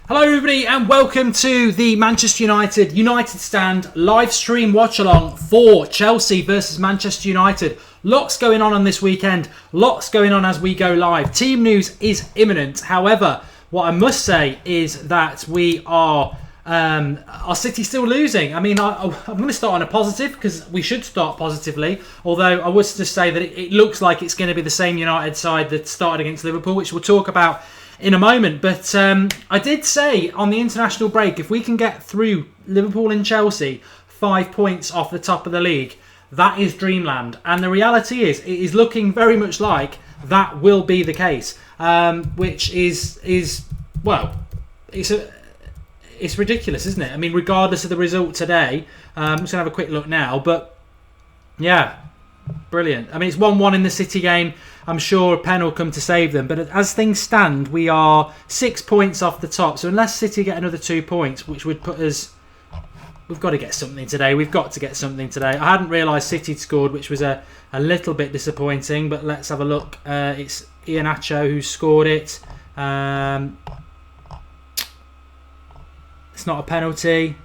Hello everybody and welcome to the Manchester United Stand live stream watch along for Chelsea versus Manchester United. Lots going on this weekend, lots going on as we go live. Team news is imminent. However, what I must say is that we are City still losing. I mean, I'm going to start on a positive because we should start positively. Although I was to say that it looks like it's going to be the same United side that started against Liverpool, which we'll talk about in a moment. But I did say on the international break, if we can get through Liverpool and Chelsea 5 points off the top of the league, that is dreamland. And the reality is, it is looking very much like that will be the case, which is well, it's ridiculous, isn't it? I mean, regardless of the result today, I'm just going to have a quick look now. But yeah, brilliant. I mean, it's 1-1 in the City game. I'm sure a pen will come to save them. But as things stand, we are 6 points off the top. So unless City get another 2 points, which would put us... We've got to get something today. We've got to get something today. I hadn't realised City had scored, which was a little bit disappointing. But let's have a look. It's Iheanacho who scored it. It's not a penalty.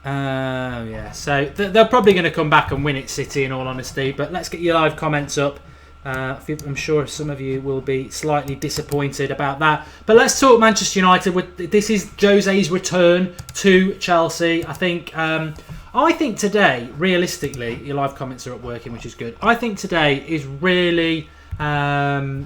Yeah, so they're probably going to come back and win it, City, in all honesty. But let's get your live comments up. I'm sure some of you will be slightly disappointed about that. But let's talk Manchester United. This is Jose's return to Chelsea. I think today, realistically, your live comments are up working, which is good. I think today is really... it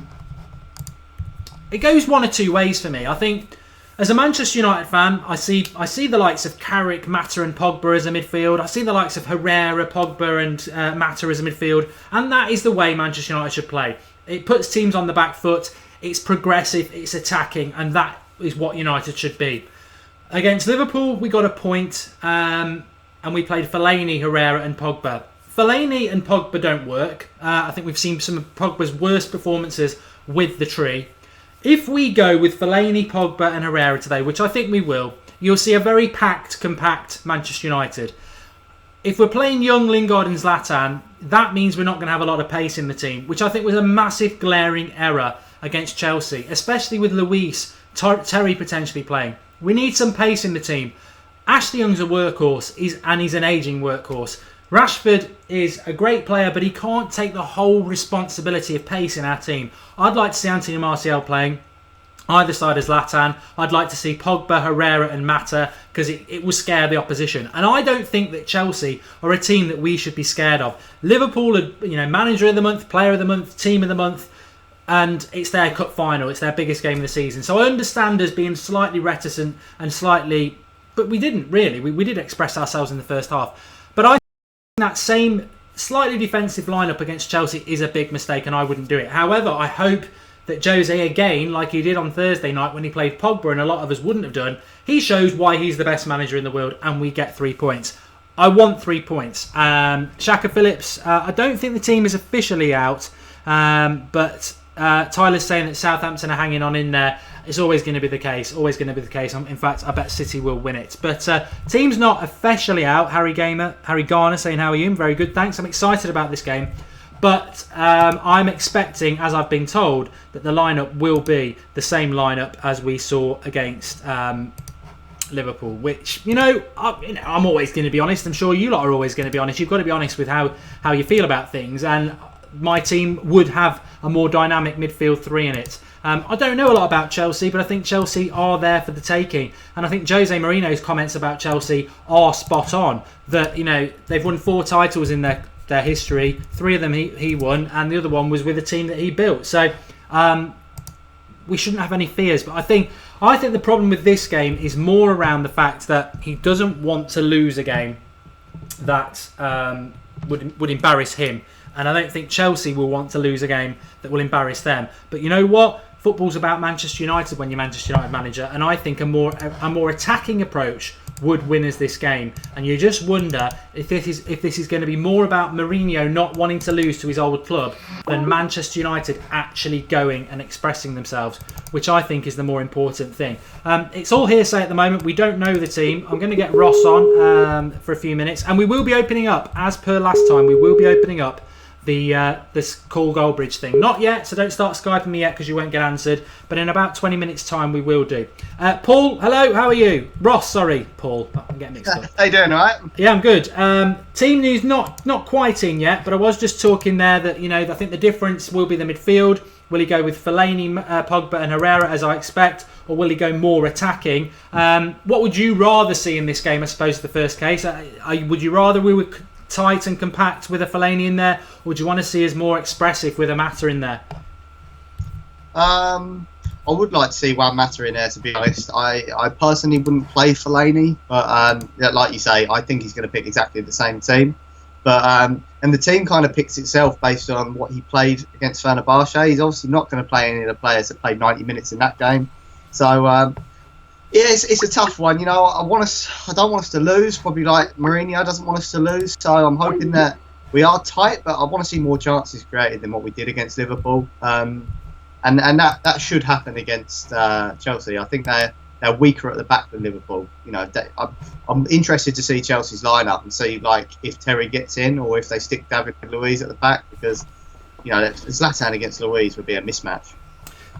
goes one or two ways for me. I think... As a Manchester United fan, I see the likes of Carrick, Mata and Pogba as a midfield. I see the likes of Herrera, Pogba and Mata as a midfield. And that is the way Manchester United should play. It puts teams on the back foot. It's progressive. It's attacking. And that is what United should be. Against Liverpool, we got a point. And we played Fellaini, Herrera and Pogba. Fellaini and Pogba don't work. I think we've seen some of Pogba's worst performances with the tree. If we go with Fellaini, Pogba and Herrera today, which I think we will, you'll see a very packed, compact Manchester United. If we're playing Young, Lingard and Zlatan, that means we're not going to have a lot of pace in the team, which I think was a massive glaring error against Chelsea, especially with Luis, Terry potentially playing. We need some pace in the team. Ashley Young's a workhorse, and he's an ageing workhorse. Rashford is a great player, but he can't take the whole responsibility of pace in our team. I'd like to see Anthony Martial playing either side of Zlatan. I'd like to see Pogba, Herrera and Mata, because it will scare the opposition. And I don't think that Chelsea are a team that we should be scared of. Liverpool are, manager of the month, player of the month, team of the month, and it's their cup final. It's their biggest game of the season. So I understand us being slightly reticent and slightly... But we didn't really. We did express ourselves in the first half. But I that same slightly defensive lineup against Chelsea is a big mistake and I wouldn't do it. However, I hope that Jose, again, like he did on Thursday night when he played Pogba and a lot of us wouldn't have done, he shows why he's the best manager in the world and we get 3 points. I want 3 points. Shaka Phillips, I don't think the team is officially out, but Tyler's saying that Southampton are hanging on in there. It's always going to be the case. Always going to be the case. In fact, I bet City will win it. But team's not officially out. Harry Garner saying, how are you? Very good, thanks. I'm excited about this game. But I'm expecting, as I've been told, that the lineup will be the same lineup as we saw against Liverpool. Which, I'm always going to be honest. I'm sure you lot are always going to be honest. You've got to be honest with how you feel about things. And my team would have a more dynamic midfield three in it. I don't know a lot about Chelsea, but I think Chelsea are there for the taking. And I think Jose Mourinho's comments about Chelsea are spot on. That, they've won 4 titles in their history. 3 of them he won, and the other one was with a team that he built. So we shouldn't have any fears. But I think the problem with this game is more around the fact that he doesn't want to lose a game that would embarrass him. And I don't think Chelsea will want to lose a game that will embarrass them. But you know what? Football's about Manchester United when you're Manchester United manager. And I think a more attacking approach would win us this game. And you just wonder if this is going to be more about Mourinho not wanting to lose to his old club than Manchester United actually going and expressing themselves, which I think is the more important thing. It's all hearsay at the moment. We don't know the team. I'm going to get Ross on for a few minutes. And we will be opening up, as per last time, we will be opening up this call Goldbridge thing. Not yet, so don't start Skyping me yet because you won't get answered. But in about 20 minutes' time, we will do. Paul, hello, how are you? Ross, sorry, Paul. I'm getting mixed up. How you doing, all right? Yeah, I'm good. Team news not quite in yet, but I was just talking there that, I think the difference will be the midfield. Will he go with Fellaini, Pogba and Herrera, as I expect, or will he go more attacking? What would you rather see in this game, I suppose, the first case? Would you rather we were tight and compact with a Fellaini in there, or would you want to see us more expressive with a Mata in there? I would like to see Juan Mata in there, to be honest. I personally wouldn't play Fellaini, but like you say, I think he's going to pick exactly the same team. But and the team kind of picks itself based on what he played against Fenerbahce. He's obviously not going to play any of the players that played 90 minutes in that game. So yeah, it's a tough one. I don't want us to lose. Probably like Mourinho doesn't want us to lose. So I'm hoping that we are tight, but I want to see more chances created than what we did against Liverpool. And that should happen against Chelsea. I think they're weaker at the back than Liverpool. I'm interested to see Chelsea's lineup and see if Terry gets in or if they stick David Luiz at the back, because Zlatan against Luiz would be a mismatch.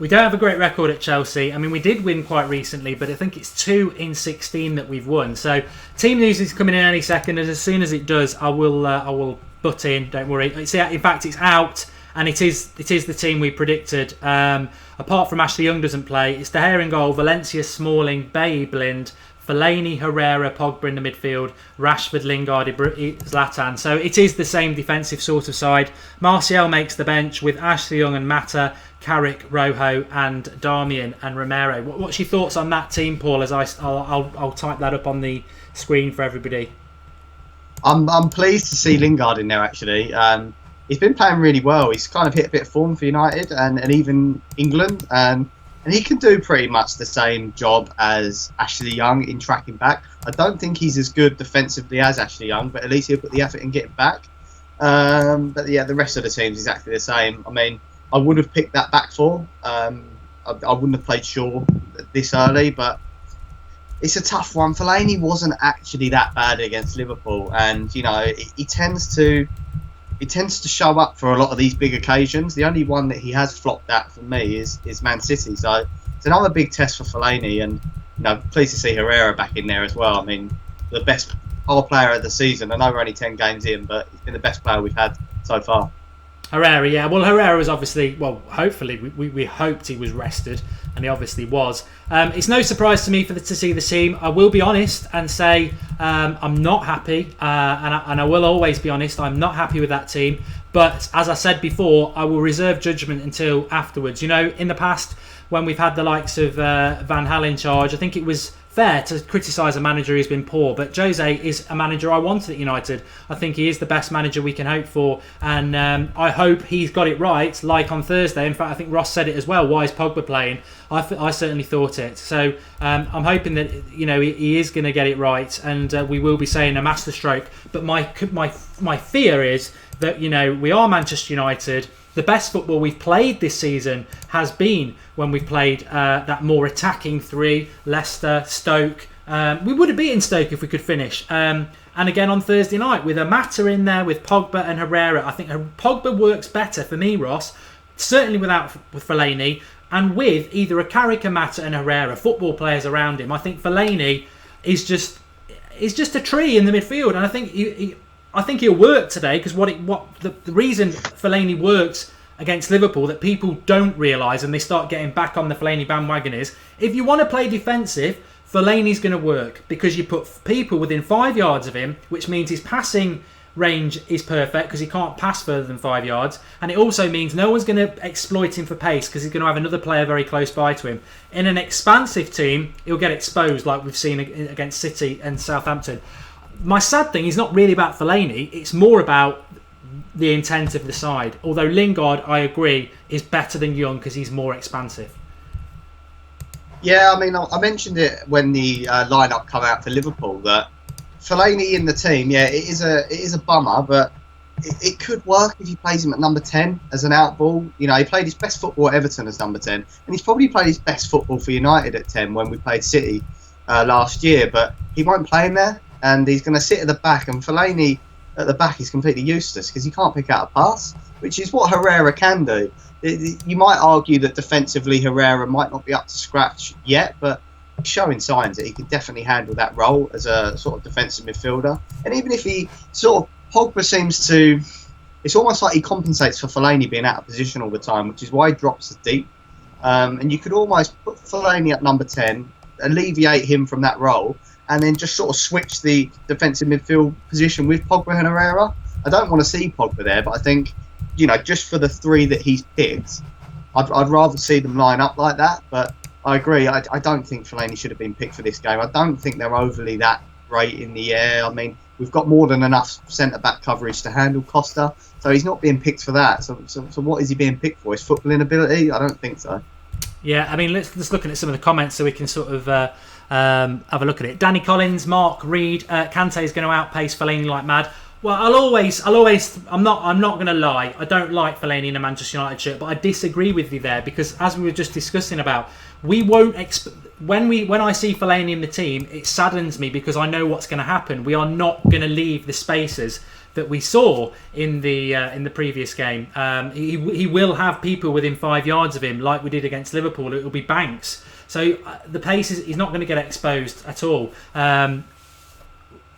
We don't have a great record at Chelsea. I mean, we did win quite recently, but I think it's 2 in 16 that we've won. So team news is coming in any second, and as soon as it does, I will butt in. Don't worry. In fact, it's out. And it is the team we predicted. Apart from Ashley Young doesn't play, it's De Gea in goal, Valencia, Smalling, Bailly, Blind, Fellaini, Herrera, Pogba in the midfield, Rashford, Lingard, Zlatan. So it is the same defensive sort of side. Martial makes the bench with Ashley Young and Mata, Carrick, Rojo, and Darmian and Romero. What's your thoughts on that team, Paul? As I'll type that up on the screen for everybody. I'm pleased to see Lingard in there actually. He's been playing really well. He's kind of hit a bit of form for United and even England. And he can do pretty much the same job as Ashley Young in tracking back. I don't think he's as good defensively as Ashley Young, but at least he'll put the effort in getting back. But yeah, the rest of the team's exactly the same. I mean, I would have picked that back four. I wouldn't have played Shaw this early, but it's a tough one. Fellaini wasn't actually that bad against Liverpool, and he tends to show up for a lot of these big occasions. The only one that he has flopped at for me is Man City. So it's another big test for Fellaini, and pleased to see Herrera back in there as well. I mean, the best player of the season. I know we're only 10 games in, but he's been the best player we've had so far. Herrera, yeah. Well, Herrera was obviously, hopefully, we hoped he was rested, and he obviously was. It's no surprise to me to see the team. I will be honest and say I'm not happy, and I will always be honest, I'm not happy with that team. But as I said before, I will reserve judgment until afterwards. In the past, when we've had the likes of Van Gaal in charge, I think it was fair to criticise a manager who's been poor, but Jose is a manager I wanted at United. I think he is the best manager we can hope for, and I hope he's got it right, like on Thursday. In fact, I think Ross said it as well. Why is Pogba playing? I certainly thought it. So I'm hoping that he is going to get it right, and we will be saying a masterstroke. But my fear is that we are Manchester United. The best football we've played this season has been when we've played that more attacking three, Leicester, Stoke. We would have beaten Stoke if we could finish. And again on Thursday night with a Mata in there with Pogba and Herrera. I think Pogba works better for me, Ross. Certainly with Fellaini, and with either a Carrick, a Mata and Herrera, football players around him. I think Fellaini is just a tree in the midfield, and I think he'll work today, because the reason Fellaini worked against Liverpool that people don't realise, and they start getting back on the Fellaini bandwagon, is if you want to play defensive, Fellaini's going to work, because you put people within 5 yards of him, which means his passing range is perfect because he can't pass further than 5 yards, and it also means no one's going to exploit him for pace because he's going to have another player very close by to him. In an expansive team, he'll get exposed like we've seen against City and Southampton. My sad thing is not really about Fellaini, it's more about the intent of the side. Although Lingard, I agree, is better than Young because he's more expansive. Yeah, I mean, I mentioned it when the lineup come out for Liverpool, that Fellaini in the team, yeah, it is a bummer, but it could work if he plays him at number 10 as an out ball. He played his best football at Everton as number 10, and he's probably played his best football for United at 10 when we played City last year, but he won't play him there. And he's going to sit at the back. And Fellaini, at the back is completely useless because he can't pick out a pass, which is what Herrera can do. You might argue that defensively Herrera might not be up to scratch yet, but he's showing signs that he could definitely handle that role as a sort of defensive midfielder. And even if he sort of, Pogba seems to, it's almost like he compensates for Fellaini being out of position all the time, which is why he drops the deep. And you could almost put Fellaini at number 10, alleviate him from that role, and then just sort of switch the defensive midfield position with Pogba and Herrera. I don't want to see Pogba there, but I think, just for the three that he's picked, I'd rather see them line up like that. But I agree, I don't think Fellaini should have been picked for this game. I don't think they're overly that great in the air. I mean, we've got more than enough centre-back coverage to handle Costa, so he's not being picked for that. So what is he being picked for? His footballing ability? I don't think so. Yeah, I mean, let's look at some of the comments so we can sort of have a look at it. Danny Collins, Mark Reed, Kante is going to outpace Fellaini like mad. Well, I'm not going to lie. I don't like Fellaini in a Manchester United shirt, but I disagree with you there because, as we were just discussing about, we won't when I see Fellaini in the team, it saddens me because I know what's going to happen. We are not going to leave the spaces that we saw in the previous game. He will have people within 5 yards of him, like we did against Liverpool. It will be Banks. So the pace he's not going to get exposed at all.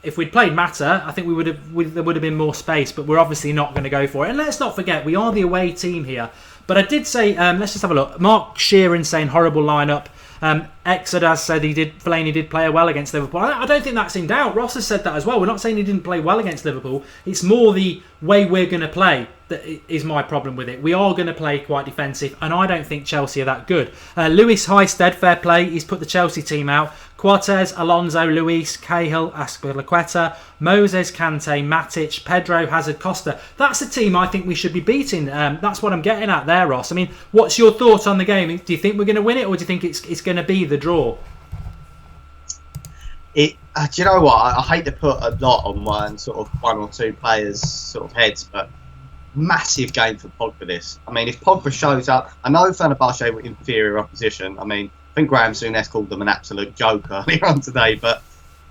If we'd played Mata, I think there would have been more space, but we're obviously not going to go for it. And let's not forget, we are the away team here. But I did say, let's just have a look. Mark Sheeran saying horrible lineup. Exodus said Fellaini did play well against Liverpool. I don't think that's in doubt. Ross has said that as well. We're not saying he didn't play well against Liverpool. It's more the way we're going to play that is my problem with it. We are going to play quite defensive, and I don't think Chelsea are that good. Lewis Highstead, fair play. He's put the Chelsea team out. Cortez, Alonso, Luis, Cahill, Azpilicueta, Moses, Kante, Matic, Pedro, Hazard, Costa. That's a team I think we should be beating. That's what I'm getting at there, Ross. I mean, what's your thoughts on the game? Do you think we're going to win it, or do you think it's going to be the draw? Do you know what? I hate to put a lot on one or two players' sort of heads, but massive game for Pogba this. I mean, if Pogba shows up, I know Fenerbahce were inferior opposition. I mean, I think Graham Souness called them an absolute joke earlier on today. But,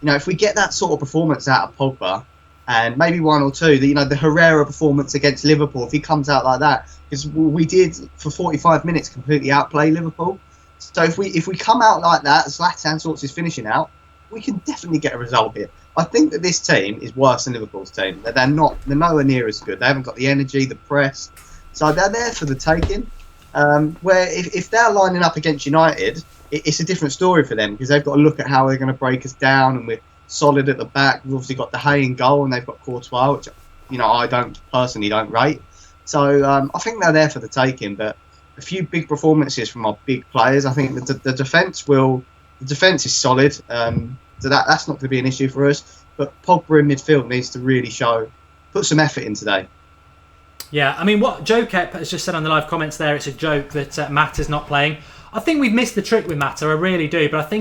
if we get that sort of performance out of Pogba, and maybe one or two, the Herrera performance against Liverpool, if he comes out like that, because we did, for 45 minutes, completely outplay Liverpool. So if we come out like that, Zlatan sorts his finishing out, we can definitely get a result here. I think that this team is worse than Liverpool's team. They're nowhere near as good. They haven't got the energy, the press. So they're there for the taking. Where if they're lining up against United, it's a different story for them because they've got to look at how they're going to break us down, and we're solid at the back. We've obviously got De Gea in goal, and they've got Courtois, which I personally don't rate. So I think they're there for the taking. But a few big performances from our big players. I think the defence is solid. So that's not going to be an issue for us. But Pogba in midfield needs to really put some effort in today. Yeah, I mean, what Joe Kep has just said on the live comments there, it's a joke that Mata's not playing. I think we've missed the trick with Mata, I really do. But I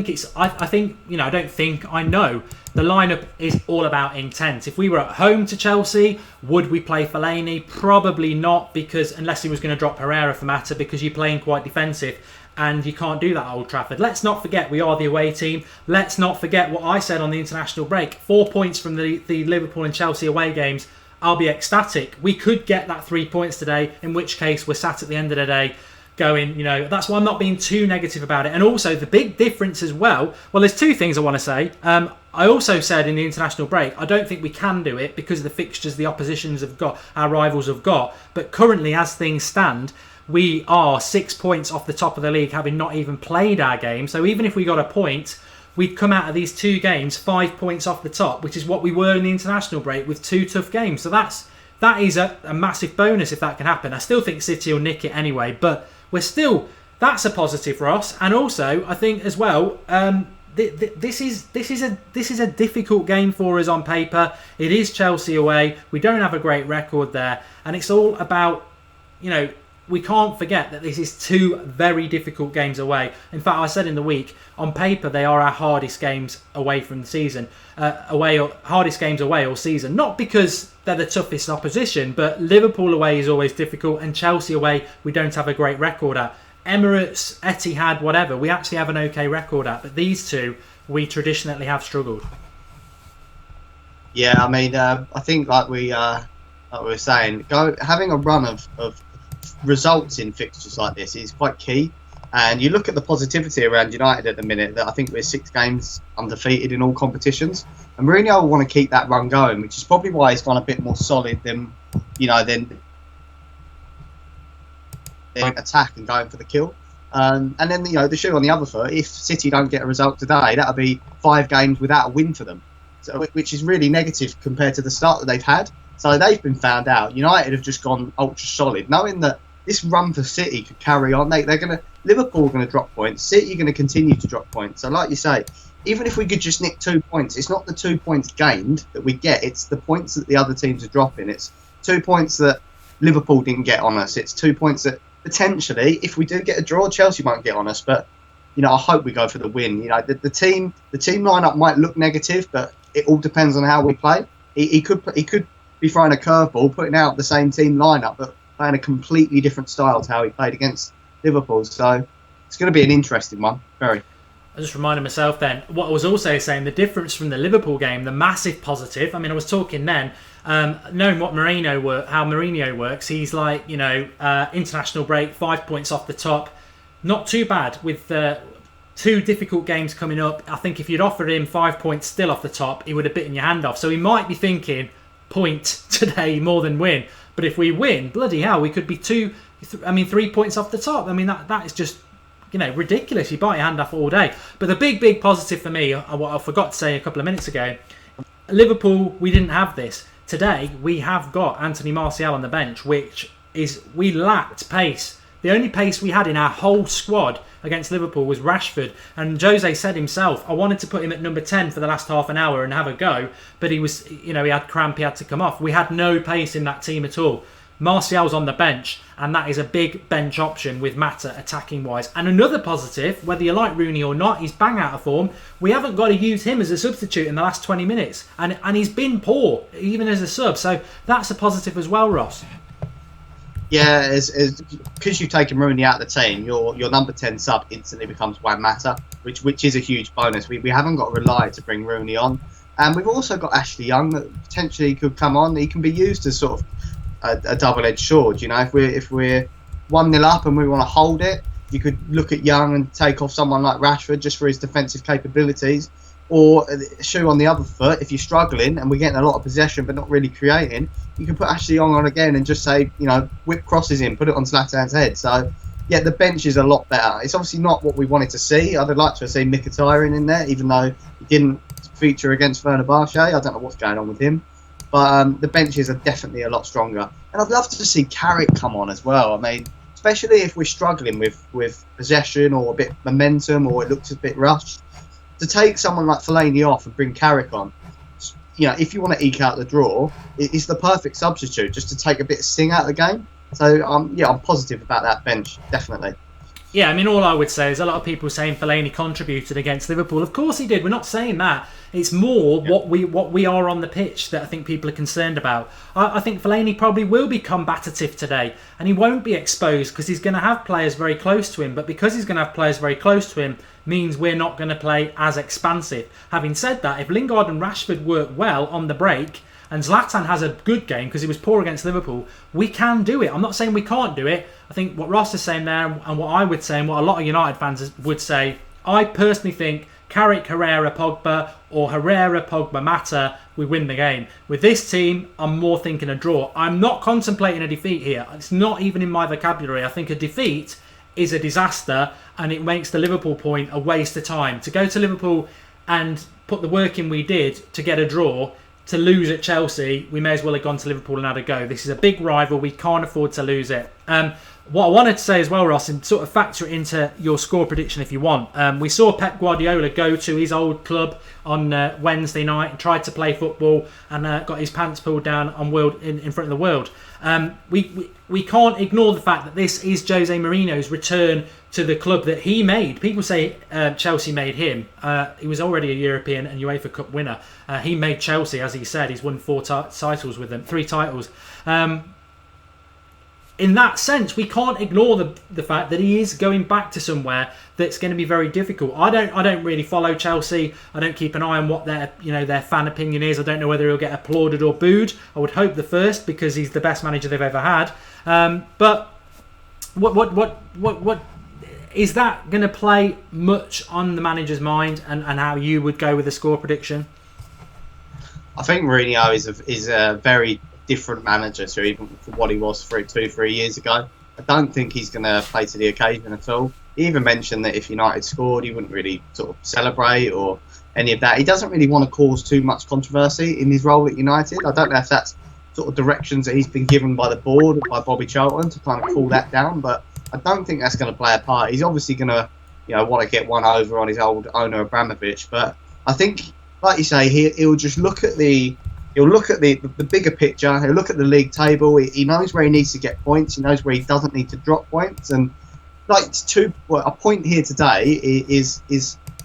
know the lineup is all about intent. If we were at home to Chelsea, would we play Fellaini? Probably not, because unless he was going to drop Herrera for Mata, because you're playing quite defensive. And you can't do that at Old Trafford. Let's not forget we are the away team. Let's not forget what I said on the international break. 4 points from the Liverpool and Chelsea away games. I'll be ecstatic. We could get that 3 points today, in which case we're sat at the end of the day going, that's why I'm not being too negative about it. And also the big difference as well, there's two things I want to say. I also said in the international break, I don't think we can do it because of the fixtures the oppositions have got, our rivals have got. But currently, as things stand, we are 6 points off the top of the league, having not even played our game. So even if we got a point, we'd come out of these two games 5 points off the top, which is what we were in the international break with two tough games. So that is a massive bonus if that can happen. I still think City will nick it anyway, but that's a positive for us. And also, I think as well, this is a difficult game for us on paper. It is Chelsea away. We don't have a great record there, and it's all about we can't forget that this is two very difficult games away. In fact, I said in the week, on paper, they are our hardest games away from the season. Hardest games away all season. Not because they're the toughest opposition, but Liverpool away is always difficult, and Chelsea away, we don't have a great record at. Emirates, Etihad, whatever, we actually have an okay record at. But these two, we traditionally have struggled. Yeah, I mean, I think like we were saying, having a run of results in fixtures like this is quite key. And you look at the positivity around United at the minute. That I think we're 6 games undefeated in all competitions, and Mourinho will want to keep that run going, which is probably why he's gone a bit more solid than than attack and going for the kill. And then the shoe on the other foot. If City don't get a result today, that'll be 5 games without a win for them, so, which is really negative compared to the start that they've had. So they've been found out. United have just gone ultra solid, knowing that this run for City could carry on. Liverpool are going to drop points. City are going to continue to drop points. So like you say, even if we could just nick 2 points, it's not the 2 points gained that we get. It's the points that the other teams are dropping. It's 2 points that Liverpool didn't get on us. It's 2 points that potentially, if we do get a draw, Chelsea won't get on us. But I hope we go for the win. The team lineup might look negative, but it all depends on how we play. He could be throwing a curveball, putting out the same team lineup, but playing a completely different style to how he played against Liverpool. So it's going to be an interesting one. Very. I just reminded myself then, what I was also saying, the difference from the Liverpool game, the massive positive. I mean, I was talking then, knowing what how Mourinho works, he's like, international break, 5 points off the top. Not too bad with 2 difficult games coming up. I think if you'd offered him 5 points still off the top, he would have bitten your hand off. So he might be thinking, point today more than win. But if we win, bloody hell, we could be 3 points off the top. I mean, that is just, ridiculous. You bite your hand off all day. But the big positive for me, what I forgot to say a couple of minutes ago, Liverpool, we didn't have this. Today, we have got Anthony Martial on the bench, we lacked pace. The only pace we had in our whole squad against Liverpool was Rashford. And Jose said himself, I wanted to put him at number 10 for the last half an hour and have a go. But he was, he had cramp, he had to come off. We had no pace in that team at all. Martial's on the bench, and that is a big bench option with Mata attacking wise. And another positive, whether you like Rooney or not, he's bang out of form. We haven't got to use him as a substitute in the last 20 minutes. And he's been poor, even as a sub. So that's a positive as well, Ross. Yeah, because you've taken Rooney out of the team, your number 10 sub instantly becomes Juan Mata, which is a huge bonus. We haven't got to rely to bring Rooney on. And we've also got Ashley Young that potentially could come on. He can be used as sort of a double-edged sword. If we're 1-0 up and we want to hold it, you could look at Young and take off someone like Rashford just for his defensive capabilities. Or shoe on the other foot, if you're struggling and we're getting a lot of possession but not really creating, you can put Ashley Young on again and just say, whip crosses in, put it on Zlatan's head. So, yeah, the bench is a lot better. It's obviously not what we wanted to see. I'd like to have seen Mkhitaryan in there, even though he didn't feature against Fenerbahce. I don't know what's going on with him. But the benches are definitely a lot stronger. And I'd love to see Carrick come on as well. I mean, especially if we're struggling with possession or a bit momentum or it looks a bit rushed. To take someone like Fellaini off and bring Carrick on, if you want to eke out the draw, it's the perfect substitute just to take a bit of sting out of the game. So, I'm positive about that bench, definitely. Yeah, I mean, all I would say is a lot of people saying Fellaini contributed against Liverpool. Of course he did. We're not saying that. It's more what we are on the pitch that I think people are concerned about. I think Fellaini probably will be combative today, and he won't be exposed because he's going to have players very close to him. But because he's going to have players very close to him, means we're not going to play as expansive. Having said that, if Lingard and Rashford work well on the break, and Zlatan has a good game because he was poor against Liverpool, we can do it. I'm not saying we can't do it. I think what Ross is saying there, and what I would say, and what a lot of United fans would say, I personally think Carrick, Herrera, Pogba, or Herrera, Pogba, Mata, we win the game. With this team, I'm more thinking a draw. I'm not contemplating a defeat here. It's not even in my vocabulary. I think a defeat is a disaster, and it makes the Liverpool point a waste of time. To go to Liverpool and put the work in we did to get a draw, to lose at Chelsea, we may as well have gone to Liverpool and had a go. This is a big rival. We can't afford to lose it. What I wanted to say as well, Ross, and sort of factor it into your score prediction if you want. We saw Pep Guardiola go to his old club on Wednesday night and tried to play football and got his pants pulled down on in front of the world. We can't ignore the fact that this is Jose Mourinho's return to the club that he made. People say Chelsea made him. He was already a European and UEFA Cup winner. He made Chelsea, as he said. He's won 4 titles with them, 3 titles. in that sense, we can't ignore the fact that he is going back to somewhere that's going to be very difficult. I don't really follow Chelsea. I don't keep an eye on what their fan opinion is. I don't know whether he'll get applauded or booed. I would hope the first, because he's the best manager they've ever had. But what is that going to play much on the manager's mind and how you would go with the score prediction? I think Mourinho is a very different manager to even what he was 2-3 years ago. I don't think he's going to play to the occasion at all. He even mentioned that if United scored, he wouldn't really sort of celebrate or any of that. He doesn't really want to cause too much controversy in his role at United. I don't know if that's sort of directions that he's been given by the board, by Bobby Charlton, to kind of cool that down, but I don't think that's going to play a part. He's obviously going to, want to get one over on his old owner Abramovich, but I think, like you say, he'll just look at the bigger picture. He'll look at the league table. He knows where he needs to get points. He knows where he doesn't need to drop points. And a point here today is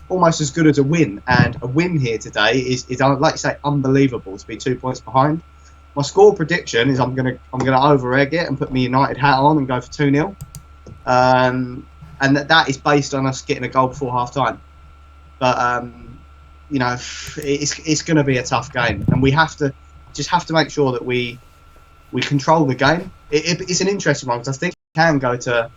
almost as good as a win. And a win here today is like you say, unbelievable to be 2 points behind. My score prediction is I'm gonna over-egg it and put my United hat on and go for 2-0. And that is based on us getting a goal before half time. But it's going to be a tough game, and we have to make sure that we control the game. It's an interesting one because I think we can go to.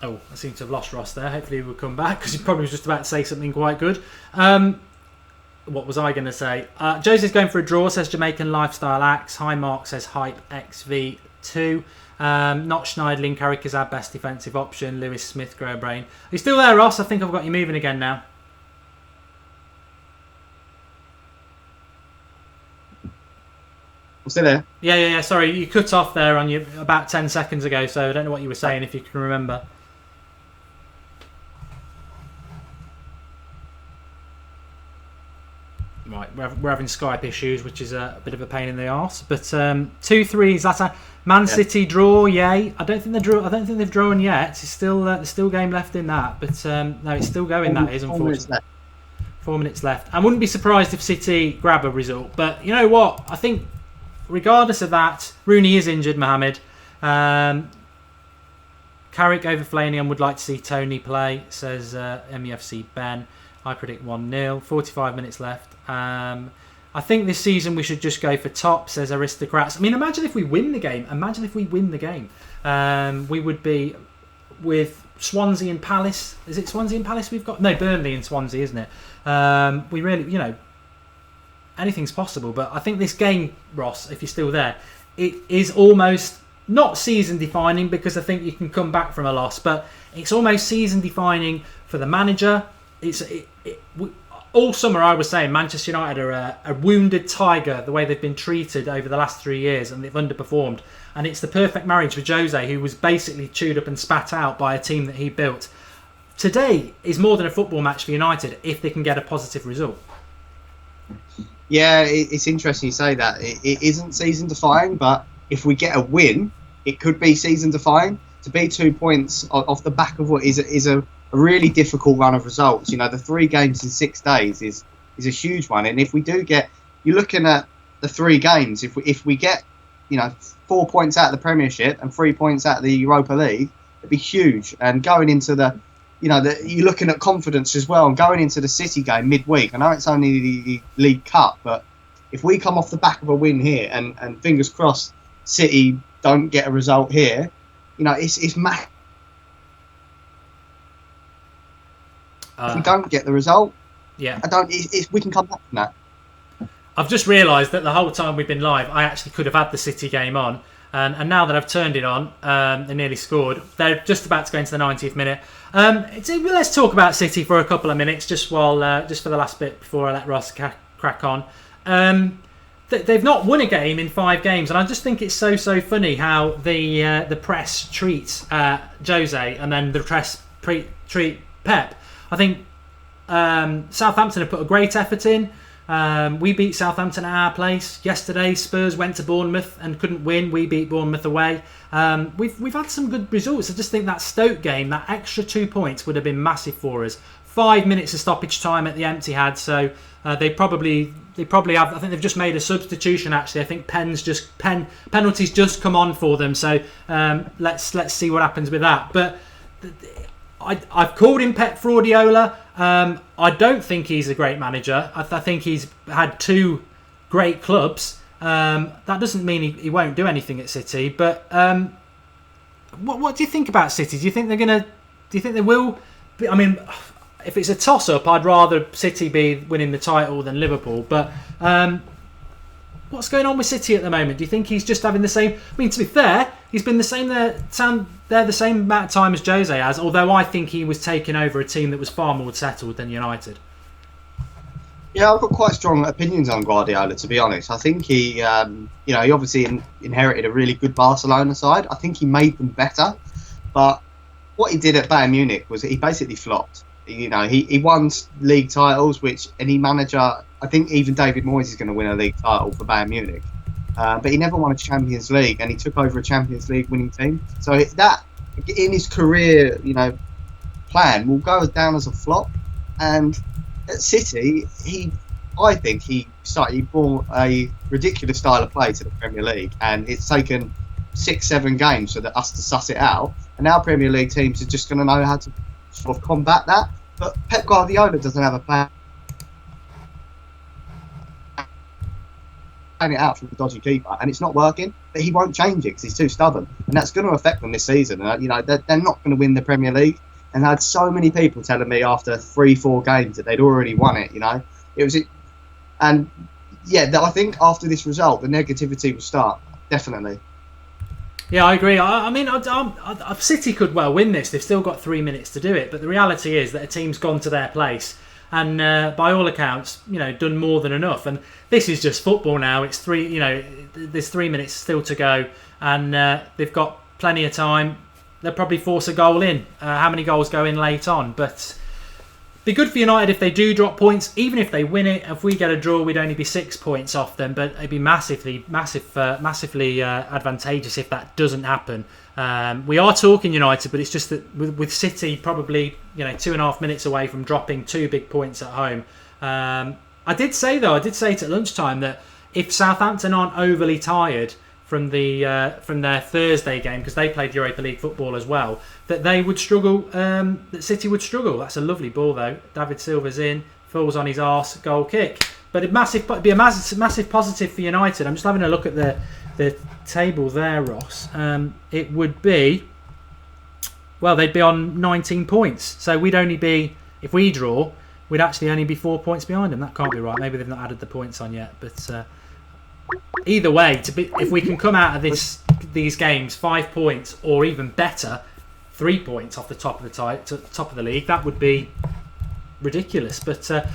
Oh, I seem to have lost Ross there. Hopefully he will come back because he probably was just about to say something quite good. What was I going to say? Jose's going for a draw, says Jamaican Lifestyle Axe. Hi Mark says Hype XV2. Not Schneidling. Carrick is our best defensive option. Lewis Smith, Grey Brain. Are you still there, Ross? I think I've got you moving again now. I'm still there. Yeah. Sorry, you cut off there on you about 10 seconds ago, so I don't know what you were saying, if you can remember. Right, we're having Skype issues, which is a bit of a pain in the arse. But 2-3 is that Man City draw? Yay! I don't think they've drawn yet. It's still game left in that. But no, it's still going. That is, unfortunately. 4 minutes left. I wouldn't be surprised if City grab a result. But you know what? I think regardless of that, Rooney is injured. Mohamed. Carrick over Flanian would like to see Tony play. Says MEFC Ben. I predict 1-0. 45 minutes left. I think this season we should just go for top, says Aristocrats. I mean, imagine if we win the game. We would be with Swansea and Palace. Is it Swansea and Palace we've got? No, Burnley and Swansea, isn't it? We really, anything's possible. But I think this game, Ross, if you're still there, it is almost not season defining, because I think you can come back from a loss, but it's almost season defining for the manager. All summer I was saying Manchester United are a wounded tiger, the way they've been treated over the last 3 years, and they've underperformed. And it's the perfect marriage with Jose, who was basically chewed up and spat out by a team that he built. Today is more than a football match for United if they can get a positive result. Yeah, it's interesting you say that. It isn't season defying, but if we get a win, it could be season defying. To be 2 points off the back of what is a really difficult run of results. The 3 games in 6 days is a huge one. And if we do get, you're looking at the 3 games. If we get 4 points out of the Premiership and 3 points out of the Europa League, it'd be huge. And going into you're looking at confidence as well. And going into the City game midweek, I know it's only the League Cup, but if we come off the back of a win here and fingers crossed City don't get a result here, it's massive. If we don't get the result, yeah, we can come back from that. I've just realised that the whole time we've been live, I actually could have had the City game on, and now that I've turned it on, they nearly scored. They're just about to go into the 90th minute. Let's talk about City for a couple of minutes, just for the last bit before I let Ross crack on. They've not won a game in 5 games, and I just think it's so funny how the press treats Jose and then the press treat Pep. I think Southampton have put a great effort in. We beat Southampton at our place yesterday. Spurs went to Bournemouth and couldn't win. We beat Bournemouth away. We've had some good results. I just think that Stoke game, that extra 2 points, would have been massive for us. 5 minutes of stoppage time at the Etihad, so they probably they probably have. I think they've just made a substitution. Actually, I think penalties just come on for them. So let's see what happens with that. But I've called him Pep Fraudiola. I don't think he's a great manager. I think he's had 2 great clubs. That doesn't mean he won't do anything at City. But what do you think about City? Do you think they're gonna? Do you think they will? I mean, if it's a toss-up, I'd rather City be winning the title than Liverpool. But what's going on with City at the moment? Do you think he's just having the same? I mean, to be fair, he's been the same there the same amount of time as Jose has. Although I think he was taking over a team that was far more settled than United. Yeah, I've got quite strong opinions on Guardiola, to be honest. I think he obviously inherited a really good Barcelona side. I think he made them better, but what he did at Bayern Munich was he basically flopped. He won league titles, which any manager, I think even David Moyes is going to win a league title for Bayern Munich. But he never won a Champions League, and he took over a Champions League winning team. So that, in his career, plan, will go down as a flop. And at City, I think he brought a ridiculous style of play to the Premier League, and it's taken 6-7 games for us to suss it out. And now Premier League teams are just going to know how to sort of combat that. But Pep Guardiola doesn't have a plan. It out from the dodgy keeper, and it's not working. But he won't change it because he's too stubborn, and that's going to affect them this season. They're not going to win the Premier League. And I had so many people telling me after 3-4 games that they'd already won it. And I think after this result, the negativity will start, definitely. Yeah, I agree. I mean, City could well win this. They've still got 3 minutes to do it. But the reality is that a team's gone to their place and, by all accounts, done more than enough. And this is just football now. It's there's 3 minutes still to go, and they've got plenty of time. They'll probably force a goal in. How many goals go in late on? But be good for United if they do drop points. Even if they win it, if we get a draw, we'd only be 6 points off them. But it'd be massively advantageous if that doesn't happen. We are talking United, but it's just that with City probably 2.5 minutes away from dropping 2 big points at home. I did say it at lunchtime that if Southampton aren't overly tired from their Thursday game, because they played Europa League football as well, that they would struggle. That City would struggle. That's a lovely ball though. David Silva's in, falls on his arse, goal kick. But it'd be a massive positive for United. I'm just having a look at the table there, Ross. It would be, well, they'd be on 19 points. So we'd only be, if we draw, we'd actually only be 4 points behind them. That can't be right. Maybe they've not added the points on yet, but. Either way, if we can come out of these games 5 points or even better, 3 points off the top of the league, that would be ridiculous. But the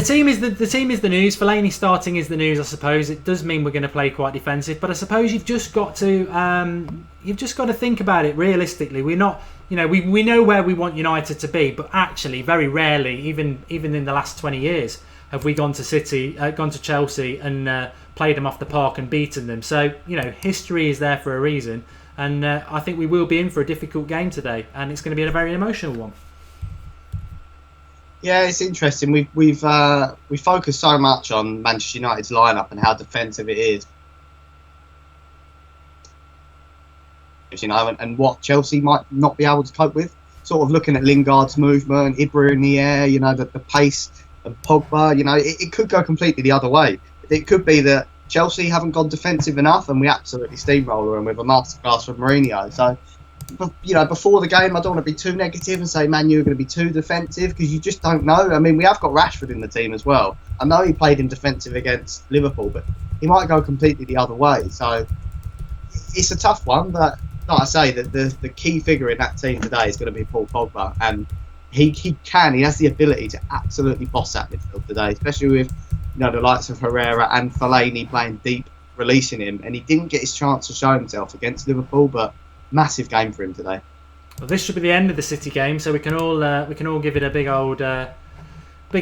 team is the news. Fellaini starting is the news, I suppose. It does mean we're going to play quite defensive, but I suppose you've just got to think about it realistically. We're not, we know where we want United to be, but actually, very rarely, even in the last 20 years. Have we gone to Chelsea and played them off the park and beaten them? So, history is there for a reason. And I think we will be in for a difficult game today. And it's going to be a very emotional one. Yeah, it's interesting. We focus so much on Manchester United's lineup and how defensive it is. And what Chelsea might not be able to cope with. Sort of looking at Lingard's movement, Ibra in the air, the pace. And Pogba, it could go completely the other way. It could be that Chelsea haven't gone defensive enough and we absolutely steamroller them with a masterclass from Mourinho. So, before the game, I don't want to be too negative and say Man U are going to be too defensive, because you just don't know. I mean, we have got Rashford in the team as well. I know he played in defensive against Liverpool, but he might go completely the other way. So it's a tough one, but like I say, the key figure in that team today is going to be Paul Pogba, and he has the ability to absolutely boss that midfield today, especially with the likes of Herrera and Fellaini playing deep, releasing him, and he didn't get his chance to show himself against Liverpool, but massive game for him today. Well, this should be the end of the City game, so we can all give it a big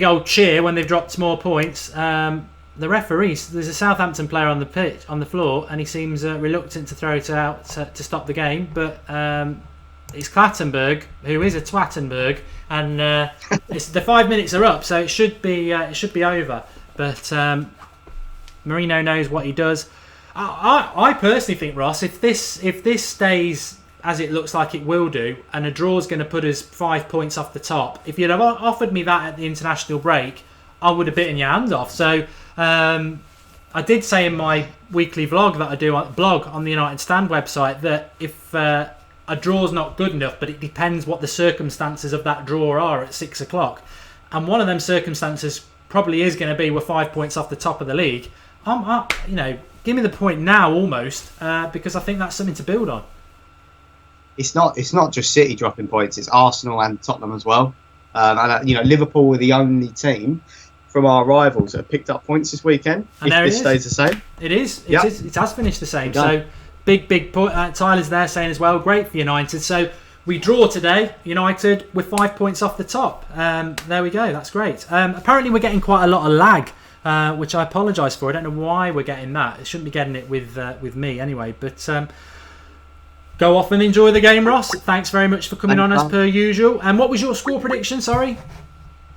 old cheer when they've dropped more points. The referee, there's a Southampton player on the pitch, on the floor, and he seems reluctant to throw it out to stop the game, but it's Clattenburg, who is a Twattenberg, and the 5 minutes are up, so it should be over. But Mourinho knows what he does. I personally think, Ross, if this stays as it looks like it will do, and a draw is going to put us 5 points off the top, if you'd have offered me that at the international break, I would have bitten your hand off. So I did say in my weekly vlog that I do blog on the United Stand website that if a draw's not good enough, but it depends what the circumstances of that draw are at 6 o'clock, and one of them circumstances probably is going to be we're 5 points off the top of the league. Give me the point now almost, because I think that's something to build on. It's not just City dropping points; it's Arsenal and Tottenham as well. Liverpool were the only team from our rivals that have picked up points this weekend. And if this stays the same, it is. It has finished the same. So big point. Tyler's there saying as well. Great for United. So we draw today. United with 5 points off the top. There we go. That's great. Apparently we're getting quite a lot of lag, which I apologise for. I don't know why we're getting that. It shouldn't be getting it with me anyway. But go off and enjoy the game, Ross. Thanks very much for coming on as per usual. And what was your score prediction? Sorry.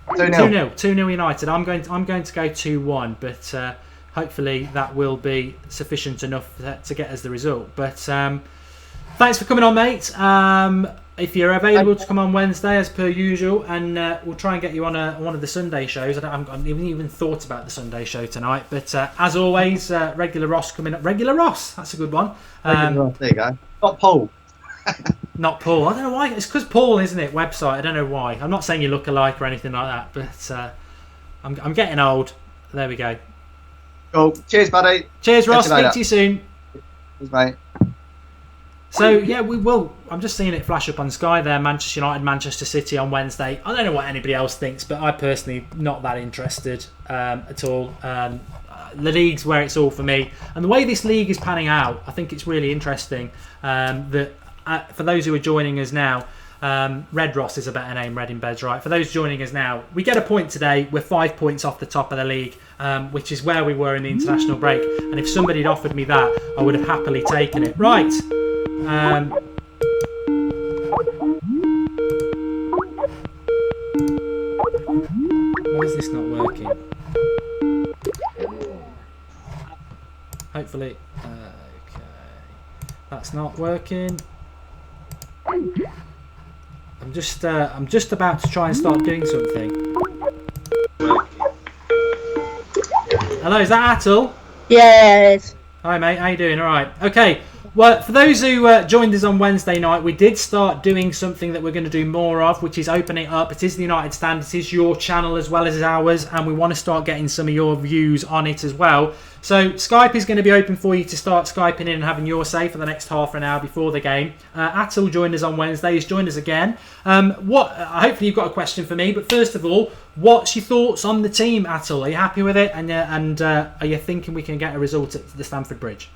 2-0. 2-0 United. I'm going to go 2-1, but hopefully that will be sufficient enough to get us the result. But thanks for coming on, mate. If you're available to come on Wednesday as per usual, and we'll try and get you on one of the Sunday shows. I haven't even thought about the Sunday show tonight, but as always, regular Ross coming up. Regular Ross, that's a good one. There you go. Not Paul. Not Paul. I don't know why. It's because Paul, isn't it? Website. I don't know why. I'm not saying you look alike or anything like that, but I'm getting old. There we go. Cool. Cheers, buddy. Cheers, Ross. Speak to you soon. Cheers, mate. So yeah, we will. I'm just seeing it flash up on Sky there. Manchester United, Manchester City on Wednesday. I don't know what anybody else thinks, but I personally not that interested at all. The league's where it's all for me, and the way this league is panning out, I think it's really interesting. That for those who are joining us now, Red Ross is a better name. Red in bed's right. For those joining us now, we get a point today. We're 5 points off the top of the league, which is where we were in the international break. And if somebody had offered me that, I would have happily taken it. Right. Why is this not working? Hopefully, okay, that's not working. I'm just about to try and start doing something. Hello, is that Atul? Yeah, it is. Hi mate, how you doing? All right. Okay. Well, for those who joined us on Wednesday night, we did start doing something that we're going to do more of, which is open it up. It is the United Stand. It is your channel as well as ours, and we want to start getting some of your views on it as well. So Skype is going to be open for you to start Skyping in and having your say for the next half an hour before the game. Atul joined us on Wednesday. He's joined us again. Hopefully you've got a question for me, but first of all, what's your thoughts on the team, Atul? Are you happy with it? And are you thinking we can get a result at the Stamford Bridge?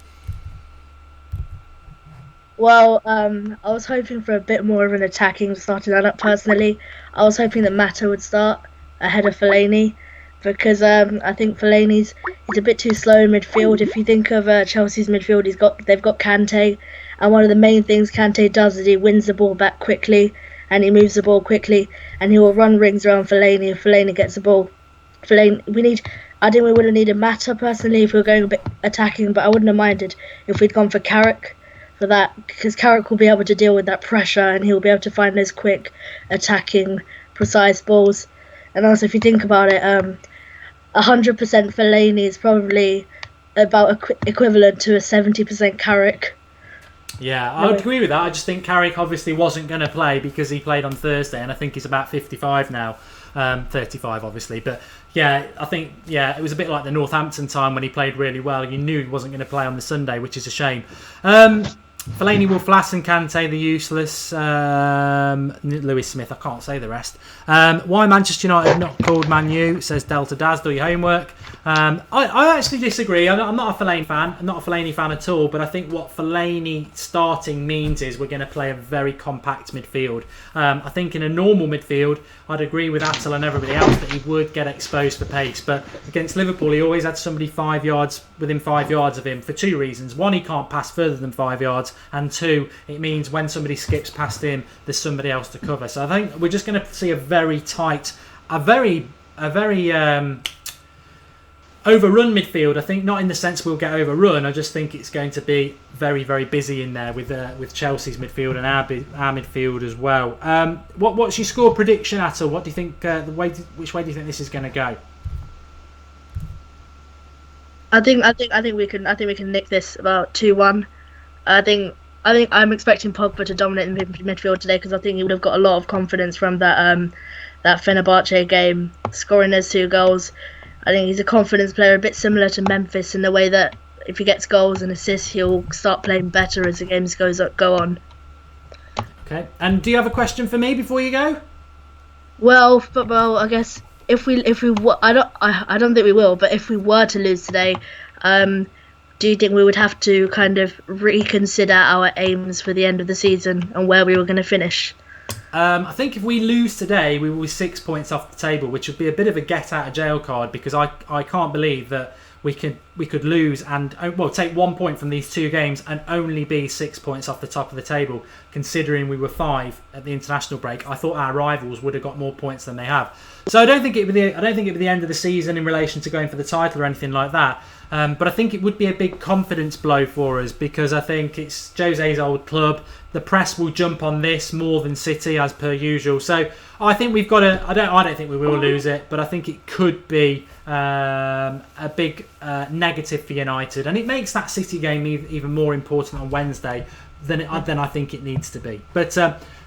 Well, I was hoping for a bit more of an attacking starting lineup personally. I was hoping that Mata would start ahead of Fellaini, because I think Fellaini's a bit too slow in midfield. If you think of Chelsea's midfield, they've got Kante, and one of the main things Kante does is he wins the ball back quickly and he moves the ball quickly, and he will run rings around Fellaini if Fellaini gets the ball. I think we would have needed Mata personally if we were going a bit attacking, but I wouldn't have minded if we'd gone for Carrick for that, because Carrick will be able to deal with that pressure and he'll be able to find those quick attacking precise balls. And also if you think about it, 100% Fellaini is probably about equivalent to a 70% Carrick. Yeah, I would agree with that. I just think Carrick obviously wasn't going to play because he played on Thursday, and I think he's about 55 now. 35 obviously, but yeah, I think it was a bit like the Northampton time when he played really well. You knew he wasn't going to play on the Sunday, which is a shame. Fellaini will flatten Kante, the useless Lewis Smith. I can't say the rest. Why Manchester United not called Man U, says Delta Daz. Do your homework. I actually disagree. I'm not a Fellaini fan. I'm not a Fellaini fan at all. But I think what Fellaini starting means is we're going to play a very compact midfield. I think in a normal midfield, I'd agree with Atul and everybody else that he would get exposed for pace. But against Liverpool, he always had somebody within 5 yards of him for two reasons. One, he can't pass further than 5 yards. And two, it means when somebody skips past him, there's somebody else to cover. So I think we're just going to see a very tight, a very overrun midfield. I think not in the sense we'll get overrun. I just think it's going to be very, very busy in there with Chelsea's midfield and our midfield as well. What's your score prediction, Atul? What do you think? Which way do you think this is going to go? I think we can nick this about 2-1. I think I'm expecting Pogba to dominate the midfield today because I think he would have got a lot of confidence from that Fenerbahce game, scoring those 2 goals. I think he's a confidence player, a bit similar to Memphis in the way that if he gets goals and assists, he'll start playing better as the games go on. Okay. And do you have a question for me before you go? Well, I guess I don't think we will, but if we were to lose today, do you think we would have to kind of reconsider our aims for the end of the season and where we were going to finish? I think if we lose today, we will be 6 points off the table, which would be a bit of a get out of jail card because I can't believe that we could lose and take 1 point from these 2 games and only be 6 points off the top of the table. Considering we were 5 at the international break, I thought our rivals would have got more points than they have. So I don't think it would be the end of the season in relation to going for the title or anything like that. But I think it would be a big confidence blow for us because I think it's Jose's old club. The press will jump on this more than City as per usual. So I think we've got to. I don't think we will lose it, but I think it could be a big negative for United, and it makes that City game even more important on Wednesday than I think it needs to be. But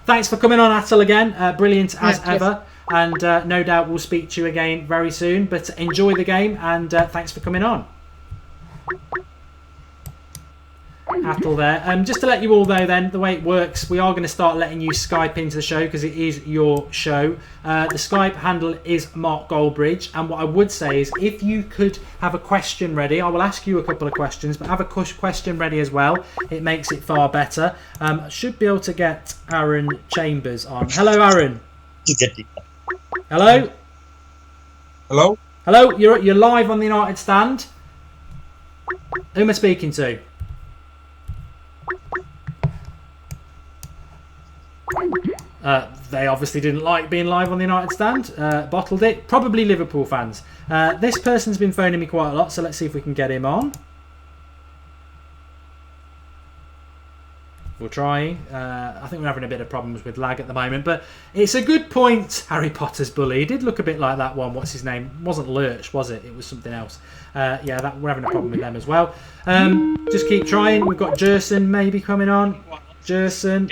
thanks for coming on, Atul, again. Brilliant as ever. And no doubt we'll speak to you again very soon. But enjoy the game and thanks for coming on. Atul there. Just to let you all know then, the way it works, we are going to start letting you Skype into the show because it is your show. The Skype handle is Mark Goldbridge, and what I would say is if you could have a question ready, I will ask you a couple of questions, but have a question ready as well. It makes it far better. I should be able to get Aaron Chambers on. Hello, Aaron. Hello. Hello. Hello. You're live on the United Stand. Who am I speaking to? They obviously didn't like being live on the United Stand. Bottled it. Probably Liverpool fans. This person's been phoning me quite a lot, so let's see if we can get him on. We'll try. I think we're having a bit of problems with lag at the moment, but it's a good point. Harry Potter's bully. He did look a bit like that one. What's his name? It wasn't Lurch, was it? It was something else. We're having a problem with them as well. Just keep trying. We've got Gerson maybe coming on. Gerson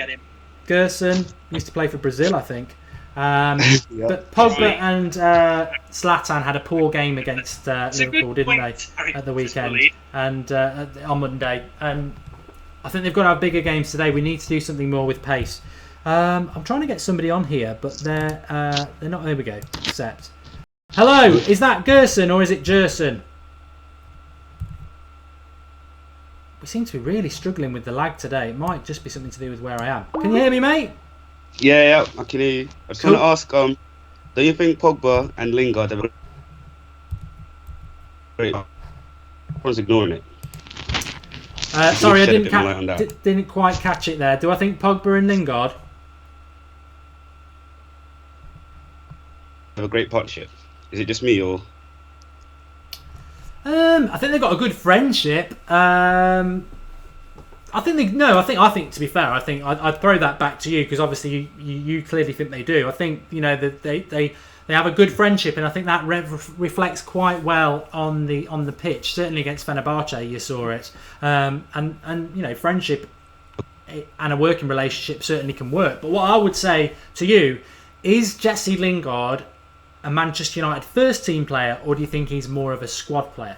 used to play for Brazil, I think. But Pogba and Zlatan had a poor game against Liverpool, didn't they, at the weekend and on Monday. I think they've got to have bigger games today. We need to do something more with pace. I'm trying to get somebody on here, but they're not. There we go. Accept. Hello, is that Gerson or is it Jerson? We seem to be really struggling with the lag today. It might just be something to do with where I am. Can you hear me, mate? Yeah, I can hear you. I just want to ask, do you think Pogba and Lingard have a great... Everyone's ignoring it. Sorry, I didn't quite catch it there. Do I think Pogba and Lingard have a great partnership? Is it just me or? I think they've got a good friendship. I think to be fair, I think I'd throw that back to you because obviously you clearly think they do. I think that they have a good friendship, and I think that reflects quite well on the pitch. Certainly against Fenerbahce, you saw it. And friendship and a working relationship certainly can work. But what I would say to you is Jesse Lingard a Manchester United first team player, or do you think he's more of a squad player?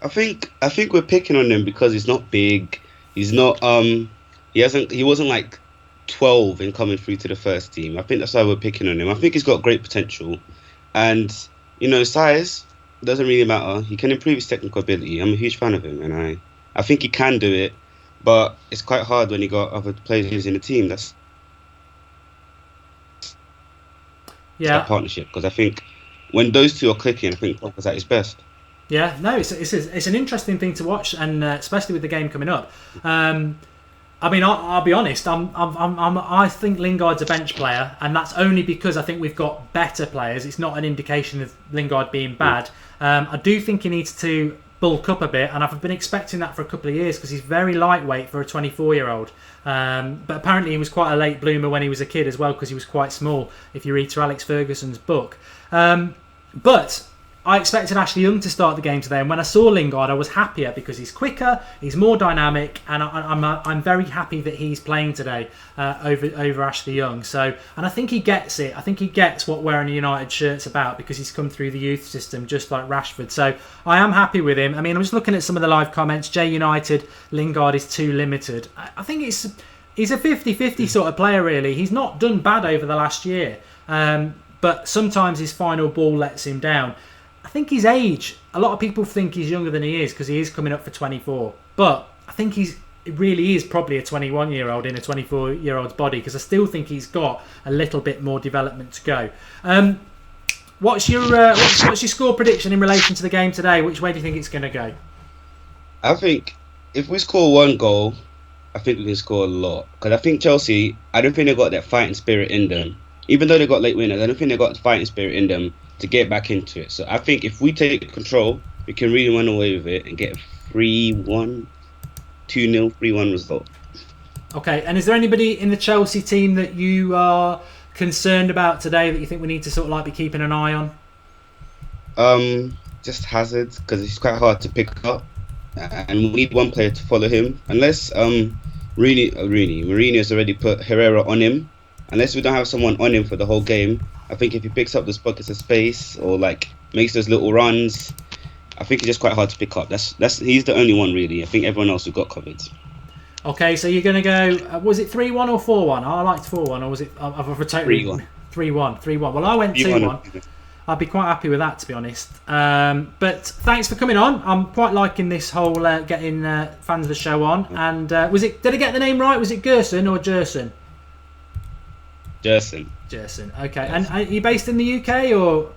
I think we're picking on him because he's not big. He's not he wasn't like 12 in coming through to the first team. I think that's why we're picking on him. I think he's got great potential, and size doesn't really matter. He can improve his technical ability. I'm a huge fan of him, and I think he can do it, but it's quite hard when you got other players in the team. That's that partnership, because I think when those two are clicking, I think Pogba's at his best. Yeah, no, it's an interesting thing to watch, and especially with the game coming up. I mean, I'll be honest. I think Lingard's a bench player, and that's only because I think we've got better players. It's not an indication of Lingard being bad. I do think he needs to bulk up a bit, and I've been expecting that for a couple of years because he's very lightweight for a 24-year-old. But apparently he was quite a late bloomer when he was a kid as well because he was quite small, if you read Sir Alex Ferguson's book. But I expected Ashley Young to start the game today, and when I saw Lingard, I was happier because he's quicker, he's more dynamic, and I'm very happy that he's playing today over Ashley Young. So, and I think he gets it. I think he gets what wearing a United shirt's about because he's come through the youth system just like Rashford. So I am happy with him. I mean, I'm just looking at some of the live comments. J United, Lingard is too limited. I think he's a 50-50 sort of player, really. He's not done bad over the last year, but sometimes his final ball lets him down. I think his age, a lot of people think he's younger than he is because he is coming up for 24. But I think it really is probably a 21-year-old in a 24-year-old's body because I still think he's got a little bit more development to go. What's your score prediction in relation to the game today? Which way do you think it's going to go? I think if we score one goal, I think we can score a lot. Because I think Chelsea, I don't think they've got that fighting spirit in them. Even though they got late winners, I don't think they've got the fighting spirit in them to get back into it. So I think if we take control, we can really run away with it and get a 3-1, 2-0, 3-1 result. Okay, and is there anybody in the Chelsea team that you are concerned about today that you think we need to sort of like be keeping an eye on? Just Hazard, because it's quite hard to pick up. And we need one player to follow him. Unless Mourinho's already put Herrera on him. Unless we don't have someone on him for the whole game, I think if he picks up those pockets of space or like makes those little runs, I think it's just quite hard to pick up. He's the only one really. I think everyone else we've got covered. Okay, so you're going to go. Was it 3-1 or 4-1? I liked 4-1, or was it? I've totally 3-1. 3-1. Well, I went 2-1. I'd be quite happy with that, to be honest. But thanks for coming on. I'm quite liking this whole getting fans of the show on. And did I get the name right? Was it Gerson or Jerson? Jerson. Okay. And are you based in the UK or?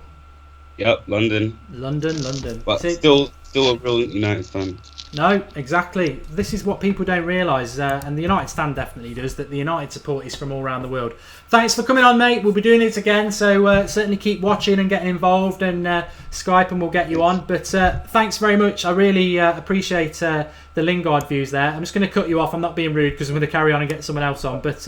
Yep, London. London. But still a real United fan. No, exactly. This is what people don't realise, and the United stand definitely does, that the United support is from all around the world. Thanks for coming on, mate. We'll be doing it again, so certainly keep watching and getting involved, and Skype and we'll get you on. But thanks very much. I really appreciate the Lingard views there. I'm just going to cut you off. I'm not being rude because I'm going to carry on and get someone else on. But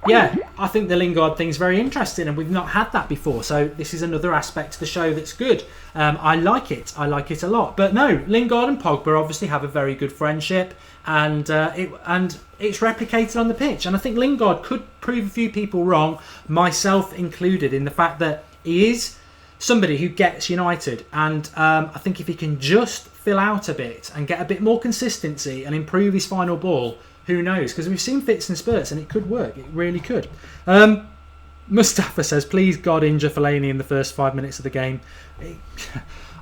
yeah, I think the Lingard thing's very interesting, and we've not had that before. So this is another aspect to the show that's good. I like it. I like it a lot. But no, Lingard and Pogba obviously have a very good friendship, and it's replicated on the pitch. And I think Lingard could prove a few people wrong, myself included, in the fact that he is somebody who gets United. And I think if he can just fill out a bit and get a bit more consistency and improve his final ball, who knows? Because we've seen fits and spurts and it could work. It really could. Mustafa says, please God injure Fellaini in the first 5 minutes of the game.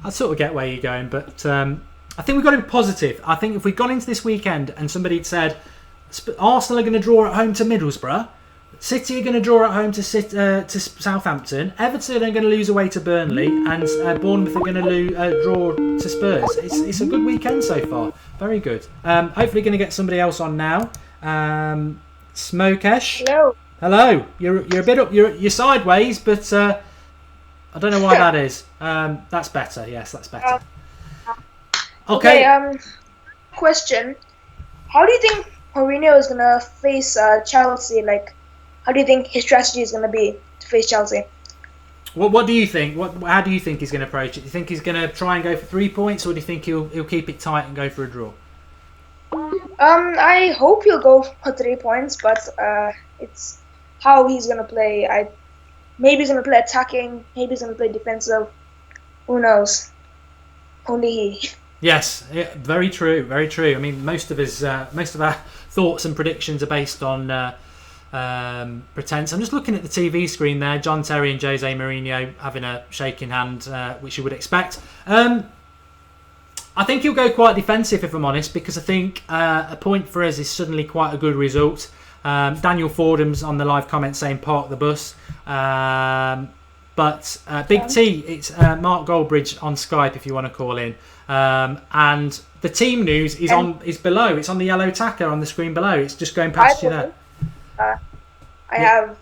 I sort of get where you're going, but I think we've got to be positive. I think if we'd gone into this weekend and somebody had said Arsenal are going to draw at home to Middlesbrough, City are going to draw at home to Southampton, Everton are going to lose away to Burnley, and Bournemouth are going to draw to Spurs. It's a good weekend so far. Very good. Hopefully going to get somebody else on now. Smokesh. Hello. You're a bit up. You're sideways, but I don't know why that is. That's better. Yes, that's better. Okay. Question: how do you think Mourinho is gonna face Chelsea? Like, how do you think his strategy is gonna be to face Chelsea? What do you think? How do you think he's going to approach it? Do you think he's going to try and go for 3 points, or do you think he'll keep it tight and go for a draw? I hope he'll go for 3 points, but it's how he's going to play. Maybe he's going to play attacking, maybe he's going to play defensive. Who knows? Only he. Yes, yeah, very true, very true. I mean, most of our thoughts and predictions are based on pretense. I'm just looking at the TV screen there. John Terry and Jose Mourinho having a shaking hand, which you would expect. I think he'll go quite defensive, if I'm honest, because I think a point for us is suddenly quite a good result. Daniel Fordham's on the live comment saying park the bus. But Big T, it's Mark Goldbridge on Skype if you want to call in. And the team news is below. It's on the yellow tacker on the screen below. It's just going past you there. I have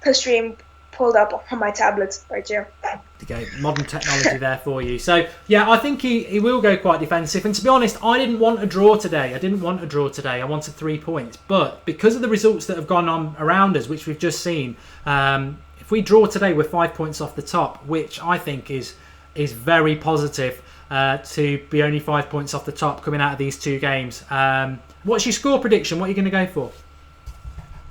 the stream pulled up on my tablet right here. Okay, modern technology there for you. So yeah, I think he will go quite defensive. And to be honest, I didn't want a draw today. I wanted 3 points. But because of the results that have gone on around us, which we've just seen, if we draw today, we're 5 points off the top, which I think is very positive. To be only 5 points off the top coming out of these 2 games. What's your score prediction? What are you going to go for?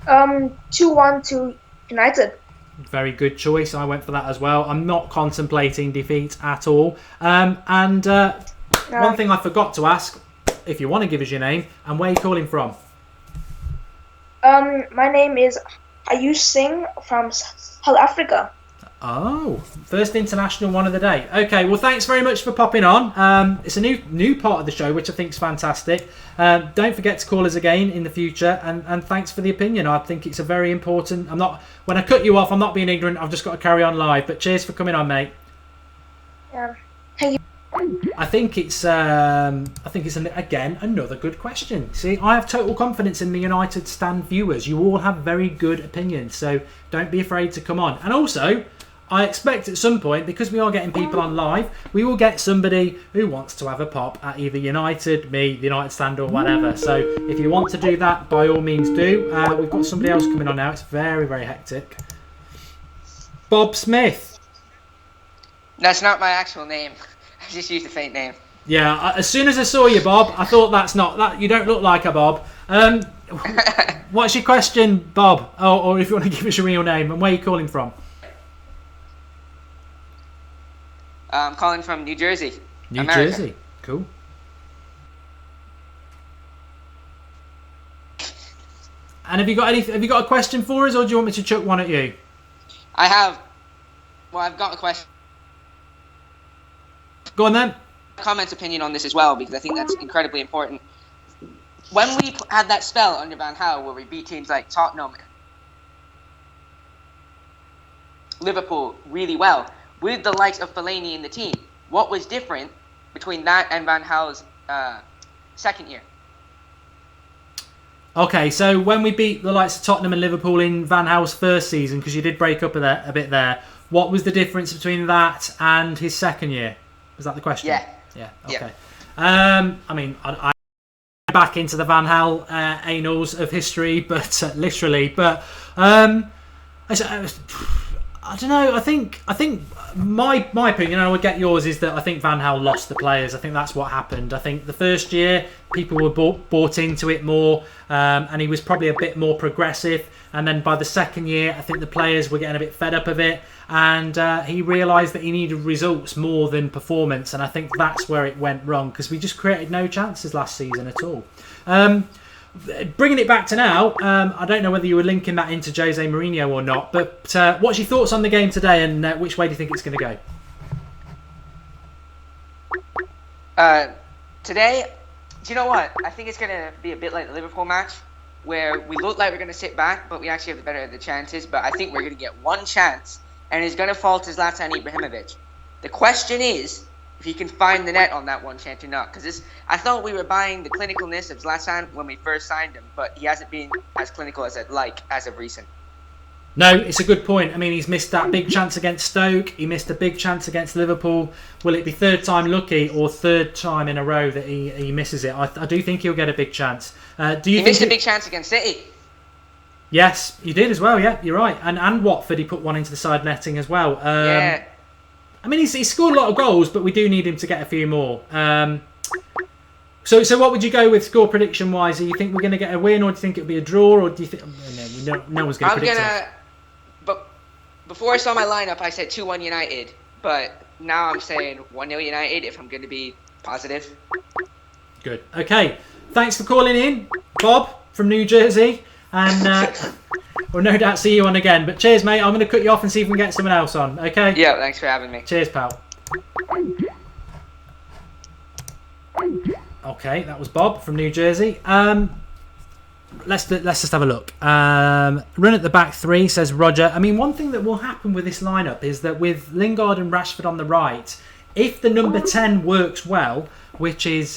2-1 to United. Very good choice. I went for that as well. I'm not contemplating defeat at all. One thing I forgot to ask, if you want to give us your name and where you're calling from. My name is Ayush Singh from South Africa. Oh, first international one of the day. Okay, well, thanks very much for popping on. It's a new part of the show, which I think is fantastic. Don't forget to call us again in the future, and thanks for the opinion. I think it's a very important. When I cut you off, I'm not being ignorant. I've just got to carry on live. But cheers for coming on, mate. Yeah, thank you. I think it's again another good question. See, I have total confidence in the United Stand viewers. You all have very good opinions, so don't be afraid to come on. And also, I expect at some point, because we are getting people on live, we will get somebody who wants to have a pop at either United, me, the United Stand, or whatever. So if you want to do that, by all means do. We've got somebody else coming on now. It's very, very hectic. Bob Smith. That's not my actual name. I just used a fake name. Yeah, as soon as I saw you, Bob, I thought that's not that. You don't look like a Bob. What's your question, Bob? Or if you want to give us your real name and where you're calling from? I'm calling from New Jersey. New America. Jersey, cool. And have you got a question for us, or do you want me to chuck one at you? I've got a question. Go on then. Comment opinion on this as well, because I think that's incredibly important. When we had that spell under Van Gaal where we beat teams like Tottenham, Liverpool really well, with the likes of Fellaini in the team, what was different between that and Van Gaal's second year? Okay, so when we beat the likes of Tottenham and Liverpool in Van Gaal's first season, because you did break up a bit there, what was the difference between that and his second year? Was that the question? Yeah. Okay. Yeah. I mean, I back into the Van Gaal annals of history, but literally. But I don't know. I think my opinion, and I would get yours, is that I think Van Gaal lost the players. I think that's what happened. I think the first year people were bought into it more, and he was probably a bit more progressive. And then by the second year, I think the players were getting a bit fed up of it, and he realised that he needed results more than performance. And I think that's where it went wrong, because we just created no chances last season at all. Bringing it back to now, I don't know whether you were linking that into Jose Mourinho or not, but what's your thoughts on the game today, and which way do you think it's going to go? Today, do you know what? I think it's going to be a bit like the Liverpool match, where we look like we're going to sit back, but we actually have the better of the chances. But I think we're going to get one chance, and it's going to fall to Zlatan Ibrahimovic. The question is if he can find the net on that one chance or not. Because I thought we were buying the clinicalness of Zlatan when we first signed him, but he hasn't been as clinical as I'd like as of recent. No, it's a good point. I mean, he's missed that big chance against Stoke. He missed a big chance against Liverpool. Will it be third time lucky or third time in a row that he misses it? I do think he'll get a big chance. He missed a big chance against City. Yes, he did as well. Yeah, you're right. And Watford, he put one into the side netting as well. Yeah. I mean, he's scored a lot of goals, but we do need him to get a few more. So what would you go with score prediction wise? Do you think we're going to get a win, or do you think it'll be a draw, or do you think no one's going to predict it? But before I saw my lineup, I said 2-1 United, but now I'm saying 1-0 United if I'm going to be positive. Good. Okay. Thanks for calling in, Bob from New Jersey, and we'll no doubt see you on again. But cheers, mate. I'm going to cut you off and see if we can get someone else on. Okay. Yeah. Thanks for having me. Cheers, pal. Okay, that was Bob from New Jersey. let's just have a look. Run at the back three, says Roger. I mean, one thing that will happen with this lineup is that with Lingard and Rashford on the right, if the number 10 works well, which is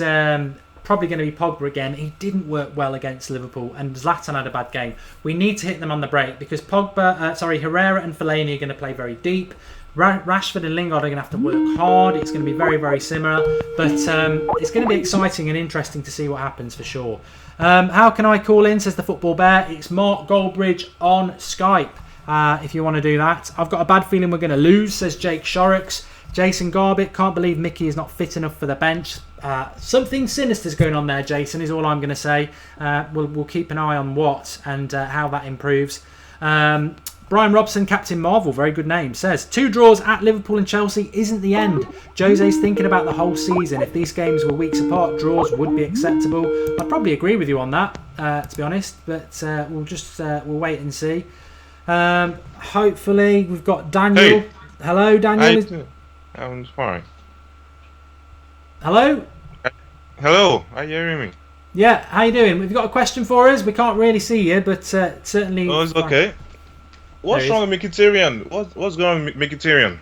probably going to be Pogba again, he didn't work well against Liverpool, and Zlatan had a bad game. We need to hit them on the break because Herrera and Fellaini are going to play very deep. Rashford and Lingard are going to have to work hard. It's going to be very, very similar, but it's going to be exciting and interesting to see what happens for sure. How can I call in, says the Football Bear? It's Mark Goldbridge on Skype if you want to do that. I've got a bad feeling we're going to lose, says Jake Shorrocks. Jason Garbett, can't believe Mickey is not fit enough for the bench. Something sinister's going on there, Jason, is all I'm going to say. We'll keep an eye on what and how that improves. Brian Robson, Captain Marvel, very good name, says 2 draws at Liverpool and Chelsea isn't the end. Jose's thinking about the whole season. If these games were weeks apart, draws would be acceptable. I'd probably agree with you on that, to be honest, but we'll wait and see. Hopefully, we've got Daniel. Hey. Hello, Daniel. I'm fine. Hello? Hello, are you hearing me? Yeah, how you doing? We've got a question for us. We can't really see you, but certainly... Oh, it's okay. What's wrong with Mkhitaryan? What's going on with Mkhitaryan?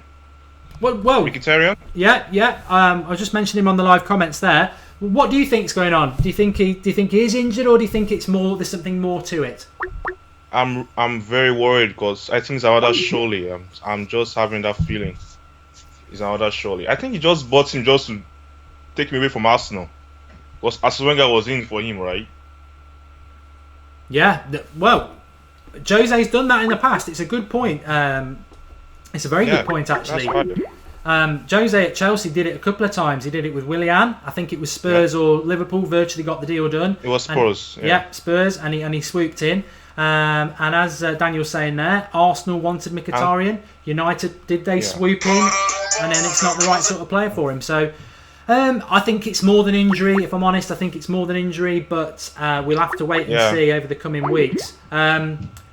Whoa. Mkhitaryan? Yeah. I was just mentioning him on the live comments there. What do you think's going on? Do you think he is injured, or do you think it's more? There's something more to it? I'm very worried because I think it's another Surely. I'm just having that feeling. It's another Surely. I think he just bought him just to take him away from Arsenal. Because Arsene Wenger was in for him, right? Yeah. Well, Jose's done that in the past. It's a good point. It's a very good point, actually. Jose at Chelsea did it a couple of times. He did it with Willian. I think it was Spurs or Liverpool virtually got the deal done. It was Spurs. Spurs, and he swooped in. And as Daniel's saying there, Arsenal wanted Mkhitaryan. United, did they swoop in? And then it's not the right sort of player for him. So I think it's more than injury. If I'm honest, I think it's more than injury. But we'll have to wait and see over the coming weeks.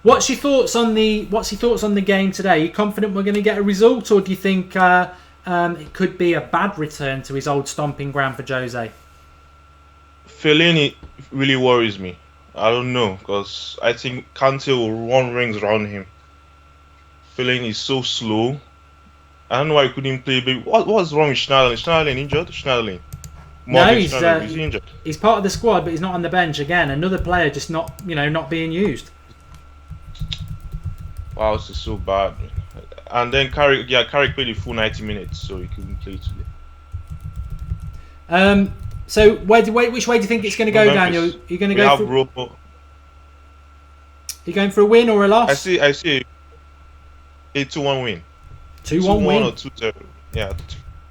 What's your thoughts on the game today? Are you confident we're going to get a result, or do you think it could be a bad return to his old stomping ground for Jose? Fellaini really worries me. I don't know, because I think Kante will run rings around him. Fellaini is so slow. I don't know why he couldn't play. But what's wrong with Schneiderlin? Schneiderlin injured? Schneiderlin. No, he's injured. He's part of the squad, but he's not on the bench again. Another player just not being used. Wow, this is so bad. And then Carrick played the full 90 minutes, so he couldn't play today. So which way do you think it's going to go, Daniel? You're going to go for? You going for a win or a loss? I see a 2-1 win. 2-1 win or 2-0. Yeah,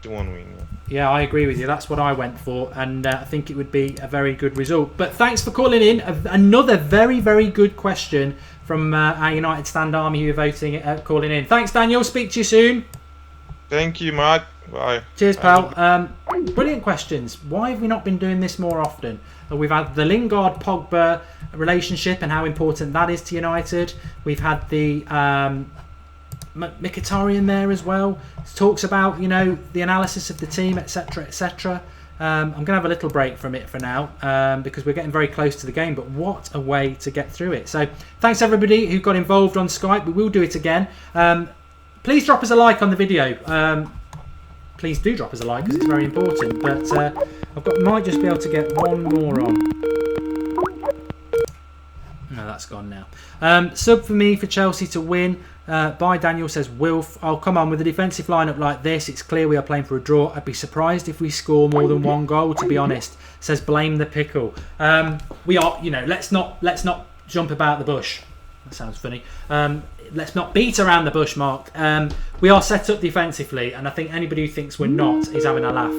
2-1 win. Yeah, I agree with you. That's what I went for, and I think it would be a very good result. But thanks for calling in. Another very, very good question from our United Stand Army who are voting, calling in. Thanks, Daniel. Speak to you soon. Thank you, Mark. Bye. Cheers, pal. Brilliant questions. Why have we not been doing this more often? We've had the Lingard-Pogba relationship and how important that is to United. We've had the Mkhitaryan there as well. It talks about the analysis of the team, etc., etc. I'm going to have a little break from it for now because we're getting very close to the game, but what a way to get through it. So thanks everybody who got involved on Skype. We will do it again. Please drop us a like on the video. Please do drop us a like because it's very important. But might just be able to get one more on. No, that's gone now. Sub for me for Chelsea to win. By Daniel says Wilf. Oh, come on, with a defensive lineup like this, it's clear we are playing for a draw. I'd be surprised if we score more than one goal, to be honest. Says Blame the Pickle. We are, let's not jump about the bush. That sounds funny. Let's not beat around the bush, Mark. We are set up defensively, and I think anybody who thinks we're not is having a laugh.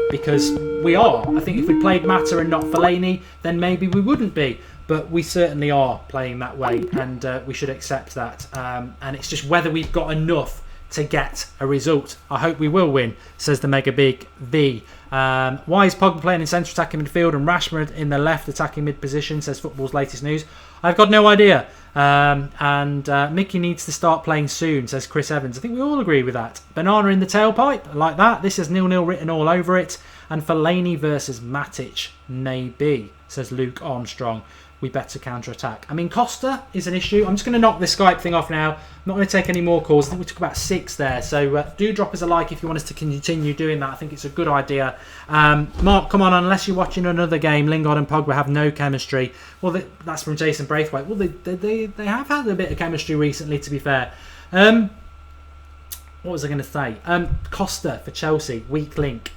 Because we are. I think if we played Mata and not Fellaini, then maybe we wouldn't be. But we certainly are playing that way, and we should accept that. And it's just whether we've got enough to get a result. I hope we will win, says the Mega Big V. Why is Pogba playing in central attacking midfield and Rashford in the left attacking mid position, says Football's Latest News. I've got no idea. And Mickey needs to start playing soon, says Chris Evans. I think we all agree with that. Banana in the tailpipe, I like that. This is 0-0 written all over it. And Fellaini versus Matic, maybe, says Luke Armstrong. we better counter-attack. I mean, Costa is an issue. I'm just going to knock this Skype thing off now. I'm not going to take any more calls. I think we took about 6 there. So do drop us a like if you want us to continue doing that. I think it's a good idea. Mark, come on, unless you're watching another game, Lingard and Pogba have no chemistry. Well, that's from Jason Braithwaite. Well, they have had a bit of chemistry recently, to be fair. What was I going to say? Costa for Chelsea, weak link.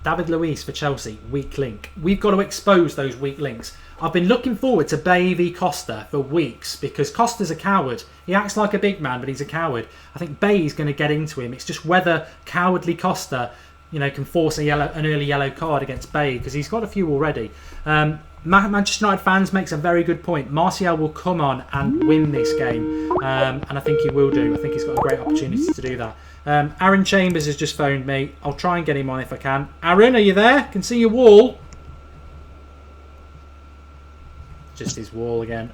David Luiz for Chelsea, weak link. We've got to expose those weak links. I've been looking forward to Bay v Costa for weeks because Costa's a coward. He acts like a big man, but he's a coward. I think Bay's going to get into him. It's just whether cowardly Costa, can force an early yellow card against Bay because he's got a few already. Manchester United fans makes a very good point. Martial will come on and win this game, and I think he will do. I think he's got a great opportunity to do that. Aaron Chambers has just phoned me. I'll try and get him on if I can. Aaron, are you there? Can see your wall. Just his wall again.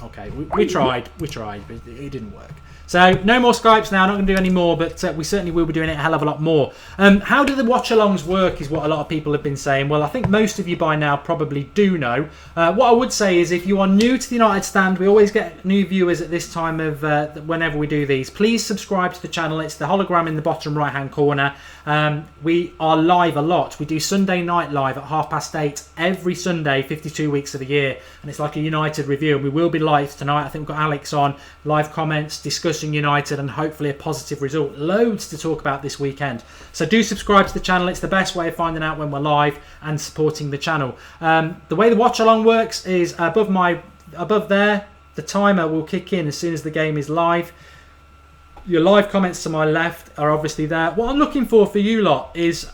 Okay, we tried, but it didn't work. So no more Skypes now, not going to do any more, but we certainly will be doing it a hell of a lot more. How do the watch-alongs work is what a lot of people have been saying. Well, I think most of you by now probably do know. What I would say is if you are new to the United Stand, we always get new viewers at this time of whenever we do these. Please subscribe to the channel. It's the hologram in the bottom right-hand corner. We are live a lot. We do Sunday night live at 8:30 every Sunday, 52 weeks of the year. And it's like a United review. And we will be live tonight. I think we've got Alex on, live comments, discussing United and hopefully a positive result. Loads to talk about this weekend. So do subscribe to the channel. It's the best way of finding out when we're live and supporting the channel. The way the watch along works is above there, the timer will kick in as soon as the game is live. Your live comments to my left are obviously there. What I'm looking for you lot is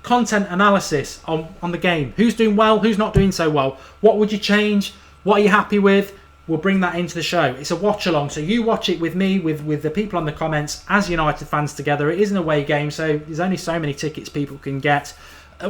content analysis on the game. Who's doing well? Who's not doing so well? What would you change? What are you happy with? We'll bring that into the show. It's a watch along, so you watch it with me, with the people on the comments as United fans together. It is an away game, so there's only so many tickets people can get.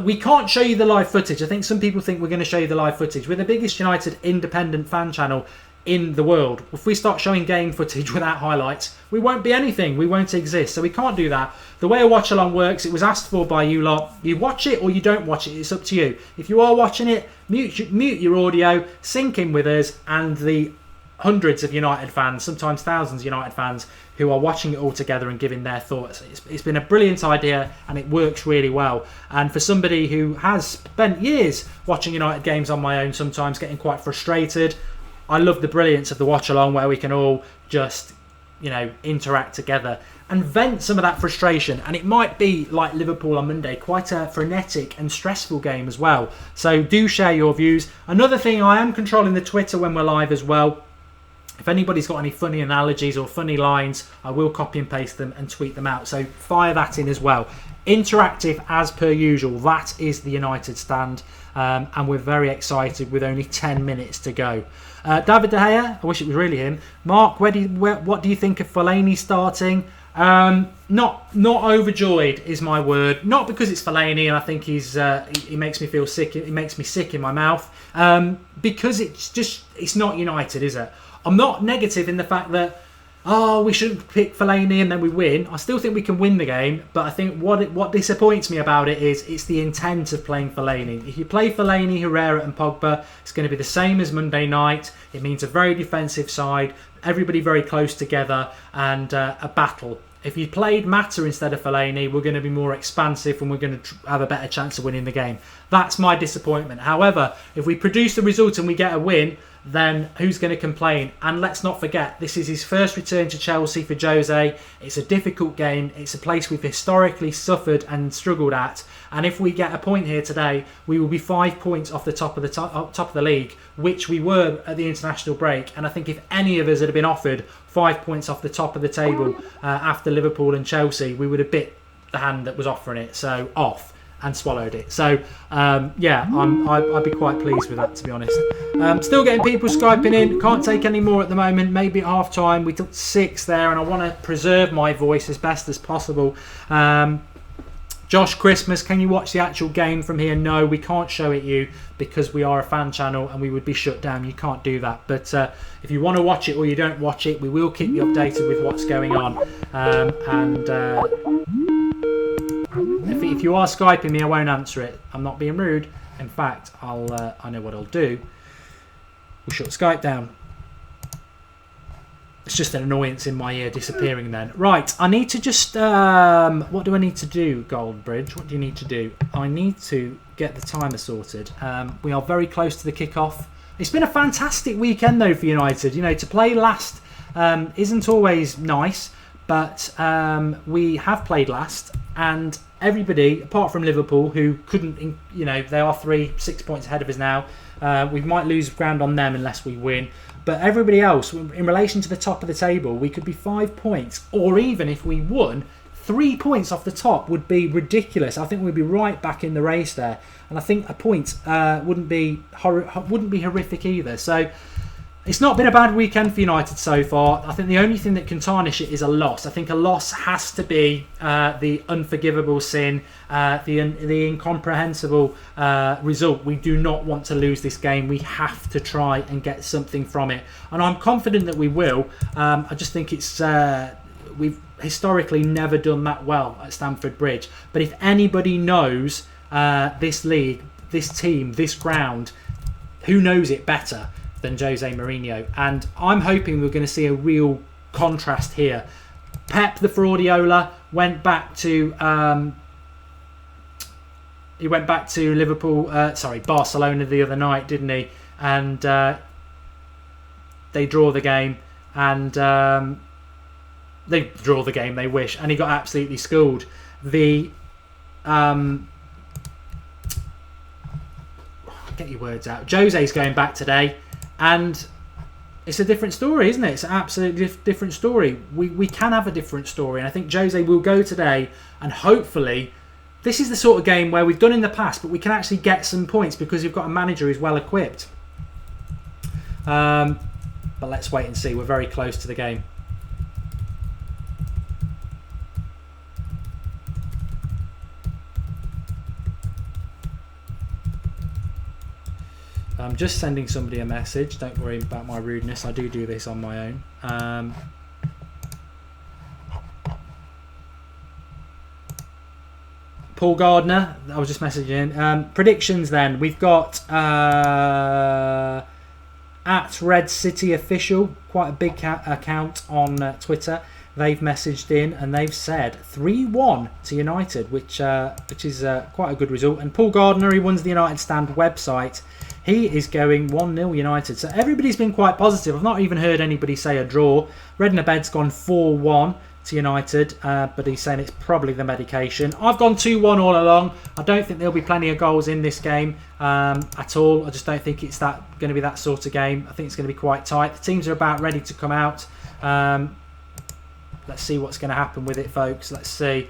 We can't show you the live footage. I think some people think we're going to show you the live footage. We're the biggest United independent fan channel in the world. If we start showing game footage without highlights, we won't be anything. We won't exist. So we can't do that. The way a watch along works, it was asked for by you lot. You watch it or you don't watch it. It's up to you. If you are watching it, mute your audio, sync in with us and the hundreds of United fans, sometimes thousands of United fans who are watching it all together and giving their thoughts. It's been a brilliant idea and it works really well. And for somebody who has spent years watching United games on my own, sometimes getting quite frustrated, I love the brilliance of the watch along where we can all just, interact together and vent some of that frustration. And it might be like Liverpool on Monday, quite a frenetic and stressful game as well. So do share your views. Another thing, I am controlling the Twitter when we're live as well. If anybody's got any funny analogies or funny lines, I will copy and paste them and tweet them out. So fire that in as well. Interactive as per usual. That is the United Stand. And we're very excited with only 10 minutes to go. David De Gea, I wish it was really him. Mark, what do you think of Fellaini starting? Not overjoyed is my word. Not because it's Fellaini and I think he makes me feel sick. It makes me sick in my mouth. Because it's not United, is it? I'm not negative in the fact that we shouldn't pick Fellaini and then we win. I still think we can win the game, but I think what disappoints me about it is it's the intent of playing Fellaini. If you play Fellaini, Herrera and Pogba, it's going to be the same as Monday night. It means a very defensive side, everybody very close together and a battle. If you played Mata instead of Fellaini, we're going to be more expansive and we're going to have a better chance of winning the game. That's my disappointment. However, if we produce the result and we get a win, then who's going to complain? And let's not forget, this is his first return to Chelsea for Jose. It's a difficult game. It's a place we've historically suffered and struggled at. And if we get a point here today, we will be 5 points off the top of the league, which we were at the international break. And I think if any of us had been offered 5 points off the top of the table after Liverpool and Chelsea, we would have bit the hand that was offering it. So off. And swallowed it. So I'd be quite pleased with that, to be honest. Still getting people Skyping in. Can't take any more at the moment. Maybe at half time. We took 6 there and I want to preserve my voice as best as possible. Josh Christmas, can you watch the actual game from here? No, we can't show it you because we are a fan channel and we would be shut down. You can't do that. But if you want to watch it or you don't watch it, we will keep you updated with what's going on. If you are Skyping me, I won't answer it. I'm not being rude. In fact, I know what I'll do. We'll shut Skype down. It's just an annoyance in my ear disappearing then. Right, I need to just... what do I need to do, Goldbridge? What do you need to do? I need to get the timer sorted. We are very close to the kickoff. It's been a fantastic weekend, though, for United. You know, to play last isn't always nice, but we have played last. And everybody, apart from Liverpool, who couldn't... You know, they are 6 points ahead of us now. We might lose ground on them unless we win. But everybody else, in relation to the top of the table, we could be 5 points. Or even if we won, 3 points off the top would be ridiculous. I think we'd be right back in the race there. And I think a point wouldn't be horrific either. So it's not been a bad weekend for United so far. I think the only thing that can tarnish it is a loss. I think a loss has to be the unforgivable sin, the incomprehensible result. We do not want to lose this game. We have to try and get something from it. And I'm confident that we will. I just think it's we've historically never done that well at Stamford Bridge. But if anybody knows this league, this team, this ground, who knows it better than Jose Mourinho? And I'm hoping we're going to see a real contrast here. Pep the Fraudiola went back to Barcelona the other night, didn't he? And they draw the game, and they draw the game, they wish, and he got absolutely schooled. Get your words out. Jose's going back today, and it's a different story, isn't it? It's an absolutely different story. We can have a different story, and I think Jose will go today, and hopefully this is the sort of game where we've done in the past, but we can actually get some points because you've got a manager who's well equipped. But let's wait and see. We're very close to the game. I'm just sending somebody a message. Don't worry about my rudeness. I do this on my own. Paul Gardner, I was just messaging. Predictions then. We've got at Red City Official, quite a big account on Twitter. They've messaged in and they've said 3-1 to United, which is quite a good result. And Paul Gardner, he runs the United Stand website. He is going 1-0 United. So everybody's been quite positive. I've not even heard anybody say a draw. Redknapp's gone 4-1 to United, but he's saying it's probably the medication. I've gone 2-1 all along. I don't think there'll be plenty of goals in this game at all. I just don't think it's going to be that sort of game. I think it's going to be quite tight. The teams are about ready to come out. Let's see what's going to happen with it, folks. Let's see.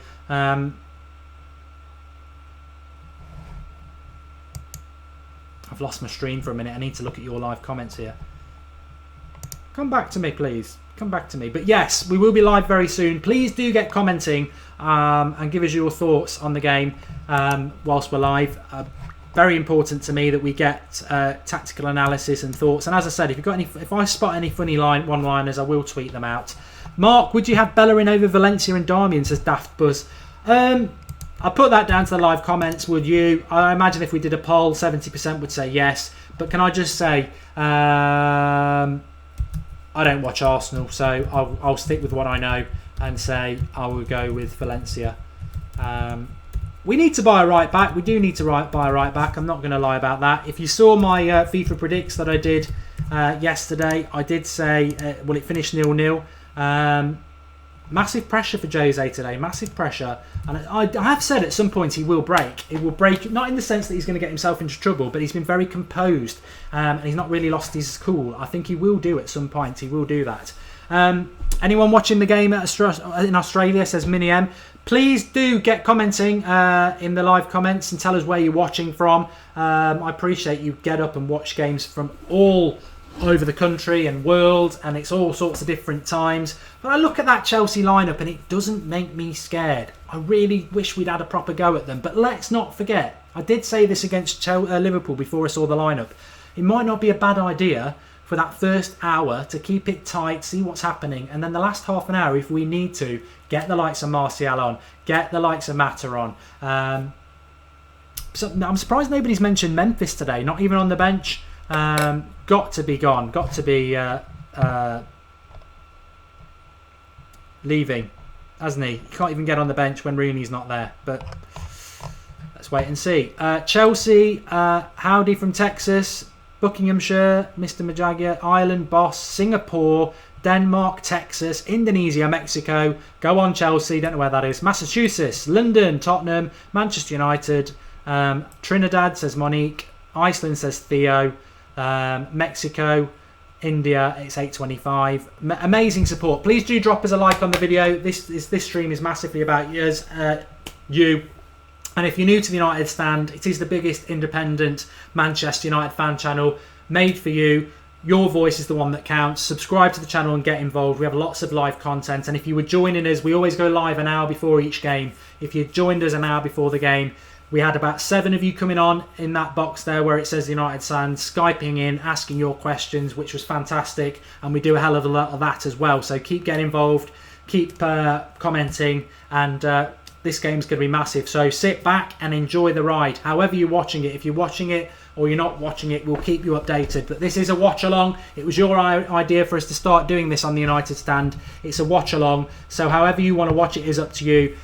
I've lost my stream for a minute. I need to look at your live comments here. Come back to me, please. Come back to me. But yes, we will be live very soon. Please do get commenting and give us your thoughts on the game whilst we're live. Very important to me that we get tactical analysis and thoughts. And as I said, if I spot any funny one-liners, I will tweet them out. Mark, would you have Bellerin over Valencia and Darmian, says Daft Buzz. I'll put that down to the live comments, would you? I imagine if we did a poll, 70% would say yes. But can I just say, I don't watch Arsenal, so I'll stick with what I know and say I will go with Valencia. We need to buy a right back. We do need to buy a right back. I'm not going to lie about that. If you saw my FIFA predicts that I did yesterday, I did say, it finished 0-0. Massive pressure for Jose today. Massive pressure. And I have said at some point he will break. It will break, not in the sense that he's going to get himself into trouble, but he's been very composed and he's not really lost his cool. I think he will do at some point. He will do that. Anyone watching the game in Australia, says Mini M. Please do get commenting in the live comments and tell us where you're watching from. I appreciate you get up and watch games from all over the country and world, and it's all sorts of different times. But I look at that Chelsea lineup and it doesn't make me scared. I really wish we'd had a proper go at them. But let's not forget, I did say this against Liverpool before I saw the lineup. It might not be a bad idea for that first hour to keep it tight, see what's happening, and then the last half an hour, if we need to, get the likes of Martial on, get the likes of Mata on. I'm surprised nobody's mentioned Memphis today. Not even on the bench. Got to be gone. Got to be leaving, hasn't he? He can't even get on the bench when Rooney's not there. But let's wait and see. Chelsea, howdy from Texas, Buckinghamshire, Mr. Majagia, Ireland, Boss, Singapore, Denmark, Texas, Indonesia, Mexico. Go on, Chelsea. Don't know where that is. Massachusetts, London, Tottenham, Manchester United, Trinidad, says Monique. Iceland, says Theo. Mexico, India, it's 8:25. Amazing support. Please do drop us a like on the video. This stream is massively about you. And if you're new to the United Stand, it is the biggest independent Manchester United fan channel made for you. Your voice is the one that counts. Subscribe to the channel and get involved. We have lots of live content. And if you were joining us, we always go live an hour before each game. If you joined us an hour before the game, we had about 7 of you coming on in that box there where it says the United Stand, Skyping in, asking your questions, which was fantastic. And we do a hell of a lot of that as well. So keep getting involved, keep commenting, and this game's going to be massive. So sit back and enjoy the ride. However you're watching it, if you're watching it or you're not watching it, we'll keep you updated. But this is a watch along. It was your idea for us to start doing this on the United Stand. It's a watch along. So however you want to watch it is up to you.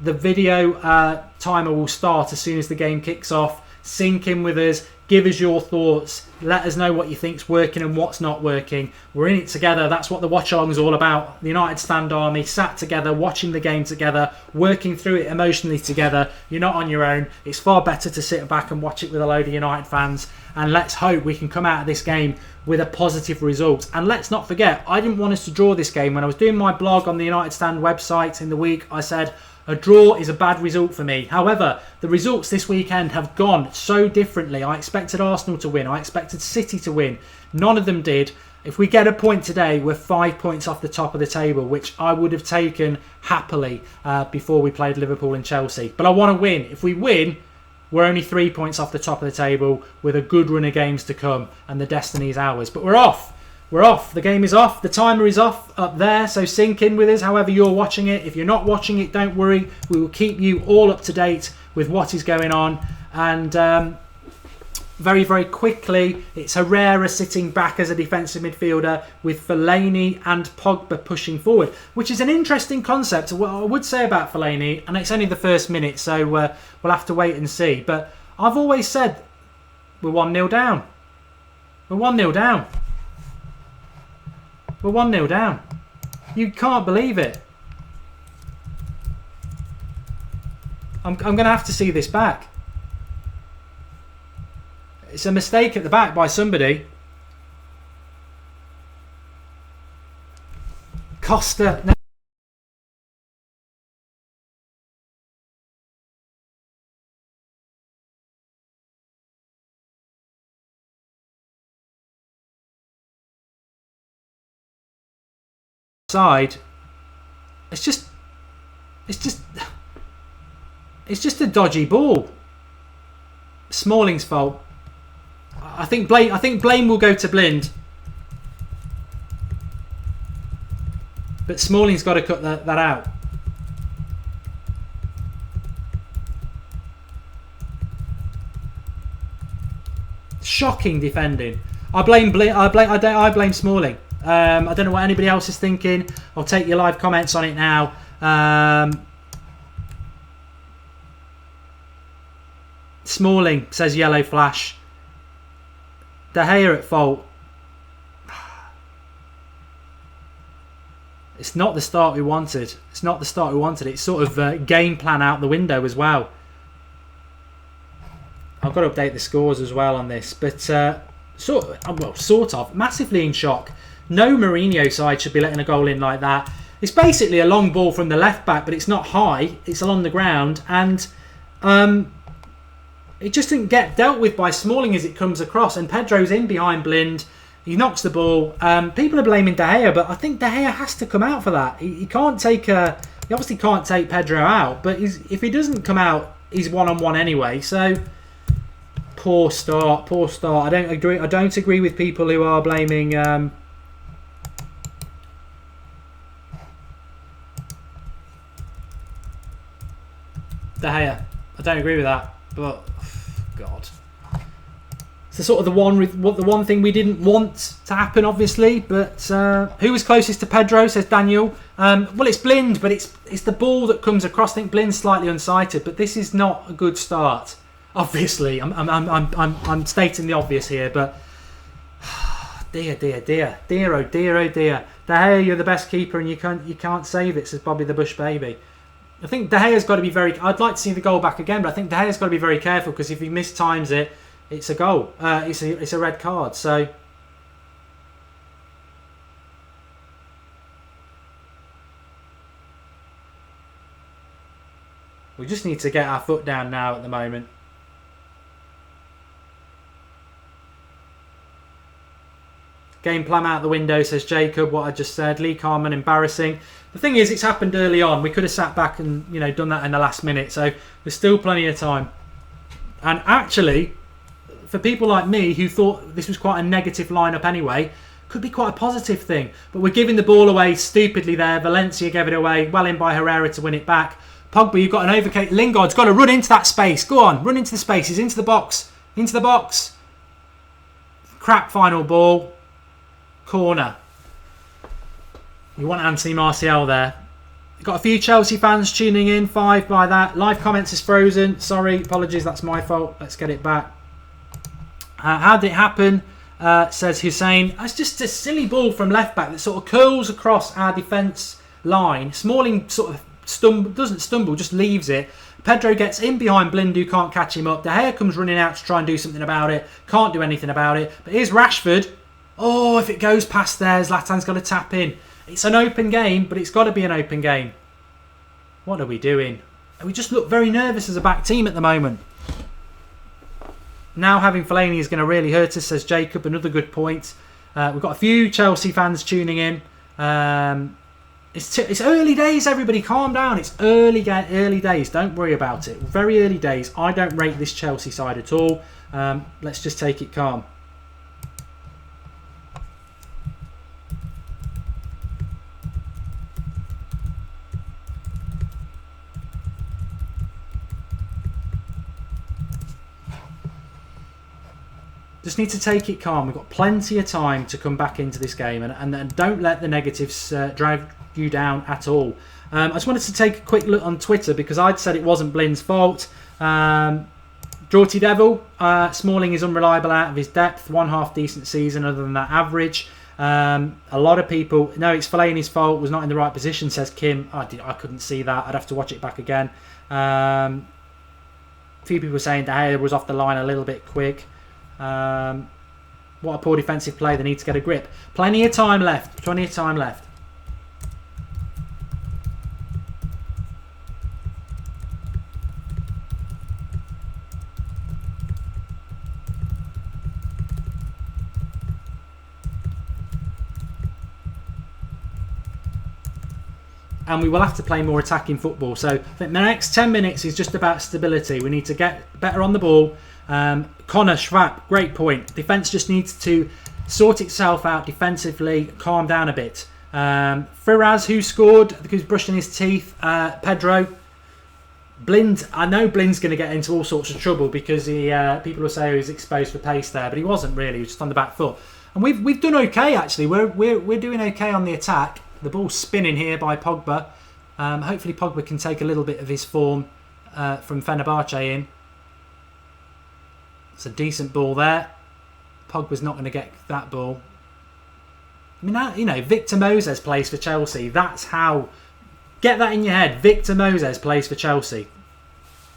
The video timer will start as soon as the game kicks off. Sync in with us, give us your thoughts, let us know what you think's working and what's not working. We're in it together. That's what the watch along is all about. The United Stand Army sat together, watching the game together, working through it emotionally together. You're not on your own. It's far better to sit back and watch it with a load of United fans, and let's hope we can come out of this game with a positive result. And let's not forget, I didn't want us to draw this game. When I was doing my blog on the United Stand website in the week, I said a draw is a bad result for me. However, the results this weekend have gone so differently. I expected Arsenal to win. I expected City to win. None of them did. If we get a point today, we're 5 points off the top of the table, which I would have taken happily before we played Liverpool and Chelsea. But I want to win. If we win, we're only 3 points off the top of the table with a good run of games to come, and the destiny is ours. But we're off. We're off. The game is off. The timer is off up there. So sync in with us however you're watching it. If you're not watching it, don't worry. We will keep you all up to date with what is going on. And very, very quickly, it's Herrera sitting back as a defensive midfielder with Fellaini and Pogba pushing forward, which is an interesting concept. What I would say about Fellaini, and it's only the first minute, so we'll have to wait and see. But I've always said we're 1-0 down. We're 1-0 down. We're 1-0 down. You can't believe it. I'm going to have to see this back. It's a mistake at the back by somebody. Costa. No. Side. It's just a dodgy ball. Smalling's fault. I think blame will go to Blind, but Smalling's got to cut that out. Shocking defending. I blame Smalling. I don't know what anybody else is thinking. I'll take your live comments on it now. Smalling says yellow flash. De Gea at fault. It's not the start we wanted. It's not the start we wanted. It's sort of game plan out the window as well. I've got to update the scores as well on this, but sort of massively in shock. No Mourinho side should be letting a goal in like that. It's basically a long ball from the left back, but it's not high. It's along the ground, and it just didn't get dealt with by Smalling as it comes across. And Pedro's in behind Blind. He knocks the ball. People are blaming De Gea, but I think De Gea has to come out for that. He can't take he obviously can't take Pedro out, but if he doesn't come out, he's one-on-one anyway. So poor start. I don't agree with people who are blaming De Gea. I don't agree with that. but God. So sort of the one thing we didn't want to happen, obviously. But who was closest to Pedro? Says Daniel. Well, it's Blind, but it's the ball that comes across. I think Blind's slightly unsighted, but this is not a good start. Obviously, I'm stating the obvious here, but dear, oh dear. De Gea, you're the best keeper, and you can't save it. Says Bobby the Bush Baby. I think De Gea's got to be very. I'd like to see the goal back again, but I think De Gea's got to be very careful because if he mistimes it, it's a goal. It's a red card. So we just need to get our foot down now at the moment. Game plan out the window, says Jacob. What I just said. Lee Carman, embarrassing. The thing is, it's happened early on. We could have sat back and done that in the last minute. So there's still plenty of time. And actually, for people like me who thought this was quite a negative lineup anyway, could be quite a positive thing. But we're giving the ball away stupidly there. Valencia gave it away. Well in by Herrera to win it back. Pogba, you've got an overcate. Lingard's got to run into that space. Go on, run into the space. He's into the box. Into the box. Crap final ball. Corner. You want Anthony Martial there. Got a few Chelsea fans tuning in. 5 by that. Live comments is frozen. Sorry, apologies, that's my fault. Let's get it back. How did it happen? Says Hussein. It's just a silly ball from left back that sort of curls across our defence line. Smalling sort of doesn't stumble, just leaves it. Pedro gets in behind Blind, who can't catch him up. De Gea comes running out to try and do something about it. Can't do anything about it. But here's Rashford. Oh, if it goes past there, Zlatan's got to tap in. It's an open game, but it's got to be an open game. What are we doing? We just look very nervous as a back team at the moment. Now having Fellaini is going to really hurt us, says Jacob. Another good point. We've got a few Chelsea fans tuning in. It's early days, everybody. Calm down. It's early days. Don't worry about it. Very early days. I don't rate this Chelsea side at all. Let's just take it calm. Just need to take it calm. We've got plenty of time to come back into this game, and don't let the negatives drag you down at all. I just wanted to take a quick look on Twitter because I'd said it wasn't Blind's fault. Draughty Devil, Smalling is unreliable out of his depth. One half decent season, other than that average. A lot of people, no, it's Fellaini's fault. Was not in the right position, says Kim. I couldn't see that. I'd have to watch it back again. A few people saying De Gea was off the line a little bit quick. What a poor defensive play. They need to get a grip. Plenty of time left. And we will have to play more attacking football. So I think the next 10 minutes is just about stability. We need to get better on the ball. Connor Schwab, great point. Defence just needs to sort itself out defensively, calm down a bit. Firaz, who scored, who's brushing his teeth. Pedro. Blind, I know Blind's going to get into all sorts of trouble because people will say he was exposed for pace there, but he wasn't really. He was just on the back foot. And we've done okay actually. We're doing okay on the attack. The ball's spinning here by Pogba. Hopefully Pogba can take a little bit of his form from Fenerbahce in. It's a decent ball there. Pogba's not going to get that ball. I mean, Victor Moses plays for Chelsea. That's how. Get that in your head. Victor Moses plays for Chelsea.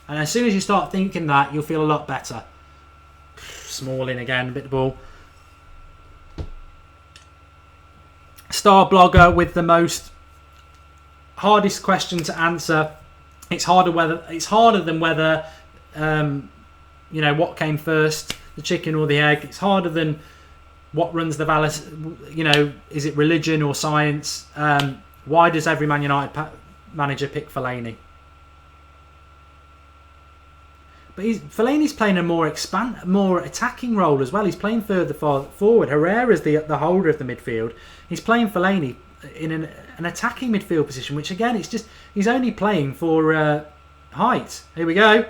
And as soon as you start thinking that, you'll feel a lot better. Smalling again, a bit of the ball. Star blogger with the most hardest question to answer. It's harder than whether what came first, the chicken or the egg. It's harder than what runs the Vallis. Is it religion or science? Why does every Man United manager pick Fellaini? But Fellaini's playing a more attacking role as well. He's playing further forward. Herrera's the holder of the midfield. He's playing Fellaini in an attacking midfield position, which again, it's just he's only playing for height. Here we go.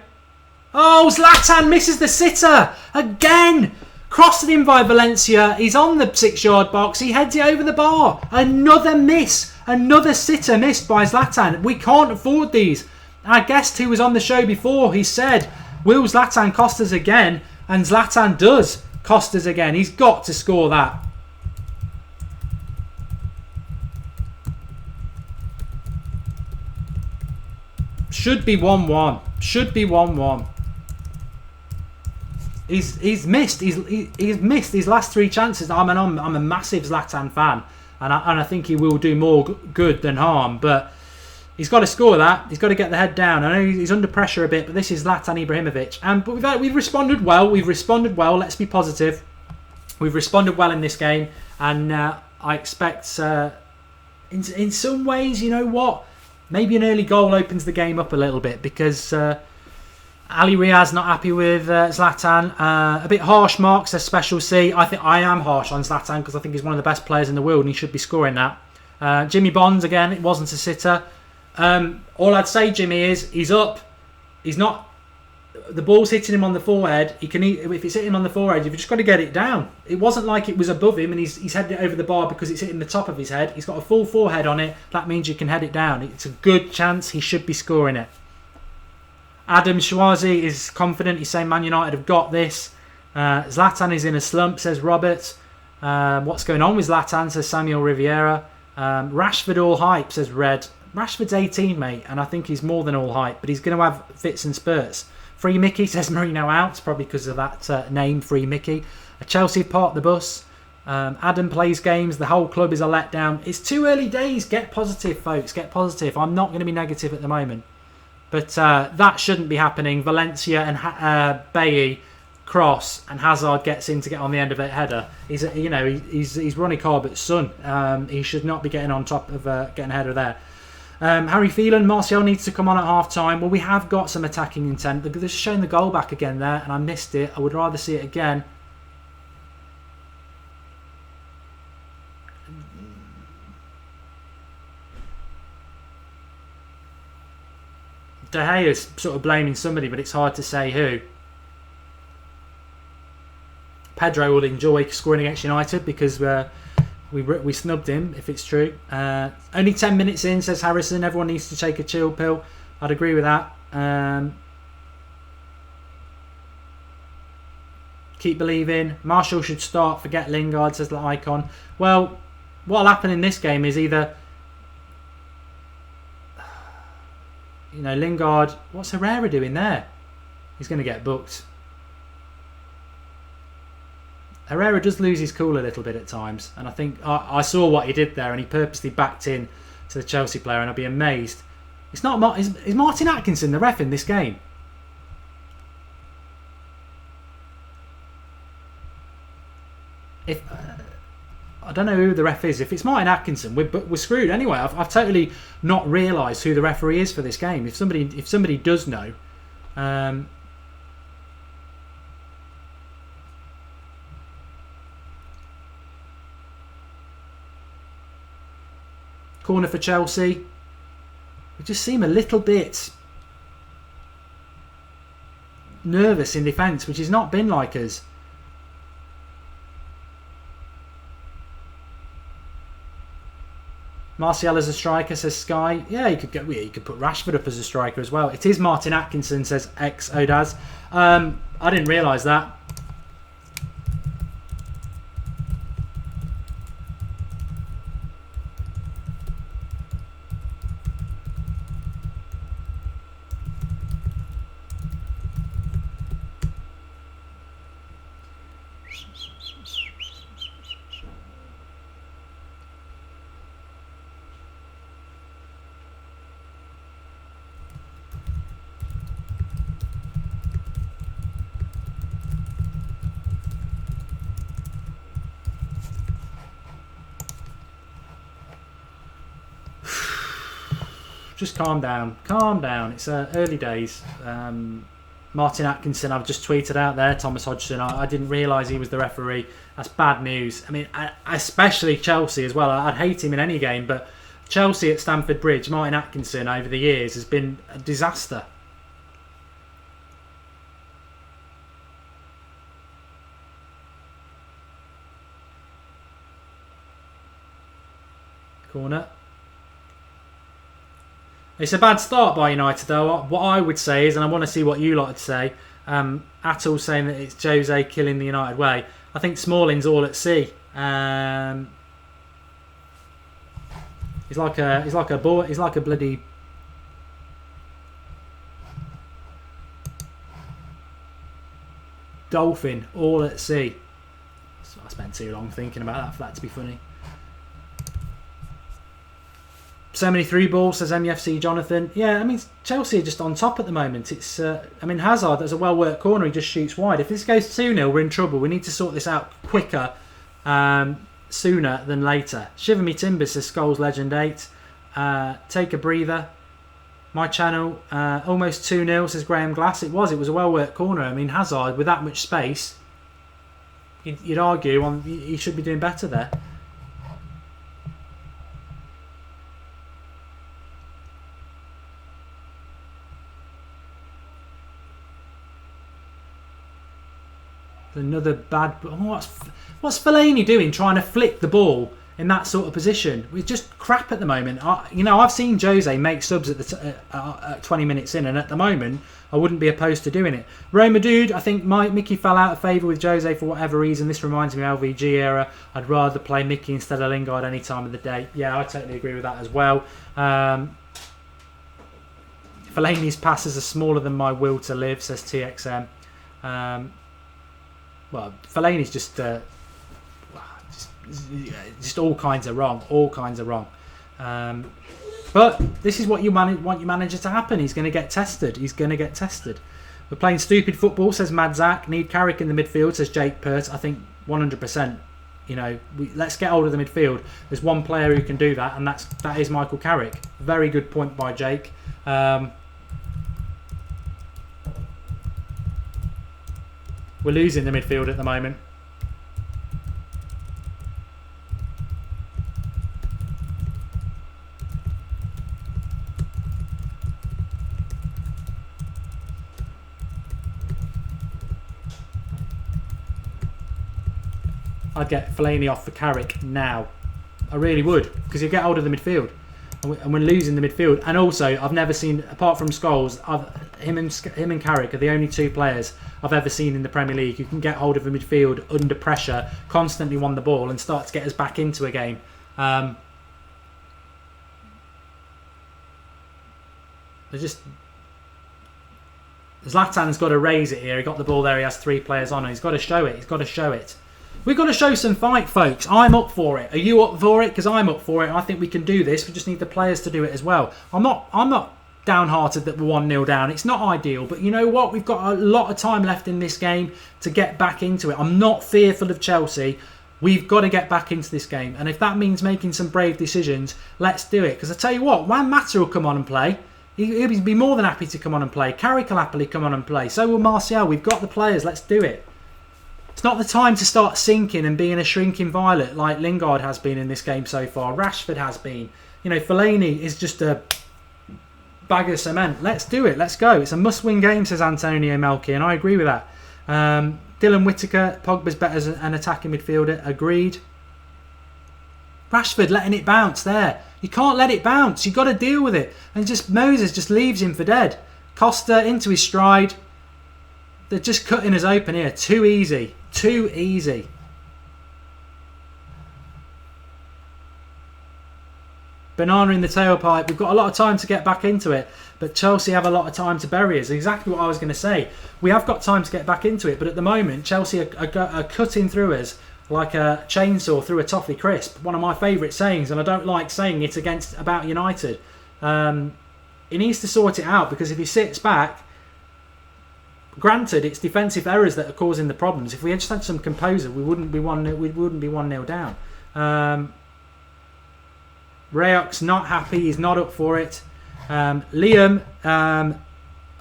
Oh, Zlatan misses the sitter again. Crossed it in by Valencia. He's on the 6-yard box. He heads it over the bar. Another miss. Another sitter missed by Zlatan. We can't afford these. Our guest who was on the show before, he said, will Zlatan cost us again? And Zlatan does cost us again. He's got to score that. Should be 1-1. Should be 1-1. He's missed. He's missed his last 3 chances. I'm a massive Zlatan fan, and I think he will do more good than harm. But he's got to score that. He's got to get the head down. I know he's under pressure a bit, but this is Zlatan Ibrahimovic, but we've responded well. We've responded well. Let's be positive. We've responded well in this game, and I expect in some ways, you know what? Maybe an early goal opens the game up a little bit because. Ali Riaz not happy with Zlatan. A bit harsh marks, says Special C. I think I am harsh on Zlatan because I think he's one of the best players in the world and he should be scoring that. Jimmy Bonds, again, it wasn't a sitter. All I'd say, Jimmy, is he's up. He's not... The ball's hitting him on the forehead. He can if it's hitting him on the forehead, you've just got to get it down. It wasn't like it was above him and he's heading it over the bar because it's hitting the top of his head. He's got a full forehead on it. That means you can head it down. It's a good chance. He should be scoring it. Adam Schwazi is confident. He's saying Man United have got this. Zlatan is in a slump, says Robert. What's going on with Zlatan, says Samuel Riviera. Rashford all hype, says Red. Rashford's 18, mate, and I think he's more than all hype, but he's going to have fits and spurts. Free Mickey, says Mourinho out, probably because of that name, Free Mickey. Chelsea parked the bus. Adam plays games. The whole club is a letdown. It's too early days. Get positive, folks. Get positive. I'm not going to be negative at the moment. But that shouldn't be happening. Valencia and Bailly cross, and Hazard gets in to get on the end of a header. He's Ronnie Carbert's son. He should not be getting on top of getting a header there. Harry Phelan, Martial needs to come on at half time. Well, we have got some attacking intent. They're showing the goal back again there, and I missed it. I would rather see it again. De Gea's sort of blaming somebody, but it's hard to say who. Pedro will enjoy scoring against United because we snubbed him, if it's true. Only 10 minutes in, says Harrison. Everyone needs to take a chill pill. I'd agree with that. Keep believing. Marshall should start. Forget Lingard, says the icon. Well, what'll happen in this game is either... Lingard... What's Herrera doing there? He's going to get booked. Herrera does lose his cool a little bit at times. And I think... I saw what he did there and he purposely backed in to the Chelsea player and I'd be amazed. It's not... Is Martin Atkinson the ref in this game? I don't know who the ref is. If it's Martin Atkinson, we're screwed anyway. I've totally not realised who the referee is for this game. If somebody does know, corner for Chelsea. We just seem a little bit nervous in defence, which has not been like us. Martial as a striker, says Sky. Yeah, you could put Rashford up as a striker as well. It is Martin Atkinson, says X Odaz. I didn't realise that. Just calm down. It's early days. Martin Atkinson, I've just tweeted out there. Thomas Hodgson, I didn't realise he was the referee. That's bad news. I mean, especially Chelsea as well. I'd hate him in any game, but Chelsea at Stamford Bridge, Martin Atkinson over the years has been a disaster. Corner. It's a bad start by United, though. What I would say is, and I want to see what you lot would say, Atul saying that it's Jose killing the United way. I think Smalling's all at sea. He's like a bloody dolphin, all at sea. So I spent too long thinking about that for that to be funny. So many through balls, says MUFC Jonathan. Yeah, I mean, Chelsea are just on top at the moment. It's, Hazard, that's a well-worked corner, he just shoots wide. If this goes 2-0, we're in trouble. We need to sort this out quicker, sooner than later. Shiver Me Timbers, says Skulls Legend 8. Take a breather. My channel, almost 2-0, says Graham Glass. It was a well-worked corner. I mean, Hazard, with that much space, you'd argue he should be doing better there. Another bad... What's Fellaini doing trying to flick the ball in that sort of position? It's just crap at the moment. I've seen Jose make subs at 20 minutes in, and at the moment I wouldn't be opposed to doing it. Roma Dude, I think Mickey fell out of favour with Jose for whatever reason. This reminds me of LVG era. I'd rather play Mickey instead of Lingard any time of the day. Yeah, I totally agree with that as well. Fellaini's passes are smaller than my will to live, says TXM. Well, Fellaini's just all kinds of wrong. All kinds of wrong. But this is what you want your manager to happen. He's going to get tested. We're playing stupid football, says Mad Zach. Need Carrick in the midfield, says Jake Pert. I think 100%. Let's get hold of the midfield. There's one player who can do that, and that is Michael Carrick. Very good point by Jake. We're losing the midfield at the moment. I'd get Fellaini off for Carrick now. I really would, because you get hold of the midfield. And we're losing the midfield. And also, I've never seen, apart from Scholes, him and Carrick are the only two players I've ever seen in the Premier League who can get hold of a midfield under pressure, constantly won the ball, and start to get us back into a game. Zlatan's got to raise it here. He got the ball there. He has three players on him. He's got to show it. We've got to show some fight, folks. I'm up for it. Are you up for it? Because I'm up for it. I think we can do this. We just need the players to do it as well. I'm not downhearted that we're 1-0 down. It's not ideal, but you know what? We've got a lot of time left in this game to get back into it. I'm not fearful of Chelsea. We've got to get back into this game, and if that means making some brave decisions, let's do it. Because I tell you what, Juan Mata will come on and play. He'll be more than happy to come on and play. Carrick will happily come on and play. So will Martial. We've got the players. Let's do it. It's not the time to start sinking and being a shrinking violet like Lingard has been in this game so far. Rashford has been. Fellaini is just a bag of cement. Let's do it. Let's go. It's a must-win game, says Antonio Melki, and I agree with that. Dylan Whittaker, Pogba's better as an attacking midfielder. Agreed. Rashford letting it bounce there. You can't let it bounce. You've got to deal with it. And Moses just leaves him for dead. Costa into his stride. They're just cutting us open here. Too easy. Too easy. Banana in the tailpipe. We've got a lot of time to get back into it, but Chelsea have a lot of time to bury us. Exactly what I was going to say. We have got time to get back into it, but at the moment, Chelsea are cutting through us like a chainsaw through a toffee crisp. One of my favourite sayings, and I don't like saying it about United. He needs to sort it out, because if he sits back, granted, it's defensive errors that are causing the problems. If we just had some composure, we wouldn't be 1-0 down. Rayok's not happy. He's not up for it. Liam, I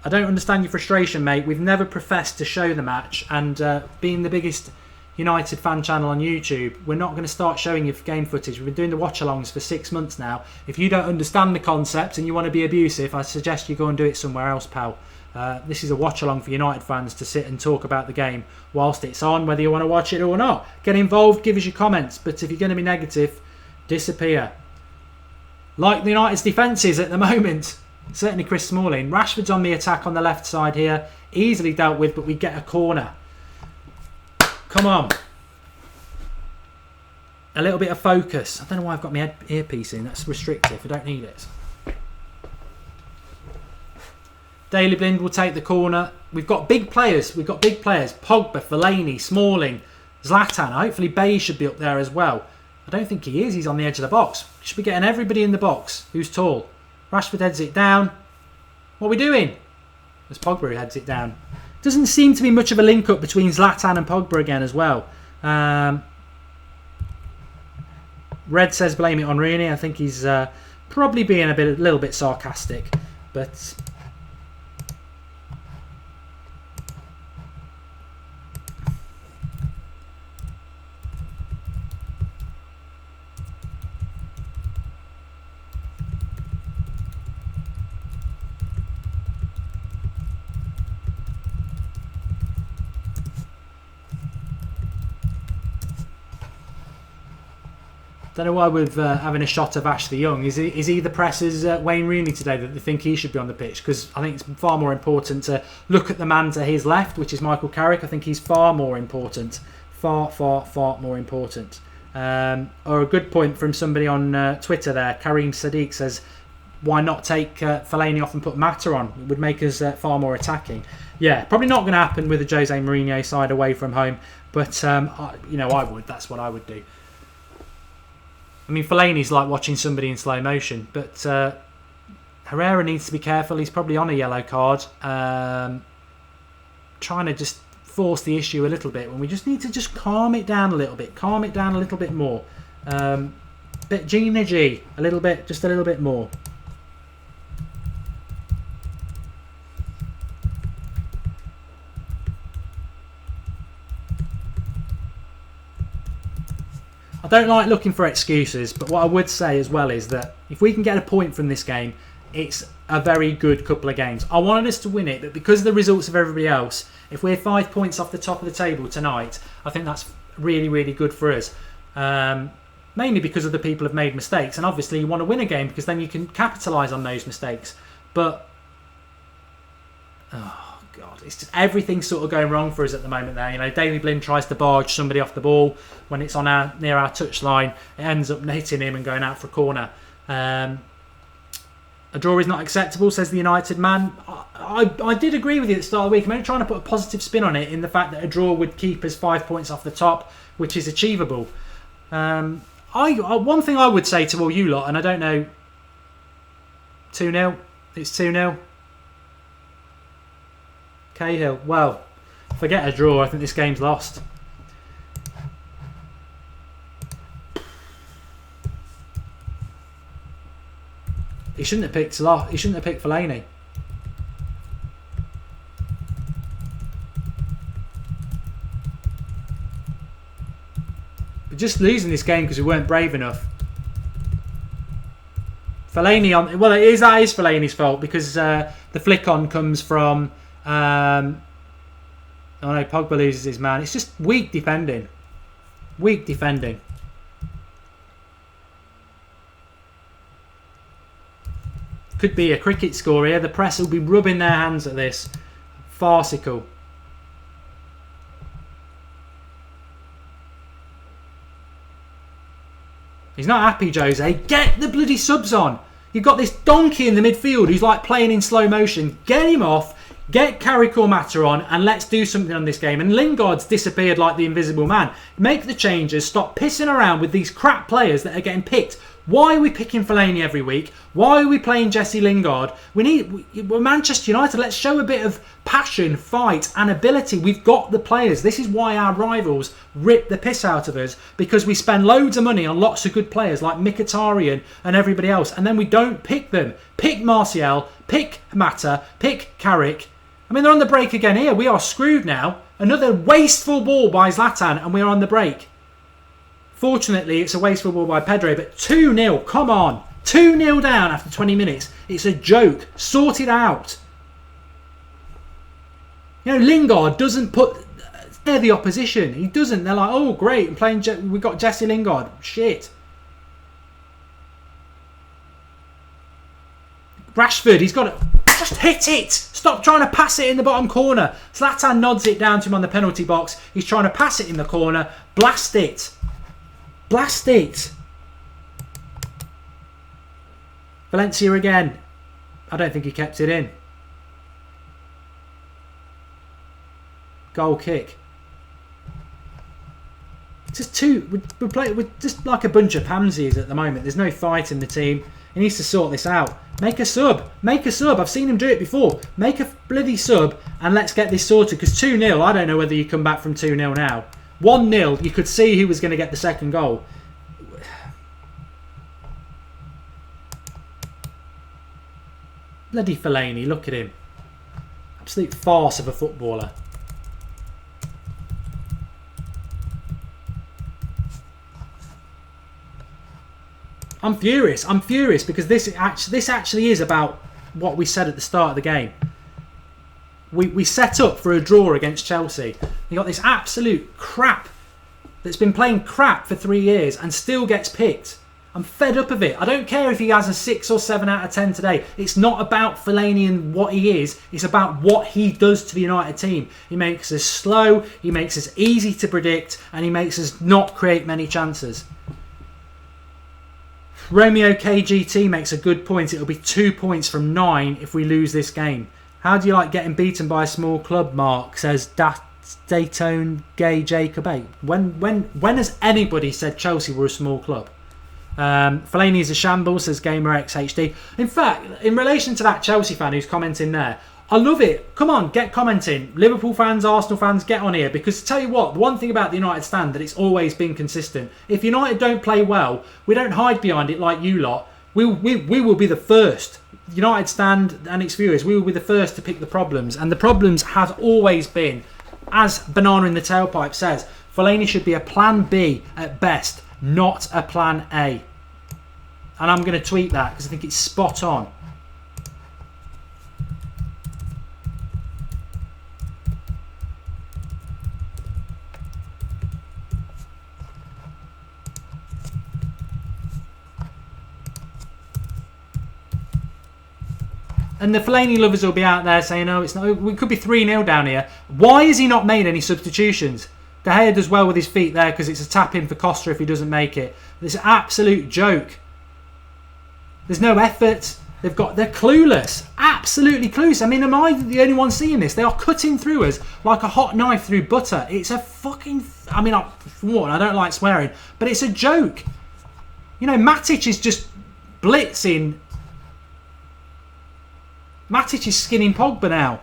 don't understand your frustration, mate. We've never professed to show the match, and being the biggest United fan channel on YouTube, we're not going to start showing you game footage. We've been doing the watch-alongs for 6 months now. If you don't understand the concept and you want to be abusive, I suggest you go and do it somewhere else, pal. This is a watch-along for United fans to sit and talk about the game whilst it's on, whether you want to watch it or not. Get involved, give us your comments, but if you're going to be negative, disappear. like the United's defences at the moment. Certainly Chris Smalling. Rashford's on the attack on the left side here. Easily dealt with, but we get a corner. Come on. A little bit of focus. I don't know why I've got my earpiece in. That's restrictive. I don't need it. Daley Blind will take the corner. We've got big players. Pogba, Fellaini, Smalling, Zlatan. Hopefully Bay should be up there as well. I don't think he is. He's on the edge of the box. Should be getting everybody in the box who's tall. Rashford heads it down. What are we doing? As Pogba heads it down. Doesn't seem to be much of a link up between Zlatan and Pogba again as well. Red says blame it on Rooney. I think he's probably being a little bit sarcastic, but don't know why with having a shot of Ashley Young. Is he the press as Wayne Rooney today that they think he should be on the pitch? Because I think it's far more important to look at the man to his left, which is Michael Carrick. I think he's far more important. Far more important. Or a good point from somebody on Twitter there. Kareem Sadiq says, why not take Fellaini off and put Mata on? It would make us far more attacking. Yeah, probably not going to happen with the Jose Mourinho side away from home. But, I would. That's what I would do. I mean, Fellaini's like watching somebody in slow motion, but Herrera needs to be careful. He's probably on a yellow card. Trying to just force the issue a little bit when we just need to just calm it down a little bit. Calm it down a little bit more. Bit Gina G. A little bit, just a little bit more. I don't like looking for excuses, but what I would say as well is that if we can get a point from this game, it's a very good couple of games. I wanted us to win it, but because of the results of everybody else, if we're 5 points off the top of the table tonight, I think that's really, really good for us. Mainly because other people have made mistakes, and obviously you want to win a game because then you can capitalise on those mistakes. But oh god, it's just everything's sort of going wrong for us at the moment there. You know, Daley Blind tries to barge somebody off the ball when it's on near our touchline. It ends up hitting him and going out for a corner. A draw is not acceptable, says the United man. I did agree with you at the start of the week. I'm only trying to put a positive spin on it in the fact that a draw would keep us 5 points off the top, which is achievable. One thing I would say to all you lot, and I don't know, 2-0. It's 2-0. Cahill. Well, forget a draw. I think this game's lost. He shouldn't have picked Salah. He shouldn't have picked Fellaini. We're just losing this game because we weren't brave enough. Fellaini on. Well, that is Fellaini's fault because the flick on comes from. Oh no, Pogba loses his man. It's just weak defending. Weak defending. Could be a cricket score here. The press will be rubbing their hands at this. Farcical. He's not happy, Jose. Get the bloody subs on. You've got this donkey in the midfield who's like playing in slow motion. Get him off. Get Carrick or Mata on and let's do something on this game. And Lingard's disappeared like the invisible man. Make the changes. Stop pissing around with these crap players that are getting picked. Why are we picking Fellaini every week? Why are we playing Jesse Lingard? We're Manchester United. Let's show a bit of passion, fight and ability. We've got the players. This is why our rivals rip the piss out of us, because we spend loads of money on lots of good players like Mkhitaryan and everybody else, and then we don't pick them. Pick Martial, pick Mata, pick Carrick. I mean, they're on the break again here. We are screwed now. Another wasteful ball by Zlatan and we're on the break. Fortunately, it's a wasteful ball by Pedro, but 2-0, come on. 2-0 down after 20 minutes. It's a joke. Sort it out. You know, Lingard doesn't put near the opposition. He doesn't. They're like, oh, great, I'm playing. We got Jesse Lingard. Shit. Rashford, he's got to just hit it. Stop trying to pass it in the bottom corner. Zlatan nods it down to him on the penalty box. He's trying to pass it in the corner. Blast it. Blast it. Valencia again. I don't think he kept it in. Goal kick. Just two. We're just like a bunch of pansies at the moment. There's no fight in the team. He needs to sort this out. Make a sub. Make a sub. I've seen him do it before. Make a bloody sub and let's get this sorted. Because 2-0, I don't know whether you come back from 2-0 now. 1-0, you could see who was going to get the second goal. Bloody Fellaini, look at him. Absolute farce of a footballer. I'm furious. I'm furious because this actually is about what we said at the start of the game. We set up for a draw against Chelsea. You got this absolute crap that's been playing crap for 3 years and still gets picked. I'm fed up of it. I don't care if he has a 6 or 7 out of 10 today. It's not about Fellaini and what he is. It's about what he does to the United team. He makes us slow, he makes us easy to predict, and he makes us not create many chances. Romeo KGT makes a good point. It'll be 2 points from 9 if we lose this game. How do you like getting beaten by a small club, Mark? Says Dayton Gay Jacob 8. When has anybody said Chelsea were a small club? Fellaini is a shambles, says GamerXHD. In fact, in relation to that Chelsea fan who's commenting there, I love it. Come on, get commenting. Liverpool fans, Arsenal fans, get on here. Because tell you what, the one thing about the United stand that it's always been consistent. If United don't play well, we don't hide behind it like you lot. We will be the first. United stand and its viewers, we will be the first to pick the problems. And the problems have always been, as Banana in the Tailpipe says, Fellaini should be a plan B at best, not a plan A. And I'm going to tweet that because I think it's spot on. And the Fellaini lovers will be out there saying, "Oh, it's not. We could be 3-0 down here." Why has he not made any substitutions? De Gea does well with his feet there because it's a tap in for Costa if he doesn't make it. It's an absolute joke. There's no effort. They're clueless, absolutely clueless. I mean, am I the only one seeing this? They are cutting through us like a hot knife through butter. It's a fucking. I mean, I don't like swearing, but it's a joke. You know, Matic is just blitzing. Matic is skinning Pogba now.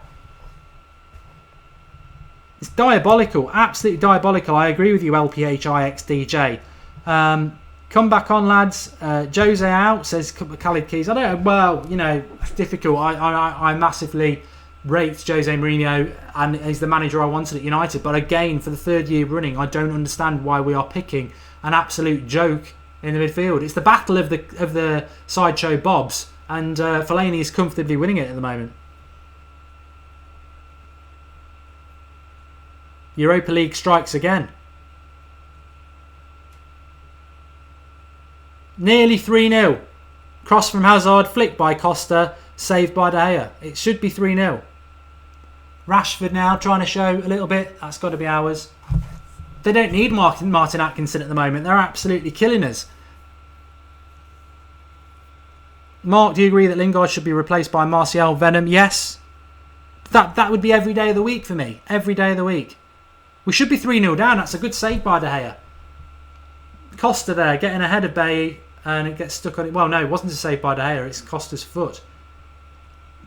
It's diabolical, absolutely diabolical. I agree with you, LPHIXDJ. Come back on, lads. Jose out, says Khalid Keys. I don't know. Well, you know, it's difficult. I massively rate Jose Mourinho, and he's the manager I wanted at United. But again, for the 3rd year running, I don't understand why we are picking an absolute joke in the midfield. It's the battle of the sideshow Bobs. And Fellaini is comfortably winning it at the moment. Europa League strikes again. Nearly 3-0. Cross from Hazard, flicked by Costa, saved by De Gea. It should be 3-0. Rashford now trying to show a little bit. That's got to be ours. They don't need Martin Atkinson at the moment. They're absolutely killing us. Mark, do you agree that Lingard should be replaced by Martial Venom? Yes. That would be every day of the week for me. Every day of the week. We should be 3-0 down. That's a good save by De Gea. Costa there, getting ahead of Bailly, and it gets stuck on it. Well, no, it wasn't a save by De Gea. It's Costa's foot.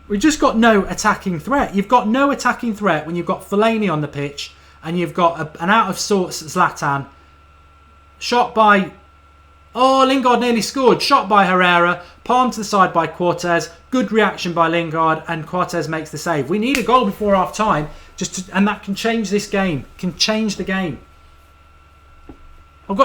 We've just got no attacking threat. You've got no attacking threat when you've got Fellaini on the pitch, and you've got an out-of-sorts Zlatan. Shot by... Oh, Lingard nearly scored. Shot by Herrera. Palm to the side by Cortez. Good reaction by Lingard, and Cortez makes the save. We need a goal before half time, and that can change this game. Can change the game. I'm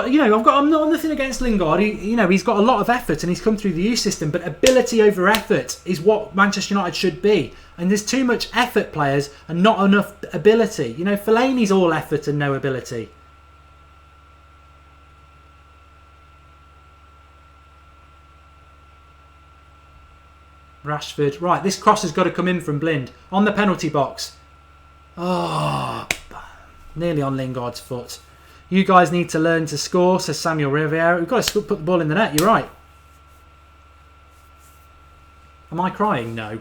not nothing against Lingard. He's got a lot of effort and he's come through the youth system. But ability over effort is what Manchester United should be. And there's too much effort players and not enough ability. You know, Fellaini's all effort and no ability. Rashford. Right, this cross has got to come in from Blind. On the penalty box. Oh, nearly on Lingard's foot. You guys need to learn to score, says Samuel Riviera. We've got to put the ball in the net, you're right. Am I crying? No.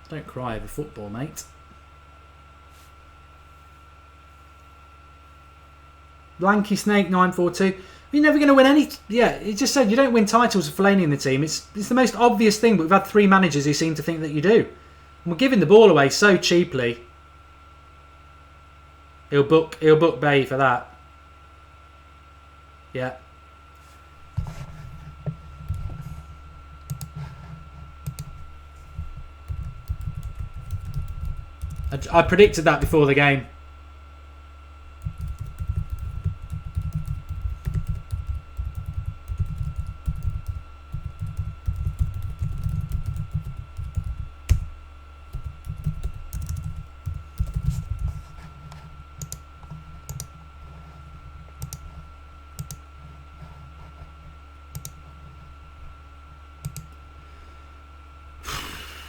Don't cry over football, mate. Blanky Snake 942. You're never going to win any. Yeah, he just said you don't win titles with Fellaini in the team. It's the most obvious thing, but we've had 3 managers who seem to think that you do. And we're giving the ball away so cheaply. He'll book Bay for that. Yeah. I predicted that before the game.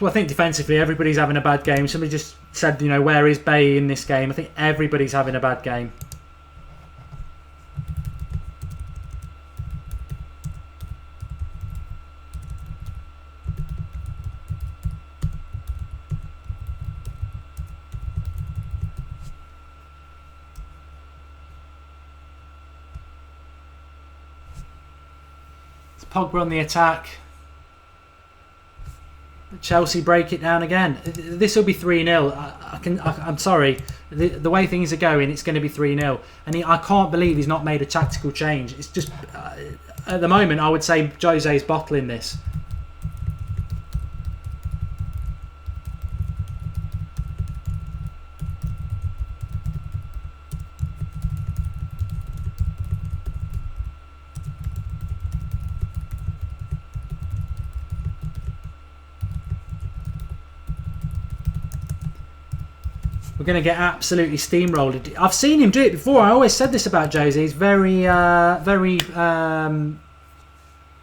Well, I think defensively everybody's having a bad game. Somebody just said, where is Bay in this game? I think everybody's having a bad game. It's Pogba on the attack. Chelsea break it down again. This will be 3-0. I'm sorry. The way things are going, it's going to be 3-0. And I can't believe he's not made a tactical change. It's just, at the moment, I would say Jose's bottling this. We're going to get absolutely steamrolled. I've seen him do it before. I always said this about Jose. He's very...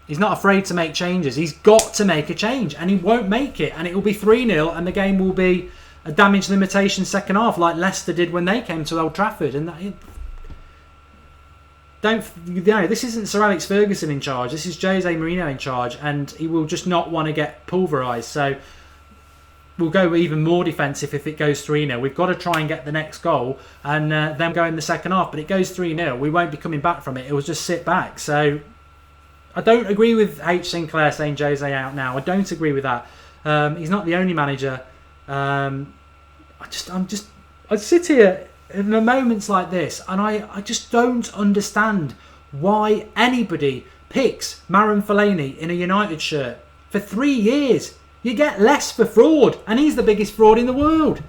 he's not afraid to make changes. He's got to make a change, and he won't make it. And it will be 3-0, and the game will be a damage limitation second half, like Leicester did when they came to Old Trafford. And this isn't Sir Alex Ferguson in charge. This is Jose Mourinho in charge, and he will just not want to get pulverised. So we'll go even more defensive if it goes 3-0. We've got to try and get the next goal and then go in the second half. But it goes 3-0. We won't be coming back from it. It will just sit back. So I don't agree with H. Sinclair saying Jose out now. I don't agree with that. He's not the only manager. I sit here in moments like this and I just don't understand why anybody picks Marouane Fellaini in a United shirt for 3 years. You get less for fraud, and he's the biggest fraud in the world.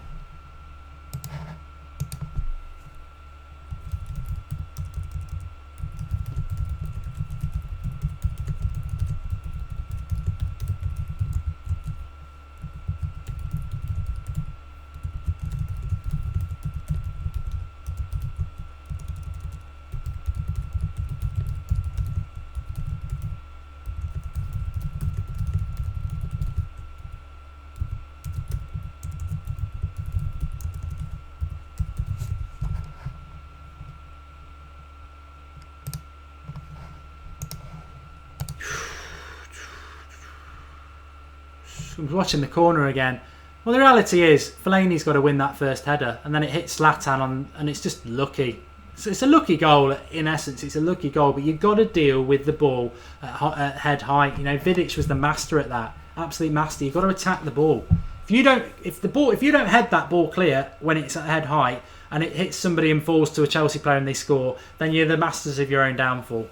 Watching the corner again. Well, the reality is Fellaini's got to win that first header, and then it hits Zlatan and it's just lucky. So it's a lucky goal in essence. It's a lucky goal, but you've got to deal with the ball at head height. Vidic was the master at that, absolute master. You've got to attack the ball. If you don't head that ball clear when it's at head height and it hits somebody and falls to a Chelsea player and they score, then you're the masters of your own downfall.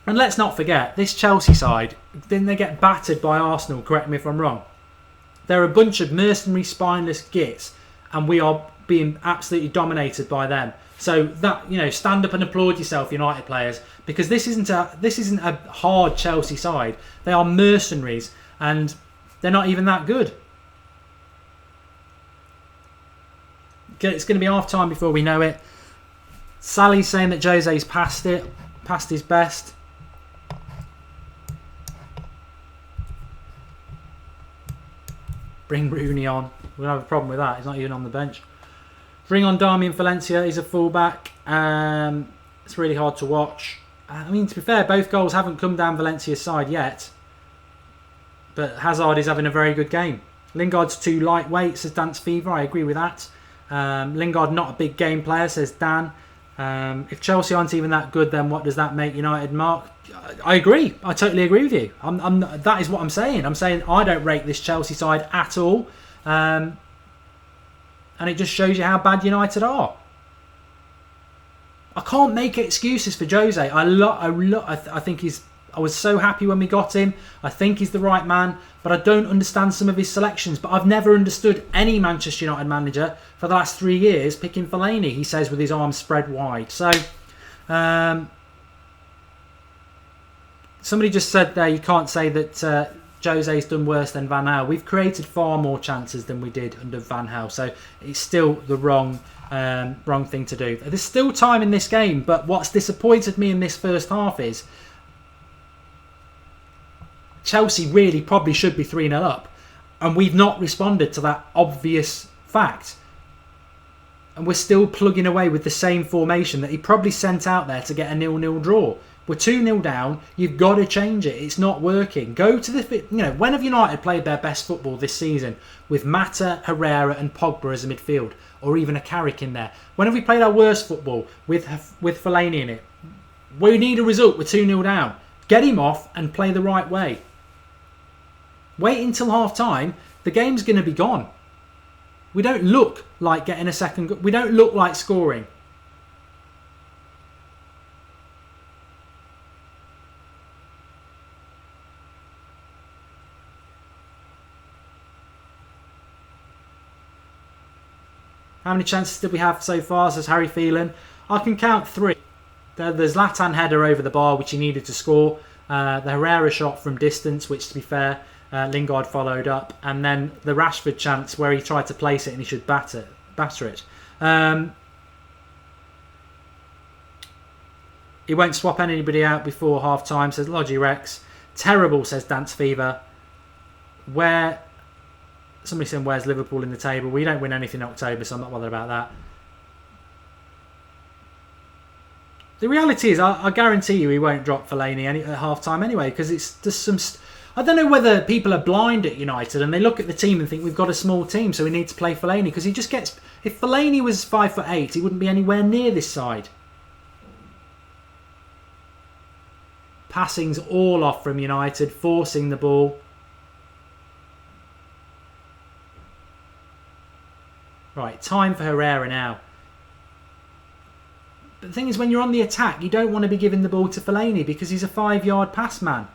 And let's not forget, this Chelsea side, didn't they get battered by Arsenal? Correct me if I'm wrong. They're a bunch of mercenary, spineless gits, and we are being absolutely dominated by them. So that, stand up and applaud yourself, United players, because this isn't a hard Chelsea side. They are mercenaries, and they're not even that good. It's going to be half time before we know it. Sally's saying that Jose's past his best. Bring Rooney on. We'll have a problem with that. He's not even on the bench. Bring on Darmian Valencia. He's a fullback. It's really hard to watch. I mean, to be fair, both goals haven't come down Valencia's side yet. But Hazard is having a very good game. Lingard's too lightweight, says Dance Fever. I agree with that. Lingard not a big game player, says Dan. If Chelsea aren't even that good, then what does that make United, Mark? I agree. I totally agree with you. That is what I'm saying. I'm saying I don't rate this Chelsea side at all. And it just shows you how bad United are. I can't make excuses for Jose. I think I was so happy when we got him. I think he's the right man, but I don't understand some of his selections. But I've never understood any Manchester United manager for the last 3 years picking Fellaini, he says, with his arms spread wide. So, somebody just said there, you can't say that Jose's done worse than Van Gaal. We've created far more chances than we did under Van Gaal. So, it's still the wrong thing to do. There's still time in this game, but what's disappointed me in this first half is Chelsea really probably should be 3-0 up, and we've not responded to that obvious fact. And we're still plugging away with the same formation that he probably sent out there to get a 0-0 draw. We're 2-0 down. You've got to change it. It's not working. Go to the... when have United played their best football this season with Mata, Herrera and Pogba as a midfield, or even a Carrick in there? When have we played our worst football with Fellaini in it? We need a result. We're 2-0 down. Get him off and play the right way. Wait until half time. The game's going to be gone. We don't look like getting a second. We don't look like scoring. How many chances did we have so far, says Harry Phelan? I can count 3. There's Zlatan header over the bar, which he needed to score. The Herrera shot from distance, which, to be fair, Lingard followed up. And then the Rashford chance where he tried to place it and he should batter it. He won't swap anybody out before half-time, says Logi Rex. Terrible, says Dance Fever. Somebody said, where's Liverpool in the table? We don't win anything in October, so I'm not bothered about that. The reality is, I guarantee you he won't drop Fellaini at half-time anyway, because it's just some... I don't know whether people are blind at United and they look at the team and think we've got a small team, so we need to play Fellaini, because he just gets... If Fellaini was 5'8", he wouldn't be anywhere near this side. Passing's all off from United, forcing the ball. Right, time for Herrera now. But the thing is, when you're on the attack, you don't want to be giving the ball to Fellaini because he's a 5-yard pass man.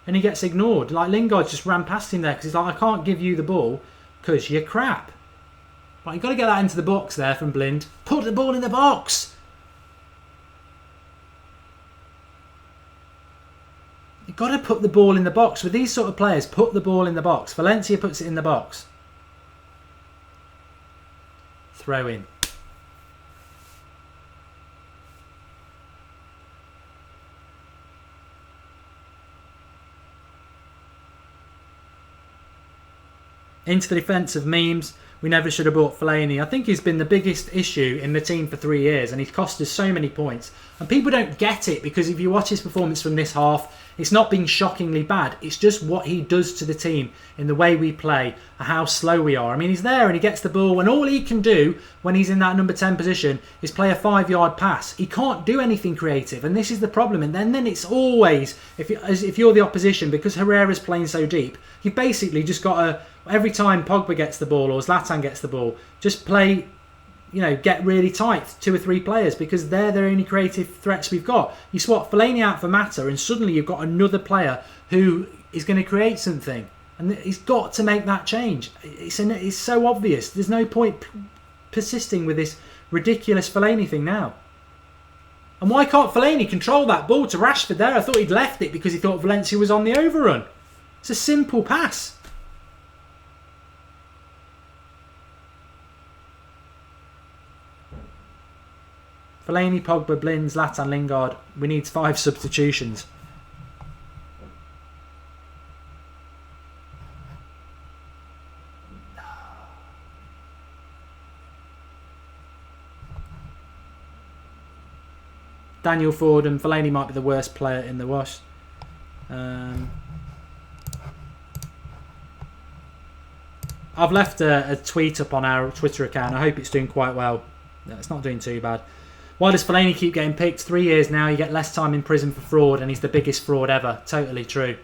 And he gets ignored. Like Lingard just ran past him there because he's like, I can't give you the ball because you're crap. Right, you've got to get that into the box there from Blind. Put the ball in the box! You've got to put the ball in the box. With these sort of players, put the ball in the box. Valencia puts it in the box. Throw in. Into the defence of memes. We never should have bought Fellaini. I think he's been the biggest issue in the team for 3 years, and he's cost us so many points. And people don't get it, because if you watch his performance from this half, it's not been shockingly bad. It's just what he does to the team in the way we play and how slow we are. I mean, he's there and he gets the ball, and all he can do when he's in that number 10 position is play a 5-yard pass. He can't do anything creative, and this is the problem. And then it's always, if you're the opposition, because Herrera's playing so deep, you've basically just got to, every time Pogba gets the ball or Zlatan gets the ball, just play, get really tight, 2 or 3 players, because they're the only creative threats we've got. You swap Fellaini out for Mata, and suddenly you've got another player who is going to create something. And he's got to make that change. It's so obvious. There's no point persisting with this ridiculous Fellaini thing now. And why can't Fellaini control that ball to Rashford there? I thought he'd left it because he thought Valencia was on the overrun. It's a simple pass. Fellaini, Pogba, Blind, Zlatan, Lingard. We need 5 substitutions. Daniel Ford and Fellaini might be the worst player in the wash. I've left a tweet up on our Twitter account. I hope it's doing quite well. No, it's not doing too bad. Why does Fellaini keep getting picked? 3 years now, you get less time in prison for fraud, and he's the biggest fraud ever. Totally true.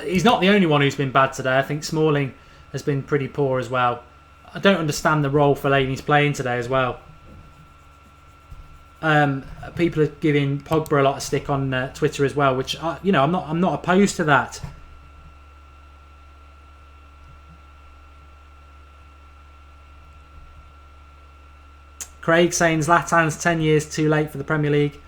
He's not the only one who's been bad today. I think Smalling has been pretty poor as well. I don't understand the role Fellaini's playing today as well. People are giving Pogba a lot of stick on Twitter as well, which I'm not opposed to that. Craig saying Zlatan's 10 years too late for the Premier League.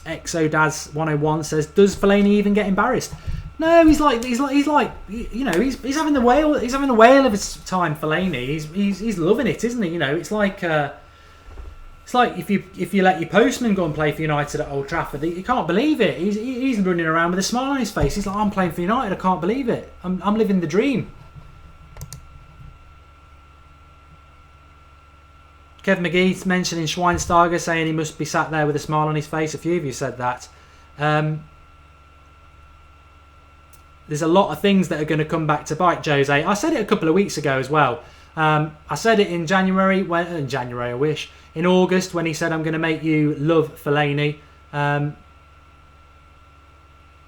Exodaz101 says, does Fellaini even get embarrassed? No, he's having the whale of his time. Fellaini, he's loving it, isn't he? It's like if you let your postman go and play for United at Old Trafford, you can't believe it. He's running around with a smile on his face. He's like, I'm playing for United. I can't believe it. I'm living the dream. Kev McGee's mentioning Schweinsteiger, saying he must be sat there with a smile on his face. A few of you said that. There's a lot of things that are going to come back to bite Jose. I said it a couple of weeks ago as well. I said it in January. I wish. In August, when he said, I'm going to make you love Fellaini.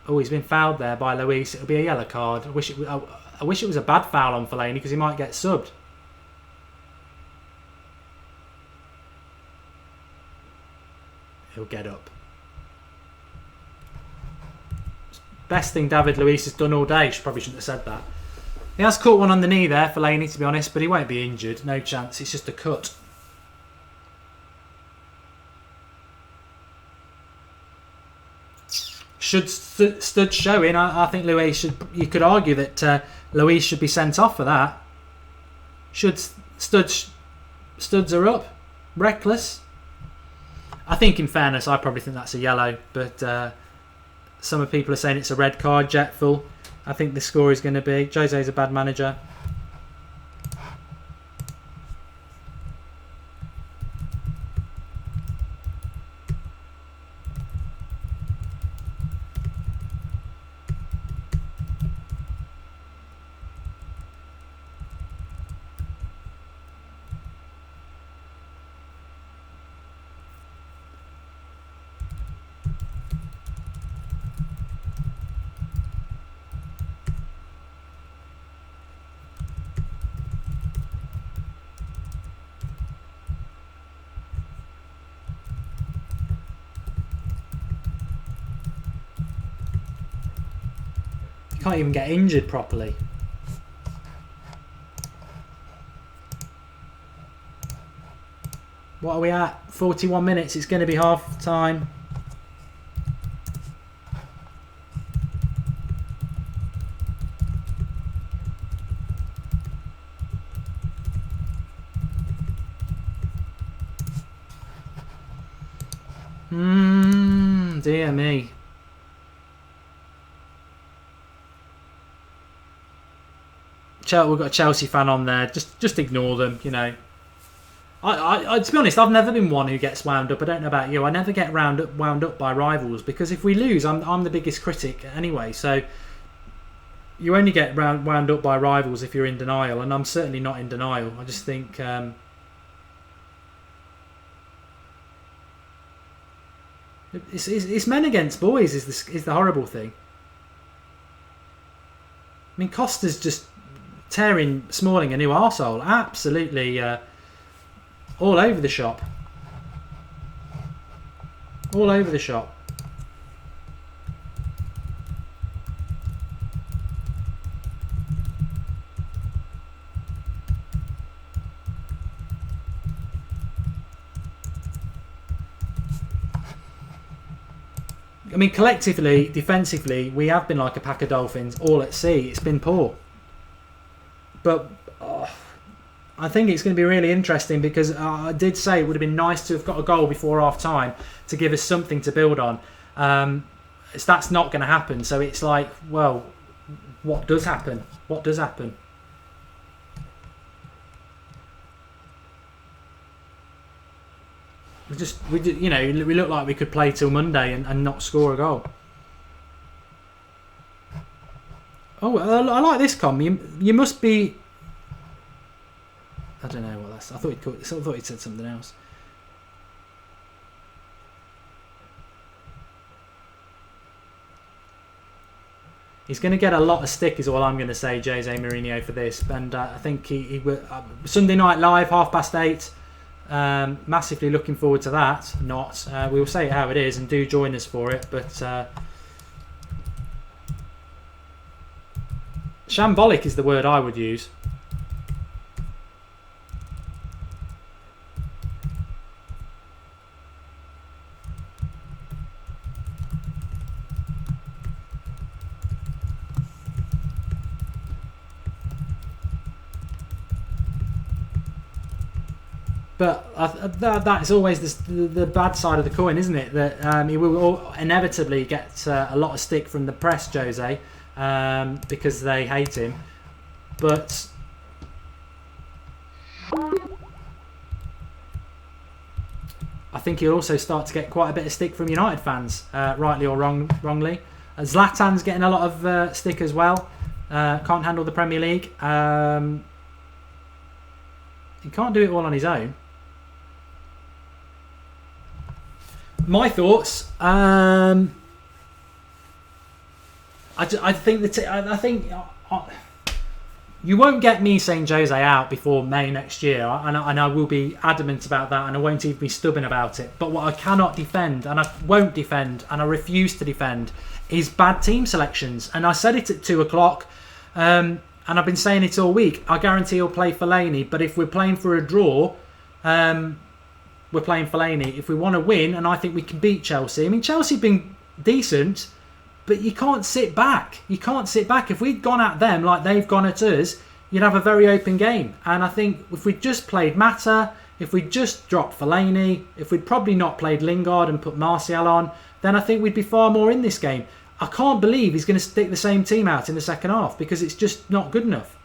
He's been fouled there by Luis. It'll be a yellow card. I wish it was a bad foul on Fellaini because he might get subbed. He'll get up. Best thing David Luiz has done all day. Probably shouldn't have said that. He has caught one on the knee there, Fellaini, to be honest, but he won't be injured. No chance. It's just a cut. Should Studs show in? I think Luiz should. You could argue that Luiz should be sent off for that. Should Studs are up? Reckless. I think, in fairness, I probably think that's a yellow, but some people are saying it's a red card. Jetful. I think the score is going to be Jose's a bad manager. Can't even get injured properly. What are we at? 41 minutes. It's going to be half time. Dear me. We've got a Chelsea fan on there. Just ignore them, you know. I to be honest, I've never been one who gets wound up. I don't know about you. I never get wound up by rivals because if we lose, I'm the biggest critic anyway. So you only get wound up by rivals if you're in denial, and I'm certainly not in denial. I just think it's men against boys is the horrible thing. I mean, Costa's just tearing Smalling a new arsehole. Absolutely all over the shop. All over the shop. I mean, collectively, defensively, we have been like a pack of dolphins all at sea. It's been poor. But I think it's going to be really interesting because I did say it would have been nice to have got a goal before half time to give us something to build on. That's not going to happen. So it's like, well, what does happen? What does happen? We look like we could play till Monday and not score a goal. Oh, I like this com. You must be. I don't know what that's. I thought he'd said something else. He's going to get a lot of stick, is all I'm going to say, Jose Mourinho, for this. And I think he will. Sunday Night Live, 8:30. Massively looking forward to that. We will say it how it is and do join us for it. But shambolic is the word I would use. But that is always the bad side of the coin, isn't it? That he will inevitably get a lot of stick from the press, Jose, because they hate him. But I think he'll also start to get quite a bit of stick from United fans, rightly or wrongly. Zlatan's getting a lot of stick as well. Can't handle the Premier League. He can't do it all on his own. My thoughts. I think you won't get me saying Jose out before May next year, and I will be adamant about that, and I won't even be stubborn about it. But what I cannot defend, and I won't defend, and I refuse to defend, is bad team selections. And I said it at 2 o'clock, and I've been saying it all week. I guarantee he'll play Fellaini, but if we're playing for a draw, we're playing Fellaini. If we want to win, and I think we can beat Chelsea. I mean, Chelsea have been decent, but you can't sit back. You can't sit back. If we'd gone at them like they've gone at us, you'd have a very open game. And I think if we'd just played Mata, if we'd just dropped Fellaini, if we'd probably not played Lingard and put Martial on, then I think we'd be far more in this game. I can't believe he's going to stick the same team out in the second half because it's just not good enough.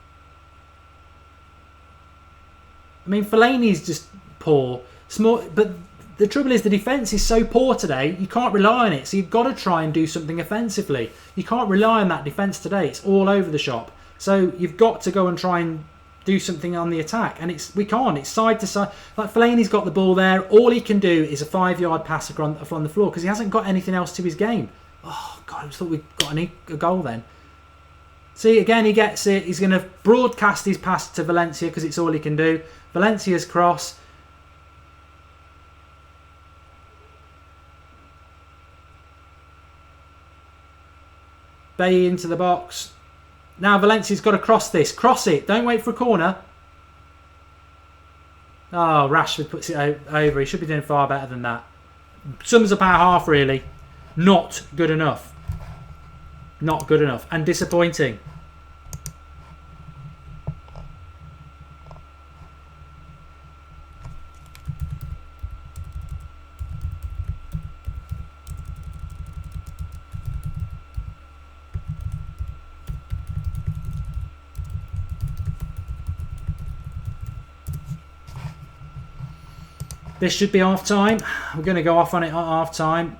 I mean, Fellaini's just poor. Small, but the trouble is the defence is so poor today, you can't rely on it. So you've got to try and do something offensively. You can't rely on that defence today. It's all over the shop. So you've got to go and try and do something on the attack. And we can't. It's side to side. Like Fellaini's got the ball there. All he can do is a 5-yard pass from the floor because he hasn't got anything else to his game. Oh, God, I thought we got a goal then. See, again, he gets it. He's going to broadcast his pass to Valencia because it's all he can do. Valencia's cross. Bay into the box. Now Valencia's got to cross this. Cross it. Don't wait for a corner. Oh, Rashford puts it over. He should be doing far better than that. Sums up our half, really. Not good enough. Not good enough. And disappointing. This should be half time. We're going to go off on it at half time.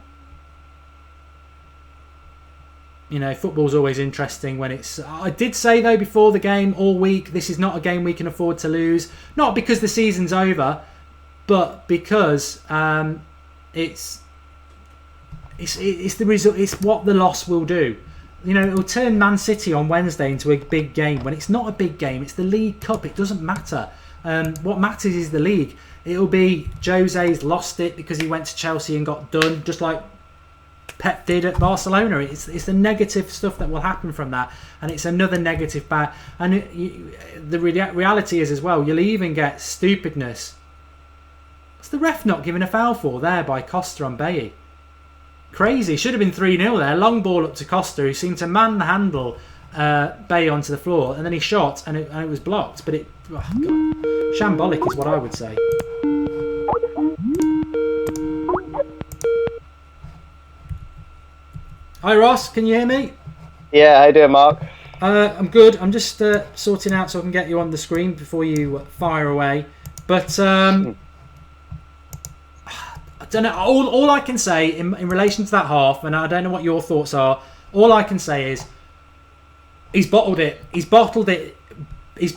You know, football's always interesting when it's... I did say, though, before the game all week, this is not a game we can afford to lose. Not because the season's over, but because it's the result. It's what the loss will do. You know, it will turn Man City on Wednesday into a big game when it's not a big game. It's the League Cup. It doesn't matter. What matters is the league. It'll be Jose's lost it because he went to Chelsea and got done, just like Pep did at Barcelona. It's the negative stuff that will happen from that, and it's another negative bad. And the reality is as well, you'll even get stupidness. What's the ref not giving a foul for there by Costa on Bailly? Crazy. Should have been 3-0 there. Long ball up to Costa, who seemed to manhandle Bailly onto the floor, and then he shot and it was blocked. But shambolic is what I would say. Hi Ross, can you hear me? Yeah, how you doing, Mark? I'm good. I'm just sorting out so I can get you on the screen before you fire away. But don't know. All I can say in relation to that half, and I don't know what your thoughts are. All I can say is he's bottled it. He's bottled it. He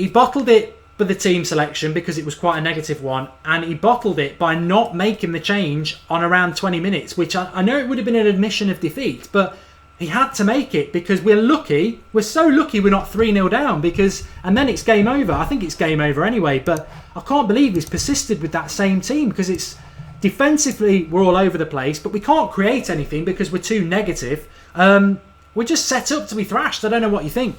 bottled it for the team selection because it was quite a negative one, and he bottled it by not making the change on around 20 minutes, which I know it would have been an admission of defeat, but he had to make it because we're lucky. We're so lucky we're not 3-0 down and then it's game over. I think it's game over anyway, but I can't believe he's persisted with that same team because it's defensively we're all over the place, but we can't create anything because we're too negative. We're just set up to be thrashed. I don't know what you think.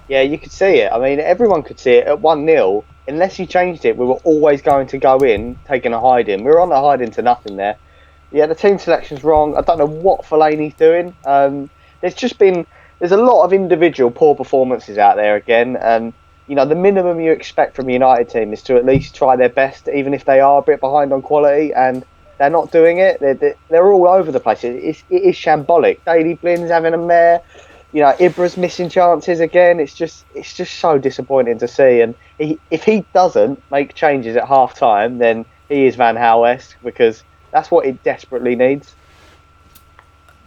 Yeah, you could see it. I mean, everyone could see it at 1-0. Unless you changed it, we were always going to go in, taking a hiding. We were on a hiding to nothing there. Yeah, the team selection's wrong. I don't know what Fellaini's doing. There's a lot of individual poor performances out there again. And, you know, the minimum you expect from a United team is to at least try their best, even if they are a bit behind on quality. And they're not doing it. They're all over the place. It is shambolic. Daley Blin's having a mare. You know, Ibra's missing chances again. It's just so disappointing to see. And if he doesn't make changes at half time, then he is Van Gaal-esque because that's what it desperately needs.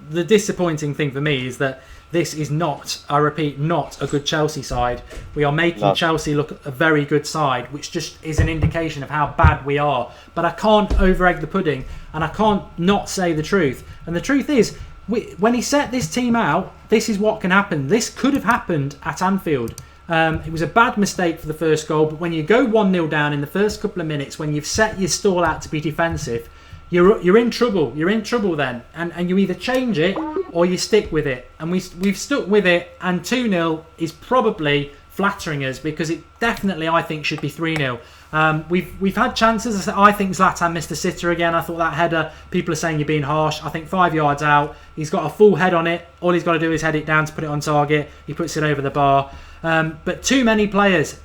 The disappointing thing for me is that this is not, I repeat, not a good Chelsea side. We are making Chelsea look a very good side, which just is an indication of how bad we are. But I can't over-egg the pudding, and I can't not say the truth. And the truth is, when he set this team out, this is what can happen. This could have happened at Anfield. It was a bad mistake for the first goal, but when you go 1-0 down in the first couple of minutes, when you've set your stall out to be defensive, you're in trouble. You're in trouble then, and you either change it or you stick with it. And we've stuck with it, and 2-0 is probably flattering us because it definitely, I think, should be 3-0. We've had chances. I think Zlatan missed a sitter again. I thought that header, people are saying you're being harsh. I think 5 yards out, he's got a full head on it. All he's got to do is head it down to put it on target. He puts it over the bar. But too many players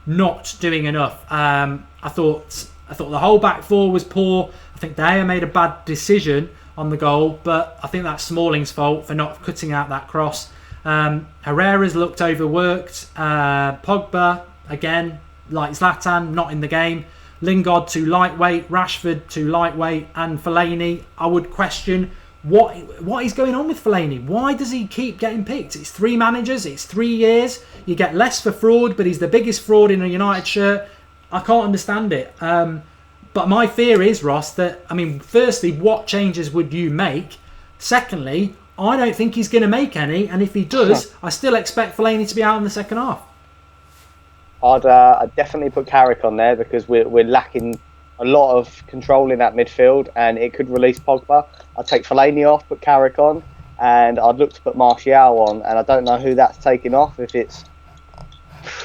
not doing enough. I thought the whole back four was poor. I think De Gea made a bad decision on the goal, but I think that's Smalling's fault for not cutting out that cross. Herrera's looked overworked. Pogba, again, like Zlatan, not in the game. Lingard too lightweight. Rashford too lightweight. And Fellaini, I would question what is going on with Fellaini. Why does he keep getting picked? It's 3 managers. It's 3 years. You get less for fraud, but he's the biggest fraud in a United shirt. I can't understand it. But my fear is, Ross, that, I mean, firstly, what changes would you make? Secondly, I don't think he's going to make any. And if he does, I still expect Fellaini to be out in the second half. I'd definitely put Carrick on there because we're lacking a lot of control in that midfield and it could release Pogba. I'd take Fellaini off, put Carrick on, and I'd look to put Martial on, and I don't know who that's taking off, if it's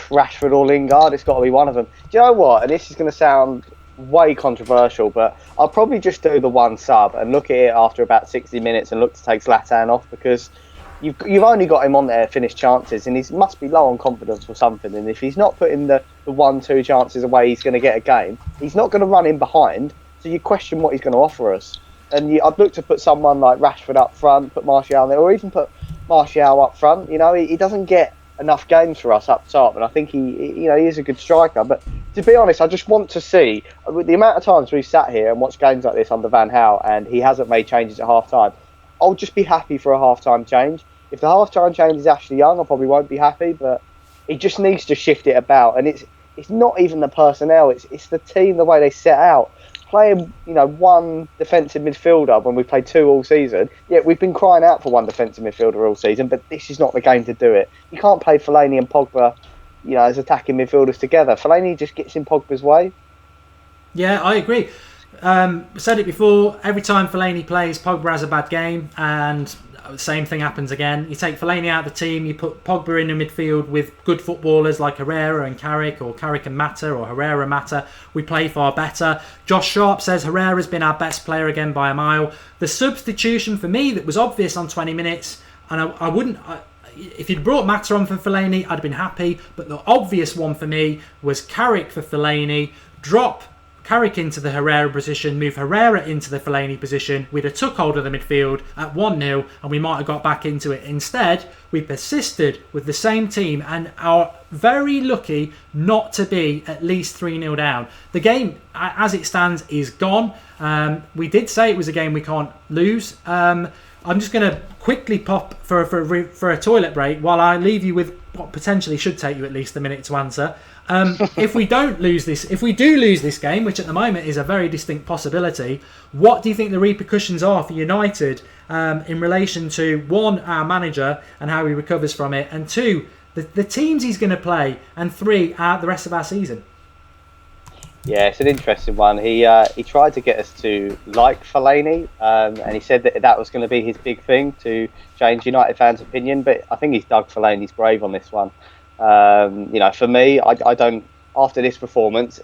Rashford or Lingard. It's got to be one of them. Do you know what? And this is going to sound way controversial, but I'll probably just do the one sub and look at it after about 60 minutes and look to take Zlatan off because you've only got him on there finished chances and he must be low on confidence or something, and if he's not putting the 1-2 chances away he's going to get a game, he's not going to run in behind, so you question what he's going to offer us. And I'd look to put someone like Rashford up front, put Martial there, or even put Martial up front. You know, he doesn't get enough games for us up top, and I think he is a good striker. But to be honest, I just want to see, with the amount of times we've sat here and watched games like this under Van Gaal and he hasn't made changes at half time, I'll just be happy for a half time change. If the half time change is Ashley Young, I probably won't be happy, but he just needs to shift it about. And it's not even the personnel, it's the team, the way they set out. Playing, one defensive midfielder when we've played 2 all season. Yeah, we've been crying out for one defensive midfielder all season, but this is not the game to do it. You can't play Fellaini and Pogba, as attacking midfielders together. Fellaini just gets in Pogba's way. Yeah, I agree. Said it before, every time Fellaini plays, Pogba has a bad game, and the same thing happens again. You take Fellaini out of the team, you put Pogba in the midfield with good footballers like Herrera and Carrick, or Carrick and Mata, or Herrera Mata. We play far better. Josh Sharp says Herrera's been our best player again by a mile. The substitution for me that was obvious on 20 minutes, and I wouldn't... if you'd brought Mata on for Fellaini, I'd have been happy, but the obvious one for me was Carrick for Fellaini. Drop Carrick into the Herrera position, move Herrera into the Fellaini position, we'd have took hold of the midfield at 1-0 and we might have got back into it. Instead, we persisted with the same team and are very lucky not to be at least 3-0 down. The game, as it stands, is gone. We did say it was a game we can't lose. I'm just going to quickly pop for a toilet break while I leave you with what potentially should take you at least a minute to answer. If we do lose this game, which at the moment is a very distinct possibility, what do you think the repercussions are for United in relation to, one, our manager and how he recovers from it, and two, the teams he's going to play, and three, the rest of our season? Yeah, it's an interesting one. He tried to get us to like Fellaini, and he said that was going to be his big thing to change United fans' opinion. But I think he's dug Fellaini's grave on this one. For me, I don't. After this performance,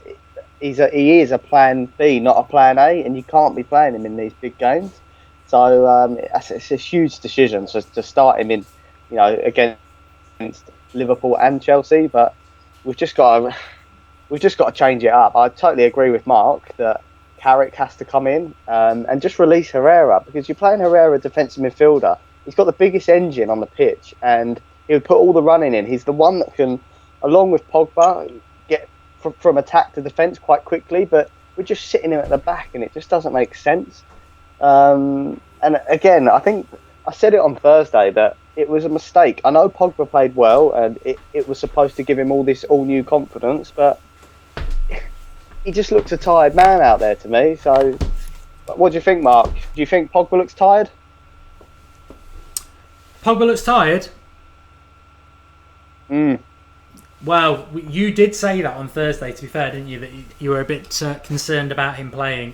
he is a plan B, not a plan A, and you can't be playing him in these big games. So it's a huge decision to start him in, against Liverpool and Chelsea. But we've just got to change it up. I totally agree with Mark that Carrick has to come in and just release Herrera, because you're playing Herrera defensive midfielder. He's got the biggest engine on the pitch and he would put all the running in. He's the one that can, along with Pogba, get from attack to defence quite quickly, but we're just sitting him at the back and it just doesn't make sense. And again, I think I said it on Thursday that it was a mistake. I know Pogba played well and it was supposed to give him all new confidence, but he just looks a tired man out there to me. So, what do you think, Mark? Do you think Pogba looks tired? Pogba looks tired? Well, you did say that on Thursday, to be fair, didn't you? That you were a bit concerned about him playing.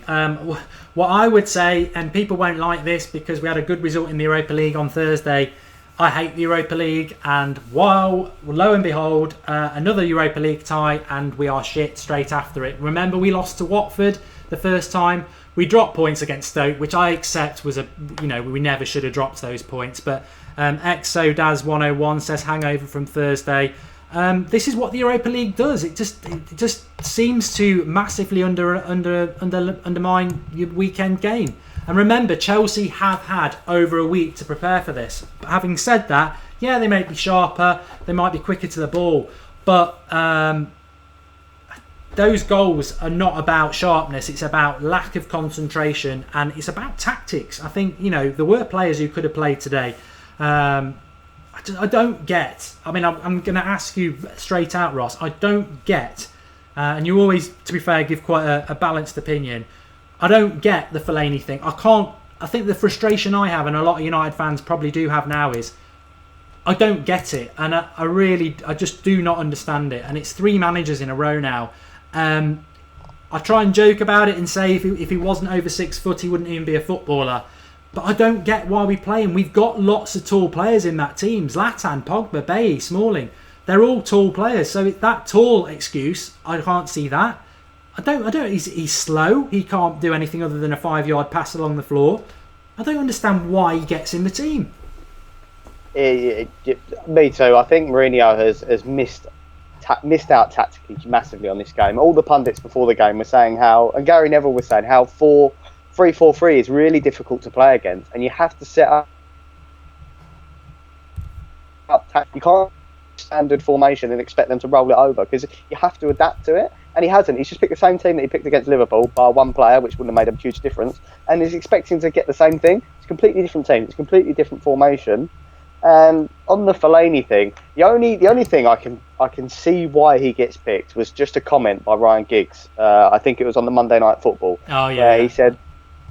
What I would say, and people won't like this because we had a good result in the Europa League on Thursday, I hate the Europa League, and while, lo and behold, another Europa League tie, and we are shit straight after it. Remember, we lost to Watford the first time. We dropped points against Stoke, which I accept was we never should have dropped those points. But XODAS101 says hangover from Thursday. This is what the Europa League does. It just seems to massively undermine your weekend game. And remember, Chelsea have had over a week to prepare for this. But having said that, yeah, they might be sharper, they might be quicker to the ball, but those goals are not about sharpness. It's about lack of concentration and it's about tactics. I think, there were players who could have played today. I don't get. I mean, I'm going to ask you straight out, Ross. I don't get, and you always, to be fair, give quite a balanced opinion. I don't get the Fellaini thing. I think the frustration I have, and a lot of United fans probably do have now, is I don't get it, and I just do not understand it. And it's 3 managers in a row now. I try and joke about it and say if he wasn't over 6 foot, he wouldn't even be a footballer. But I don't get why we play him. We've got lots of tall players in that team. Zlatan, Pogba, Bailly, Smalling. They're all tall players. So that tall excuse, I can't see that. I don't. He's slow. He can't do anything other than a 5-yard pass along the floor. I don't understand why he gets in the team. Me too. I think Mourinho has missed out tactically massively on this game. All the pundits before the game were saying how, and Gary Neville was saying how 3-4-3 is really difficult to play against, and you have to set up. You can't standard formation and expect them to roll it over because you have to adapt to it. And he hasn't. He's just picked the same team that he picked against Liverpool by one player, which wouldn't have made a huge difference. And he's expecting to get the same thing. It's a completely different team. It's a completely different formation. And on the Fellaini thing, the only thing I can see why he gets picked was just a comment by Ryan Giggs. I think it was on the Monday Night Football. Oh yeah.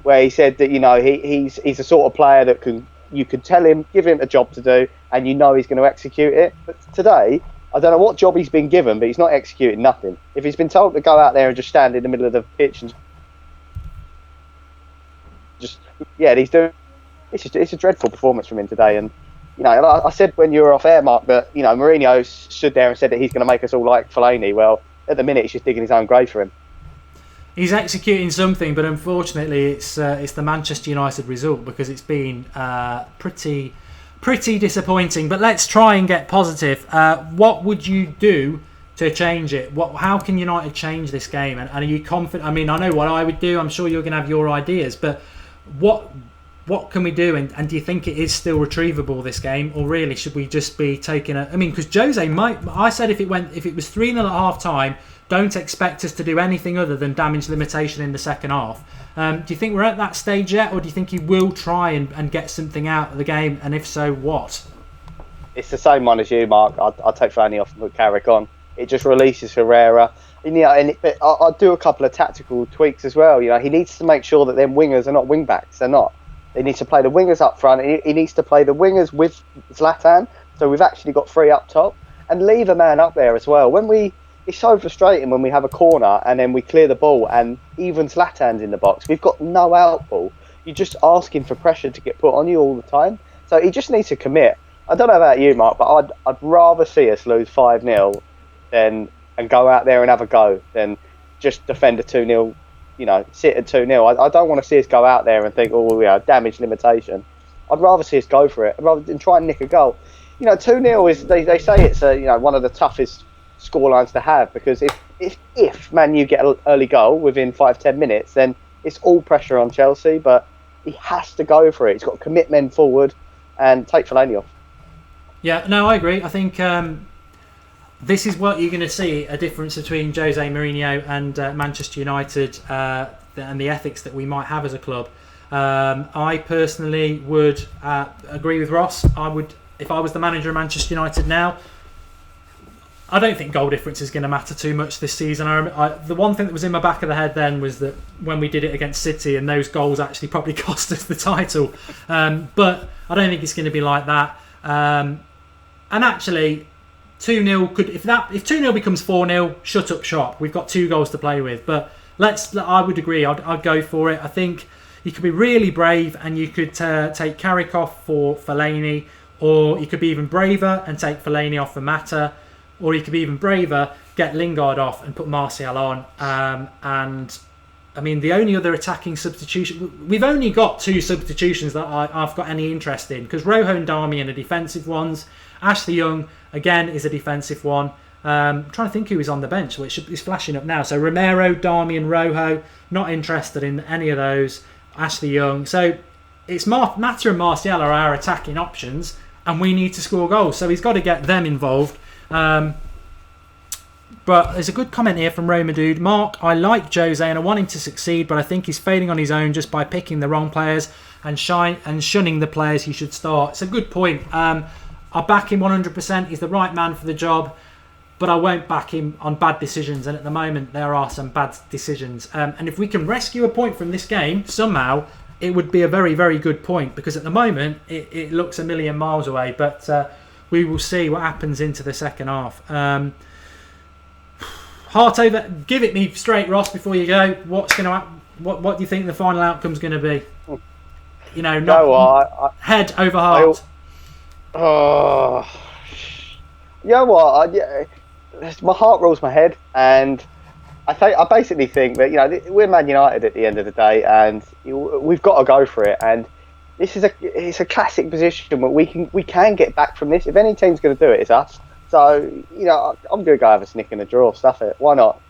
Where he said that he's the sort of player that you could tell him, give him a job to do, and he's going to execute it. But today, I don't know what job he's been given, but he's not executing nothing. If he's been told to go out there and just stand in the middle of the pitch and he's doing. It's a dreadful performance from him today. And I said when you were off air, Mark, that Mourinho stood there and said that he's going to make us all like Fellaini. Well, at the minute, he's just digging his own grave for him. He's executing something, but unfortunately, it's the Manchester United result because it's been pretty disappointing. But let's try and get positive. What would you do to change it? How can United change this game? And are you confident? I mean, I know what I would do. I'm sure you're going to have your ideas, but what can we do? And do you think it is still retrievable, this game, or really should we just be taking a? I mean, because Jose might. I said if it was 3-0 at half time, don't expect us to do anything other than damage limitation in the second half. Do you think we're at that stage yet, or do you think he will try and get something out of the game? And if so, what? It's the same one as you, Mark. I'll take Fanny off and put Carrick on. It just releases Herrera. But I'll do a couple of tactical tweaks as well. He needs to make sure that them wingers are not wing backs. They're not. He needs to play the wingers up front. He needs to play the wingers with Zlatan. So we've actually got 3 up top, and leave a man up there as well. It's so frustrating when we have a corner and then we clear the ball and even Zlatan's in the box. We've got no out ball. You're just asking for pressure to get put on you all the time. So he just needs to commit. I don't know about you, Mark, but I'd rather see us lose 5-0 and go out there and have a go than just defend a 2-0, sit at 2-0. I don't want to see us go out there and think, oh, yeah, damage limitation. I'd rather see us go for it rather than try and nick a goal. 2-0 is, they say it's one of the toughest scorelines to have, because if Man U get an early goal within 5-10 minutes, then it's all pressure on Chelsea, but he has to go for it. He's got to commit men forward and take Fellaini off. Yeah, no, I agree. I think this is what you're going to see, a difference between Jose Mourinho and Manchester United and the ethics that we might have as a club. I personally would agree with Ross. If I was the manager of Manchester United now, I don't think goal difference is going to matter too much this season. The one thing that was in my back of the head then was that when we did it against City, and those goals actually probably cost us the title. But I don't think it's going to be like that. And actually, 2-0 could, if 2-0 becomes 4-0, shut up shop. We've got 2 goals to play with. But I would agree. I'd go for it. I think you could be really brave and you could take Carrick off for Fellaini, or you could be even braver and take Fellaini off for Mata. Or you could be even braver, get Lingard off and put Martial on. And I mean, the only other attacking substitution, we've only got 2 substitutions that I've got any interest in, because Rojo and Darmian are defensive ones. Ashley Young, again, is a defensive one. I'm trying to think who is on the bench, which is flashing up now. So Romero, Darmian, Rojo, not interested in any of those. Ashley Young. So it's Mata and Martial are our attacking options, and we need to score goals. So he's got to get them involved. But there's a good comment here from Roma Dude. Mark, I like Jose and I want him to succeed, but I think he's failing on his own just by picking the wrong players and shunning the players he should start. It's a good point. I back him 100%. He's the right man for the job, but I won't back him on bad decisions. And at the moment, there are some bad decisions. And if we can rescue a point from this game somehow, it would be a very, very good point, because at the moment, it looks a million miles away. But we will see what happens into the second half. Heart over. Give it me straight, Ross, before you go. What's going to happen? What do you think the final outcome's going to be? Head over heart. My heart rules my head, and I basically think that we're Man United at the end of the day, and we've got to go for it. And it's a classic position where we can get back from this. If any team's going to do it, it's us. So, I'm going to go have a snick and a draw. Stuff it. Why not?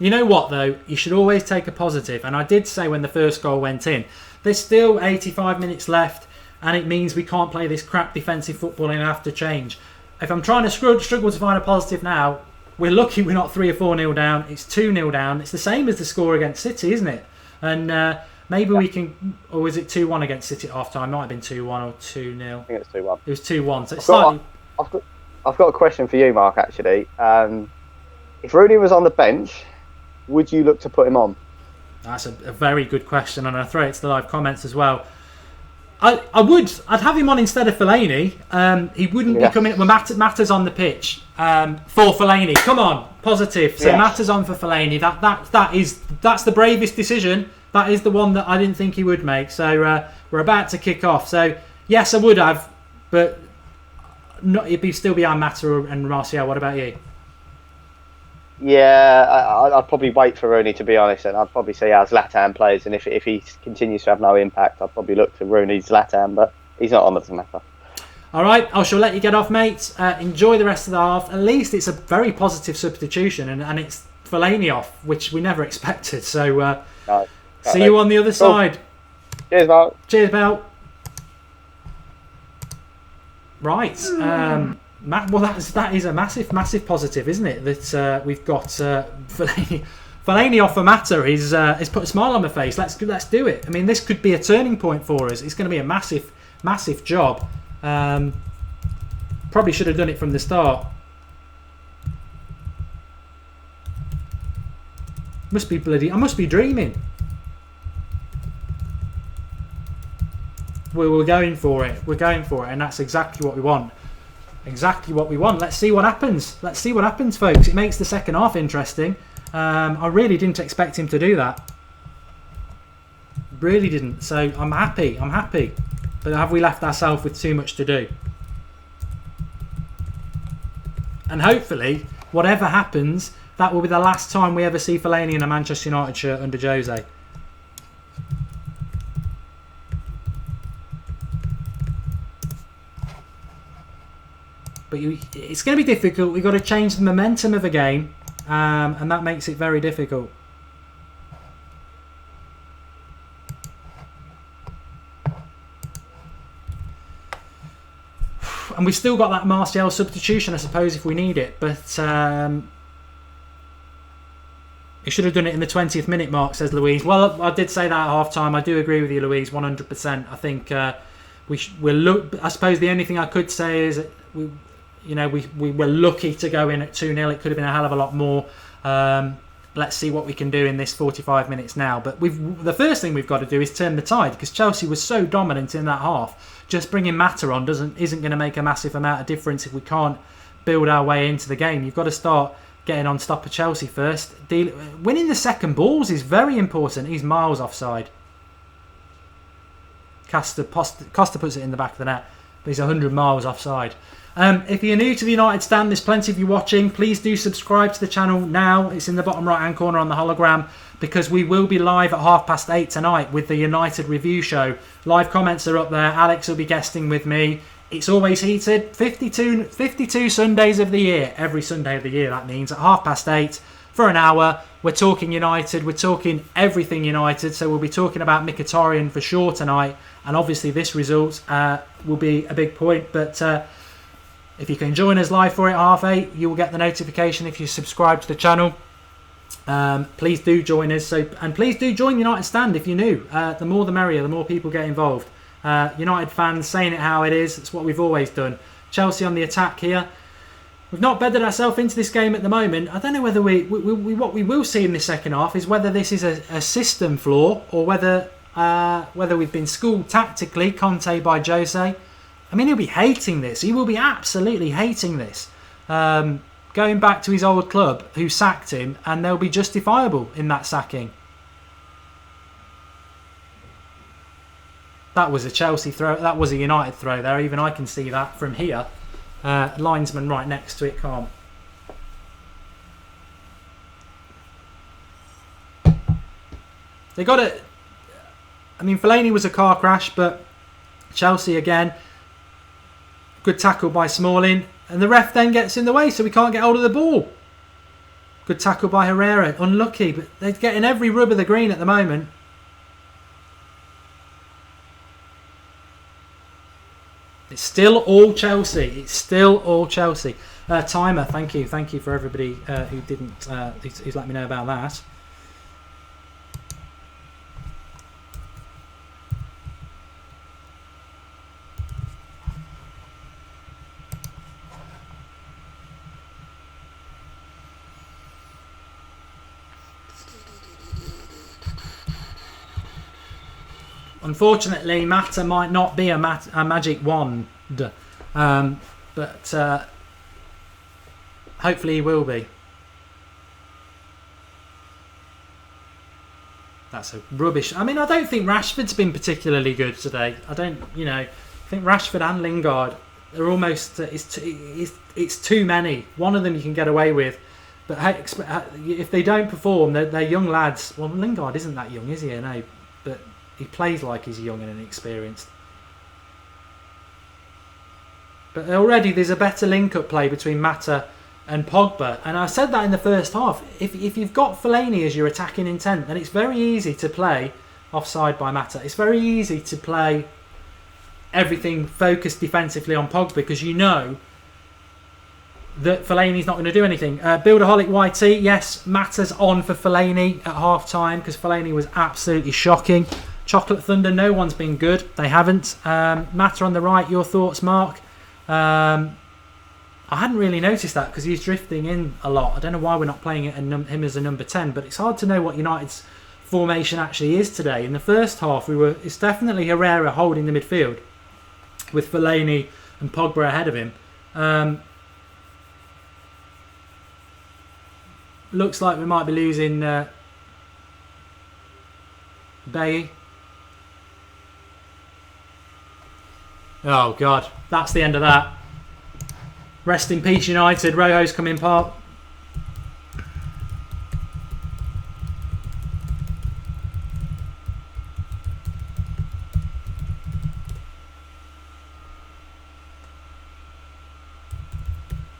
You know what, though? You should always take a positive. And I did say when the first goal went in, there's still 85 minutes left, and it means we can't play this crap defensive football and have to change. If I'm trying to struggle to find a positive now, we're lucky we're not 3 or 4-0 down. It's 2-0 down. It's the same as the score against City, isn't it? And maybe we can... Or was it 2-1 against City at half-time? It might have been 2-1 or 2-0. I think it's 2-1. It was 2-1. So it's slightly... I've got a question for you, Mark, actually. If Rooney was on the bench, would you look to put him on? That's a very good question, and I'll throw it to the live comments as well. I would. I'd have him on instead of Fellaini. He wouldn't be coming... Well, Mata's on the pitch for Fellaini. Come on, positive. So Mata's on for Fellaini. That's the bravest decision. That is the one that I didn't think he would make. So we're about to kick off. So yes, I would have, but... it'd still be our Mata and Martial. What about you? Yeah, I'd probably wait for Rooney, to be honest, and I'd probably see how Zlatan plays, and if he continues to have no impact, I'd probably look to Rooney, Zlatan, but he's not on, it doesn't matter. All right, I shall let you get off, mates. Enjoy the rest of the half. At least it's a very positive substitution, and it's Fellaini off, which we never expected. So see you on the other side. Cheers, Mark. Cheers, Mel. Right. Well, that is a massive positive, isn't it? That we've got Fellaini off for Mata is put a smile on my face. Let's do it. I mean, this could be a turning point for us. It's going to be a massive job. Probably should have done it from the start. I must be dreaming. We're going for it. We're going for it, and that's exactly what we want. Exactly what we want. Let's see what happens. Let's see what happens, folks. It makes the second half interesting. I really didn't expect him to do that. Really didn't. So I'm happy. But have we left ourselves with too much to do? And hopefully, whatever happens, that will be the last time we ever see Fellaini in a Manchester United shirt under Jose. But it's going to be difficult. We've got to change the momentum of a game, and that makes it very difficult. And we've still got that Martial substitution, I suppose, if we need it. But he should have done it in the 20th minute mark, says Louise. Well, I did say that at half-time. I do agree with you, Louise, 100%. I think we'll look. I suppose the only thing I could say is that we were lucky to go in at 2-0. It could have been a hell of a lot more. Let's see what we can do in this 45 minutes now. But the first thing we've got to do is turn the tide, because Chelsea was so dominant in that half. Just bringing Mata on isn't going to make a massive amount of difference if we can't build our way into the game. You've got to start getting on top of Chelsea first. Winning the second balls is very important. He's miles offside. Costa puts it in the back of the net, but he's 100 miles offside. If you're new to the United Stand, there's plenty of you watching. Please do subscribe to the channel now. It's in the bottom right hand corner on the hologram, because we will be live at 8:30 tonight with the United review show. Live comments are up there. Alex will be guesting with me. It's always heated. 52 Sundays of the year. Every Sunday of the year, that means, at 8:30 for an hour. We're talking United. We're talking everything United. So we'll be talking about Mkhitaryan for sure tonight. And obviously this result will be a big point. But if you can join us live for it at 8:30, you will get the notification if you subscribe to the channel. Please do join us. And please do join United Stand if you're new. The more the merrier, the more people get involved. United fans saying it how it is. It's what we've always done. Chelsea on the attack here. We've not bedded ourselves into this game at the moment. I don't know whether what we will see in this second half is whether this is a system flaw, or whether we've been schooled tactically, Conte by Jose. I mean, he'll be hating this. He will be absolutely hating this. Going back to his old club, who sacked him, and they'll be justifiable in that sacking. That was a Chelsea throw. That was a United throw there. Even I can see that from here. Linesman right next to it can't. They got it. I mean, Fellaini was a car crash, but Chelsea again. Good tackle by Smalling. And the ref then gets in the way, so we can't get hold of the ball. Good tackle by Herrera. Unlucky, but they're getting every rub of the green at the moment. It's still all Chelsea. It's still all Chelsea. Timer, thank you. Thank you for everybody who didn't, who's let me know about that. Unfortunately, Mata might not be a magic wand, but hopefully he will be. That's a rubbish. I mean, I don't think Rashford's been particularly good today. I think Rashford and Lingard are almost. It's too many. One of them you can get away with, but if they don't perform, they're young lads. Well, Lingard isn't that young, is he? No, but he plays like he's young and inexperienced. But already there's a better link-up play between Mata and Pogba. And I said that in the first half. If you've got Fellaini as your attacking intent, then it's very easy to play offside by Mata. It's very easy to play everything focused defensively on Pogba because you know that Fellaini's not going to do anything. Builderholic YT, yes, Mata's on for Fellaini at half-time because Fellaini was absolutely shocking. Chocolate Thunder, no one's been good. They haven't. Mata on the right, your thoughts, Mark? I hadn't really noticed that because he's drifting in a lot. I don't know why we're not playing him as a number 10, but it's hard to know what United's formation actually is today. In the first half, it's definitely Herrera holding the midfield with Fellaini and Pogba ahead of him. Looks like we might be losing Bailly. Oh God, that's the end of that. Rest in peace, United. Rojo's coming part.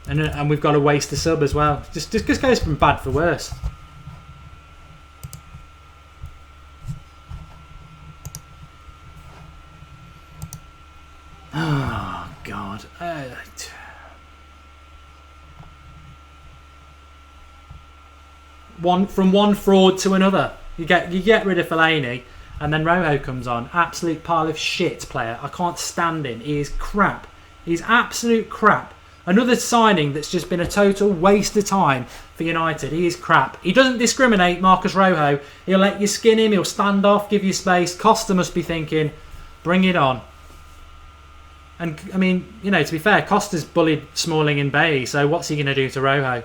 And we've got to waste a sub as well. Just goes from bad for worse. Oh God. From one fraud to another. You get rid of Fellaini, and then Rojo comes on. Absolute pile of shit player. I can't stand him. He is crap. He's absolute crap. Another signing that's just been a total waste of time for United. He is crap. He doesn't discriminate, Marcus Rojo. He'll let you skin him. He'll stand off, give you space. Costa must be thinking, bring it on. And, I mean, you know, to be fair, Costa's bullied Smalling and Bailly, so what's he going to do to Rojo?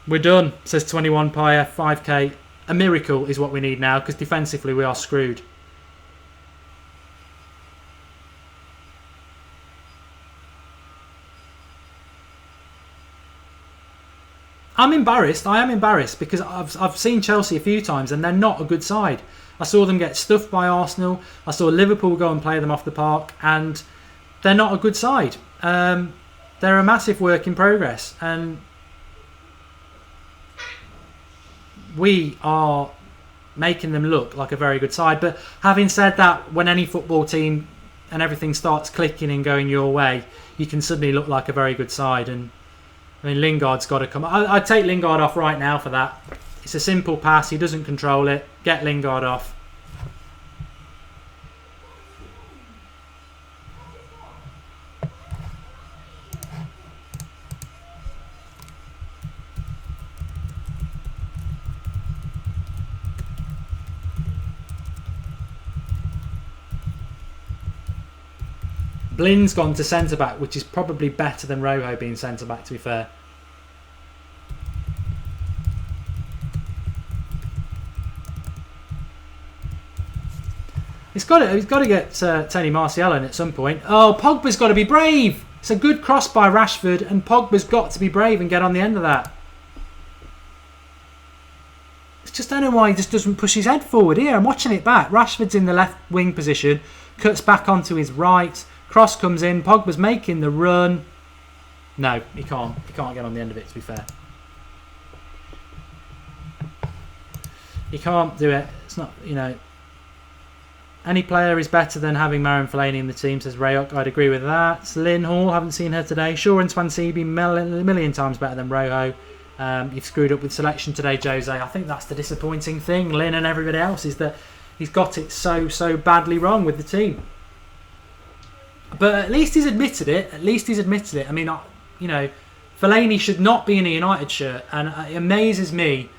We're done, says 21 Pyre, 5k. A miracle is what we need now, because defensively we are screwed. I'm embarrassed. I am embarrassed because I've seen Chelsea a few times and they're not a good side. I saw them get stuffed by Arsenal. I saw Liverpool go and play them off the park, and they're not a good side. They're a massive work in progress, and we are making them look like a very good side. But having said that, when any football team and everything starts clicking and going your way, you can suddenly look like a very good side. And I mean, Lingard's got to come. I'd take Lingard off right now for that. It's a simple pass. He doesn't control it. Get Lingard off. Blin's gone to centre-back, which is probably better than Rojo being centre-back, to be fair. He's got to get Tony Martial in at some point. Oh, Pogba's got to be brave. It's a good cross by Rashford, and Pogba's got to be brave and get on the end of that. I just don't know why he just doesn't push his head forward here. I'm watching it back. Rashford's in the left wing position, cuts back onto his right. Cross comes in. Pogba's making the run. No, he can't. He can't get on the end of it, to be fair. He can't do it. It's not, you know. Any player is better than having Marouane Fellaini in the team, says Rayok. I'd agree with that. Lynn Hall, haven't seen her today. Shaw and Swansea, a million times better than Rojo. You've screwed up with selection today, Jose. I think that's the disappointing thing, Lynn and everybody else, is that he's got it so badly wrong with the team. But at least he's admitted it. At least he's admitted it. I mean, you know, Fellaini should not be in a United shirt, and it amazes me.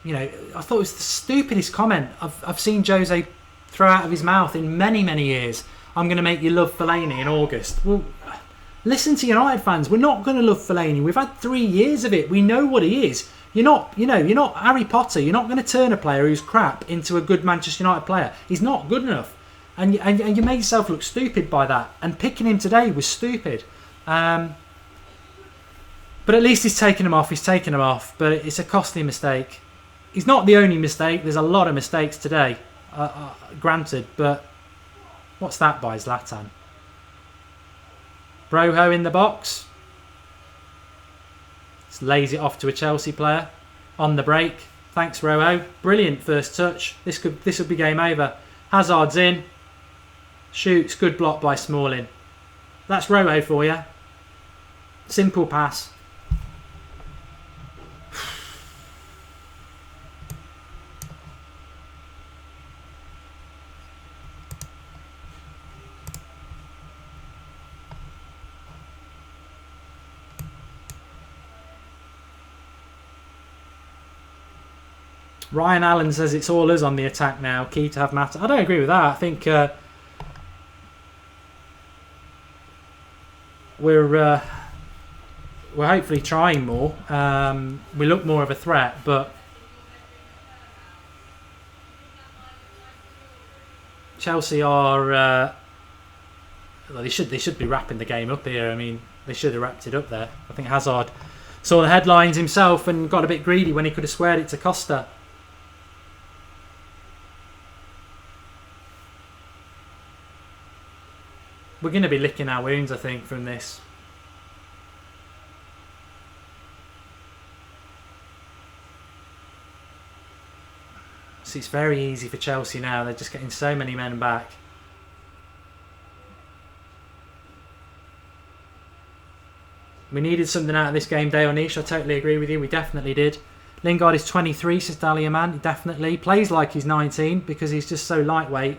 You know, I thought it was the stupidest comment I've seen Jose throw out of his mouth in many years. I'm going to make you love Fellaini in August. Well, listen to United fans. We're not going to love Fellaini. We've had 3 years of it. We know what he is. You're not Harry Potter. You're not going to turn a player who's crap into a good Manchester United player. He's not good enough. And you made yourself look stupid by that. And picking him today was stupid. But at least he's taken him off. He's taken him off. But it's a costly mistake. He's not the only mistake. There's a lot of mistakes today. Granted. But what's that by Zlatan? Rojo in the box. Just lays it off to a Chelsea player on the break. Thanks, Rojo. Brilliant first touch. This would be game over. Hazard's in. Shoots. Good block by Smalling. That's Rojo for you. Simple pass. Ryan Allen says it's all us on the attack now. Key to have Matt. I don't agree with that. I think we're hopefully trying more. We look more of a threat, but Chelsea are. Well, they should be wrapping the game up here. I mean, they should have wrapped it up there. I think Hazard saw the headlines himself and got a bit greedy when he could have squared it to Costa. We're going to be licking our wounds, I think, from this. See, it's very easy for Chelsea now. They're just getting so many men back. We needed something out of this game, Deonish. I totally agree with you. We definitely did. Lingard is 23, says Dahlia Man. Definitely. Plays like he's 19 because he's just so lightweight.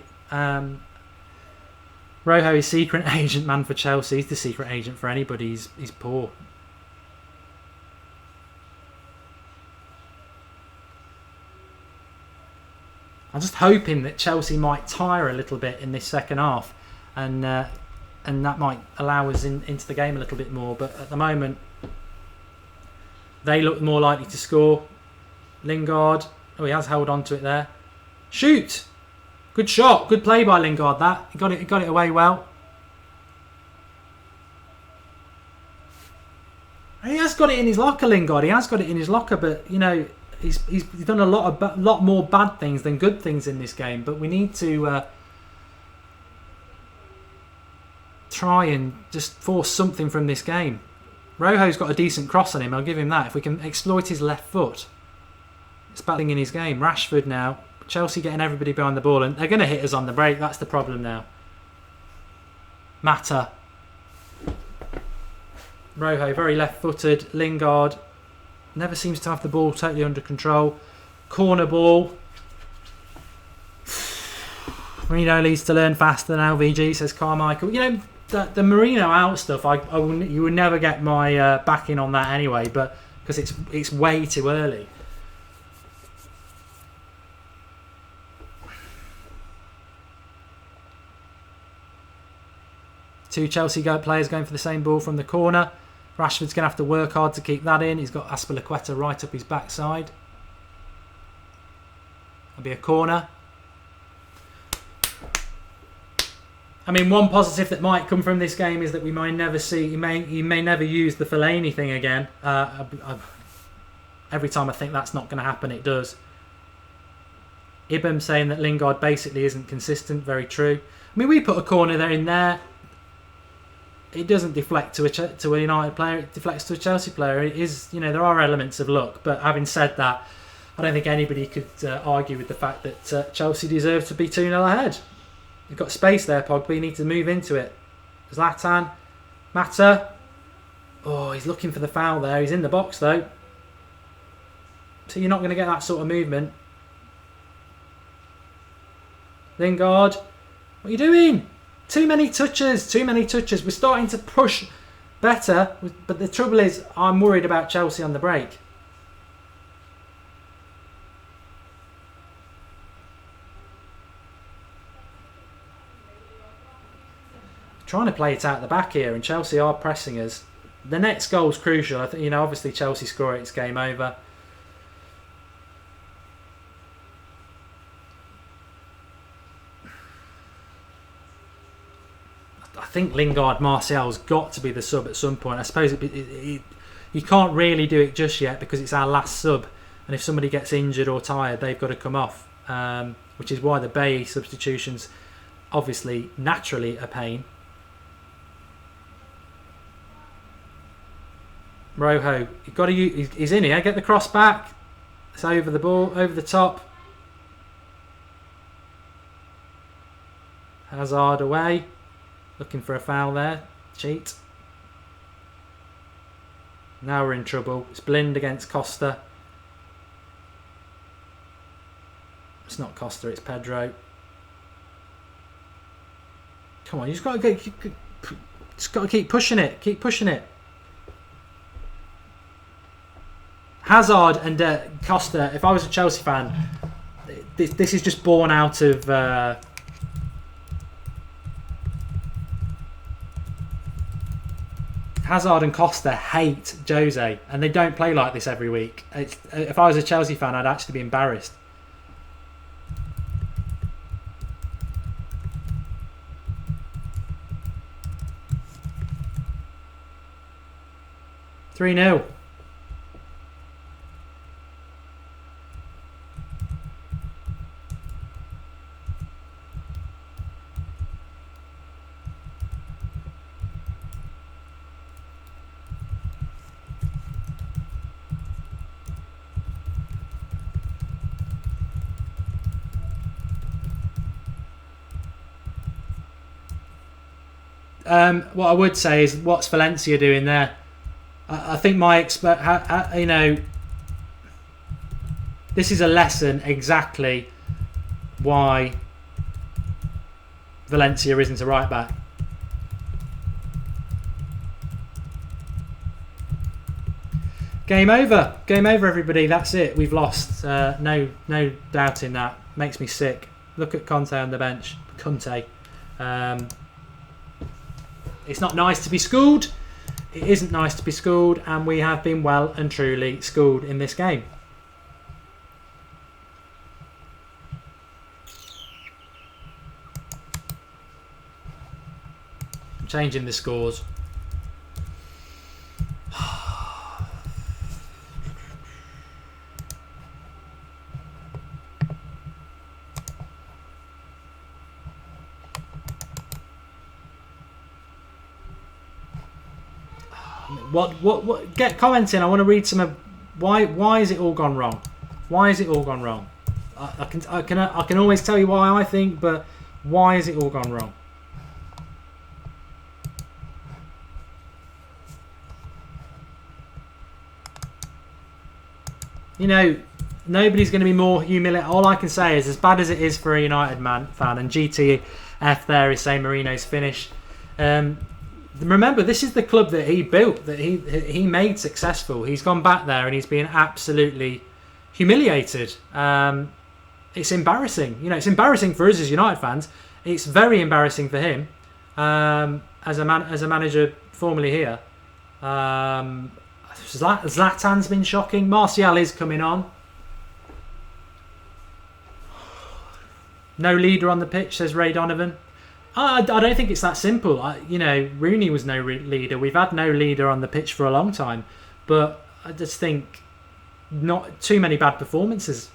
Rojo is secret agent man for Chelsea. He's the secret agent for anybody. He's poor. I'm just hoping that Chelsea might tire a little bit in this second half, and that might allow us into the game a little bit more. But at the moment, they look more likely to score. Lingard, oh, he has held on to it there. Shoot! Good shot, good play by Lingard. That he got it away well. He has got it in his locker, Lingard. He has got it in his locker, but you know he's done a lot more bad things than good things in this game. But we need to try and just force something from this game. Rojo's got a decent cross on him. I'll give him that. If we can exploit his left foot, it's battling in his game. Rashford now. Chelsea getting everybody behind the ball, and they're going to hit us on the break. That's the problem now. Mata. Rojo, very left-footed. Lingard never seems to have the ball totally under control. Corner ball. Mourinho needs to learn faster than LVG, says Carmichael. You know, the Mourinho out stuff, you would never get my backing on that anyway, but because it's way too early. Two Chelsea players going for the same ball from the corner. Rashford's going to have to work hard to keep that in. He's got Azpilicueta right up his backside. That'll be a corner. I mean, one positive that might come from this game is that we might never see. He may never use the Fellaini thing again. Every time I think that's not going to happen, it does. Ibram saying that Lingard basically isn't consistent. Very true. I mean, we put a corner there in there. It doesn't deflect to a United player. It deflects to a Chelsea player. It is, you know, there are elements of luck. But having said that, I don't think anybody could argue with the fact that Chelsea deserve to be 2-0 ahead. You've got space there, Pogba. You need to move into it. Zlatan, Mata. Oh, he's looking for the foul there. He's in the box though, so you're not going to get that sort of movement. Lingard, what are you doing? Too many touches. We're starting to push better, but the trouble is I'm worried about Chelsea on the break. Trying to play it out the back here, and Chelsea are pressing us. The next goal's crucial. I think, you know, obviously Chelsea score it, it's game over. I think Lingard Martial's got to be the sub at some point. I suppose you can't really do it just yet because it's our last sub, and if somebody gets injured or tired, they've got to come off, which is why the Bay substitutions obviously naturally a pain. Rojo, you've got to use, he's in here. Get the cross back. It's over the ball, over the top. Hazard away. Looking for a foul there. Cheat. Now we're in trouble. It's Blind against Costa. It's not Costa, it's Pedro. Come on, you just got to keep pushing it. Keep pushing it. Hazard and Costa, if I was a Chelsea fan, this is just born out of Hazard and Costa hate Jose, and they don't play like this every week. If I was a Chelsea fan, I'd actually be embarrassed. Three 0. What I would say is, what's Valencia doing there? I think my this is a lesson exactly why Valencia isn't a right back. Game over, everybody. That's it. We've lost. No doubt in that. Makes me sick. Look at Conte on the bench. Conte. It's not nice to be schooled. It isn't nice to be schooled, and we have been well and truly schooled in this game. I'm changing the scores. What? Get commenting. I want to read some of why is it all gone wrong? Why is it all gone wrong? I can always tell you why I think, but why is it all gone wrong? You know, nobody's going to be more humiliated. All I can say is, as bad as it is for a United fan, and GTF there is saying Mourinho's finished. Remember, this is the club that he built, that he made successful. He's gone back there and he's been absolutely humiliated. It's embarrassing. You know, it's embarrassing for us as United fans. It's very embarrassing for him as a manager formerly here. Zlatan's been shocking. Martial is coming on. No leader on the pitch, says Ray Donovan. I don't think it's that simple. Rooney was no leader. We've had no leader on the pitch for a long time. But I just think not too many bad performances.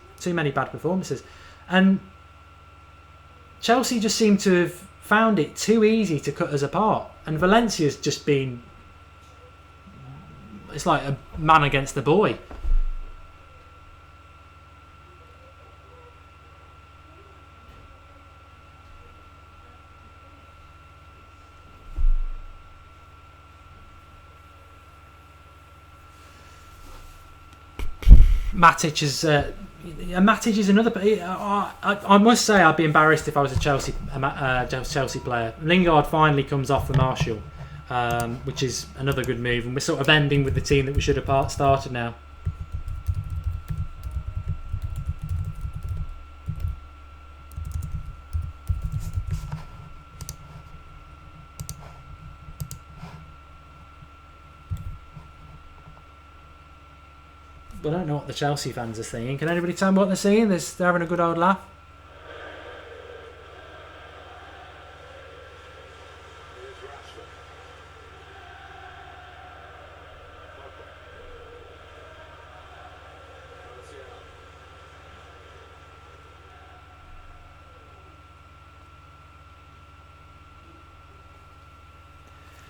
And Chelsea just seem to have found it too easy to cut us apart. And Valencia's just been... It's like a man against the boy. Matic is another. I must say, I'd be embarrassed if I was a Chelsea player. Lingard finally comes off for Martial, which is another good move, and we're sort of ending with the team that we should have started now. I don't know what the Chelsea fans are saying. Can anybody tell me what they're saying? They're having a good old laugh.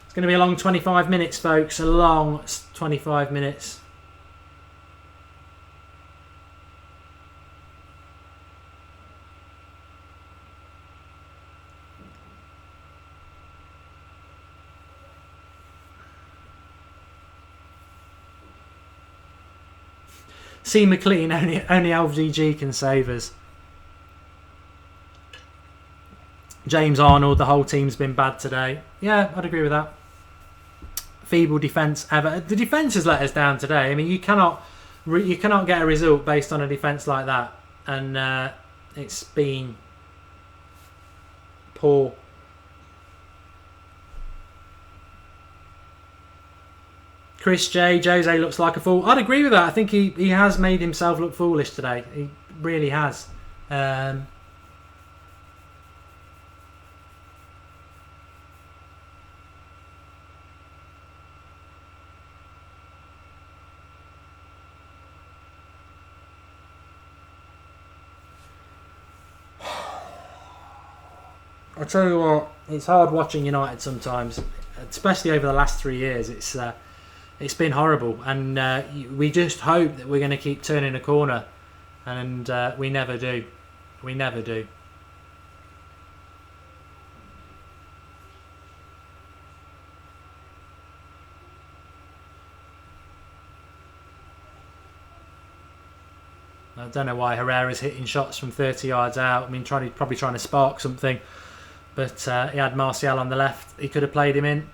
It's going to be a long 25 minutes, folks. A long 25 minutes. C. McLean, only LVG can save us. James Arnold, the whole team's been bad today. Yeah, I'd agree with that. Feeble defence ever. The defence has let us down today. I mean, you cannot get a result based on a defence like that, and it's been poor. Chris J. Jose looks like a fool. I'd agree with that. I think he has made himself look foolish today. He really has. I'll tell you what, it's hard watching United sometimes, especially over the last 3 years. It's been horrible, and we just hope that we're going to keep turning a corner, and we never do. We never do. I don't know why Herrera's hitting shots from 30 yards out. I mean, probably trying to spark something, but he had Martial on the left. He could have played him in.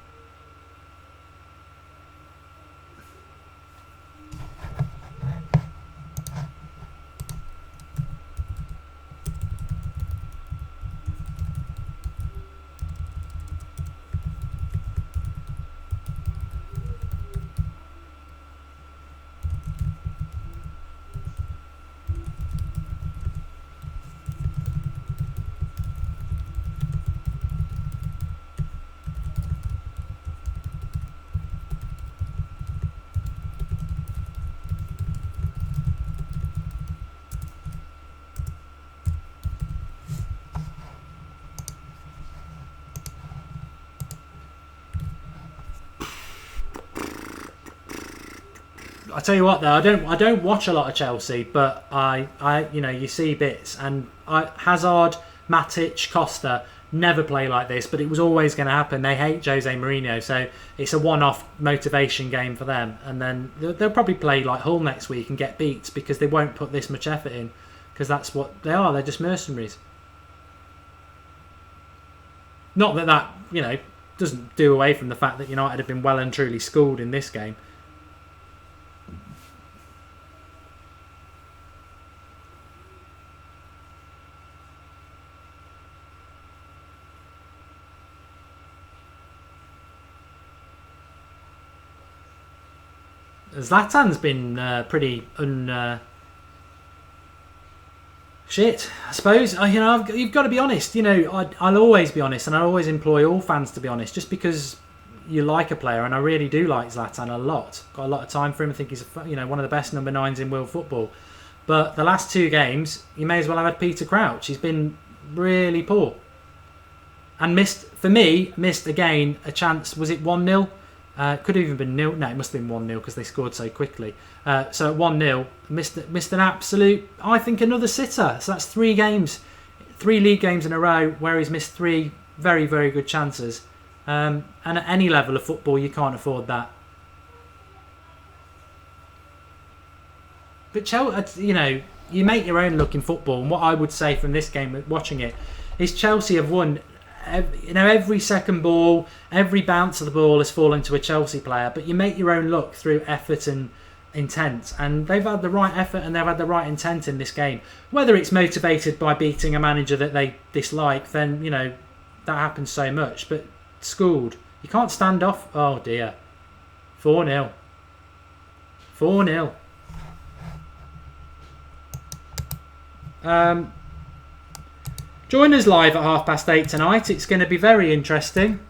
I tell you what, though, I don't watch a lot of Chelsea, but I you see bits, and Hazard, Matic, Costa never play like this, but it was always going to happen. They hate Jose Mourinho, so it's a one-off motivation game for them, and then they'll probably play like Hull next week and get beat because they won't put this much effort in, because that's what they are. They're just mercenaries. Not that doesn't do away from the fact that United have been well and truly schooled in this game. Zlatan's been pretty shit, I suppose. You've got to be honest. I'll always be honest, and I always employ all fans to be honest. Just because you like a player, and I really do like Zlatan a lot. Got a lot of time for him. I think he's one of the best number 9s in world football. But the last 2 games, you may as well have had Peter Crouch. He's been really poor, and missed again a chance. Was it 1-0? Could have even been 0. No, it must have been 1-0 because they scored so quickly. So at 1-0, missed an absolute, I think, another sitter. So that's 3 league games in a row where he's missed 3 very, very good chances. And at any level of football, you can't afford that. But Chelsea, you make your own look in football. And what I would say from this game, watching it, is Chelsea have won. Every second ball, every bounce of the ball has fallen to a Chelsea player, but you make your own luck through effort and intent, and they've had the right effort and they've had the right intent in this game. Whether it's motivated by beating a manager that they dislike, then that happens so much, but schooled. You can't stand off. Oh dear. 4-0. 4-0. Join us live at 8:30 tonight. It's going to be very interesting.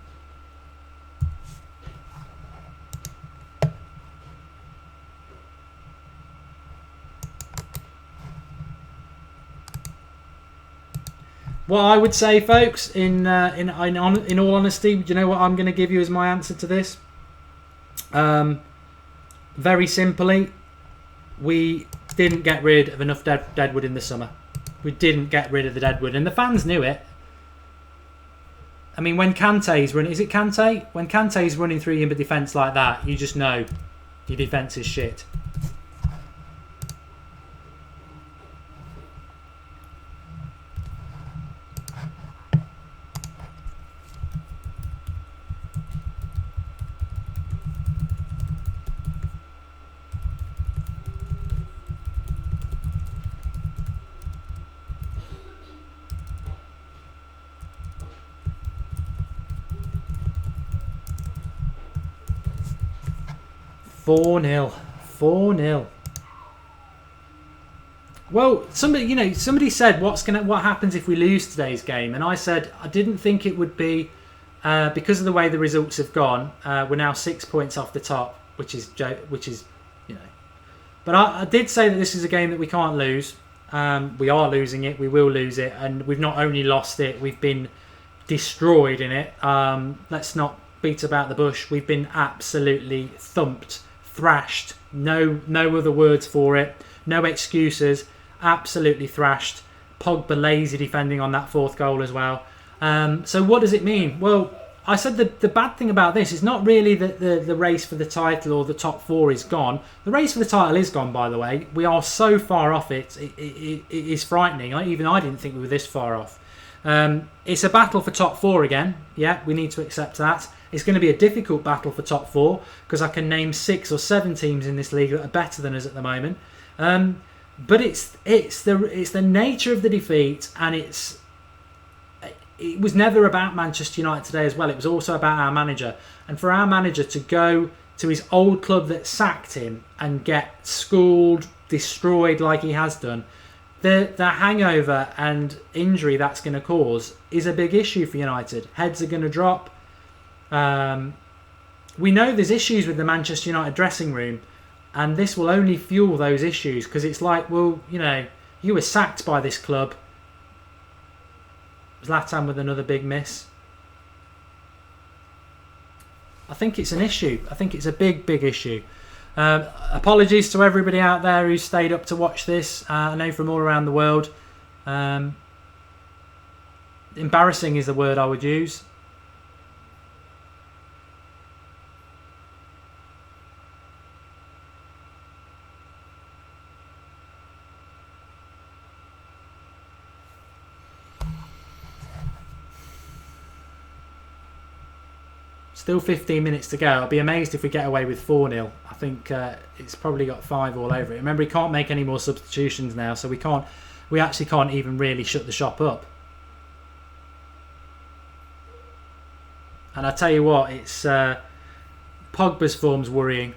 What I would say, folks, in all honesty, do you know what I'm going to give you as my answer to this? very simply, we didn't get rid of enough deadwood in the summer. We didn't get rid of the deadwood, and the fans knew it. I mean, when Kante's running, is it Kante? When Kante's running through your defence like that, you just know your defence is shit. Four 0. Well, somebody said what happens if we lose today's game, and I said I didn't think it would be because of the way the results have gone. We're now 6 points off the top, which is. But I did say that this is a game that we can't lose. We are losing it. We will lose it, and we've not only lost it, we've been destroyed in it. Let's not beat about the bush. We've been absolutely thumped, thrashed. No other words for it. No excuses. Absolutely thrashed. Pogba lazy defending on that fourth goal as well. So what does it mean? Well, I said the bad thing about this is not really that the race for the title or the top four is gone. The race for the title is gone, by the way. We are so far off it. It is frightening. Even I didn't think we were this far off. It's a battle for top four again. Yeah, we need to accept that. It's going to be a difficult battle for top four because I can name 6 or 7 teams in this league that are better than us at the moment. But it's the nature of the defeat, and it was never about Manchester United today as well. It was also about our manager, and for our manager to go to his old club that sacked him and get schooled, destroyed like he has done. The hangover and injury that's going to cause is a big issue for United. Heads are going to drop. We know there's issues with the Manchester United dressing room, and this will only fuel those issues because it's like, well, you were sacked by this club. Zlatan with another big miss. I think it's an issue. I think it's a big issue. Apologies to everybody out there who stayed up to watch this. I know from all around the world. Embarrassing is the word I would use. Still 15 minutes to go. I'll be amazed if we get away with 4-0. I think it's probably got 5 all over it. Remember, he can't make any more substitutions now, so we actually can't even really shut the shop up. And I tell you what, it's Pogba's form's worrying.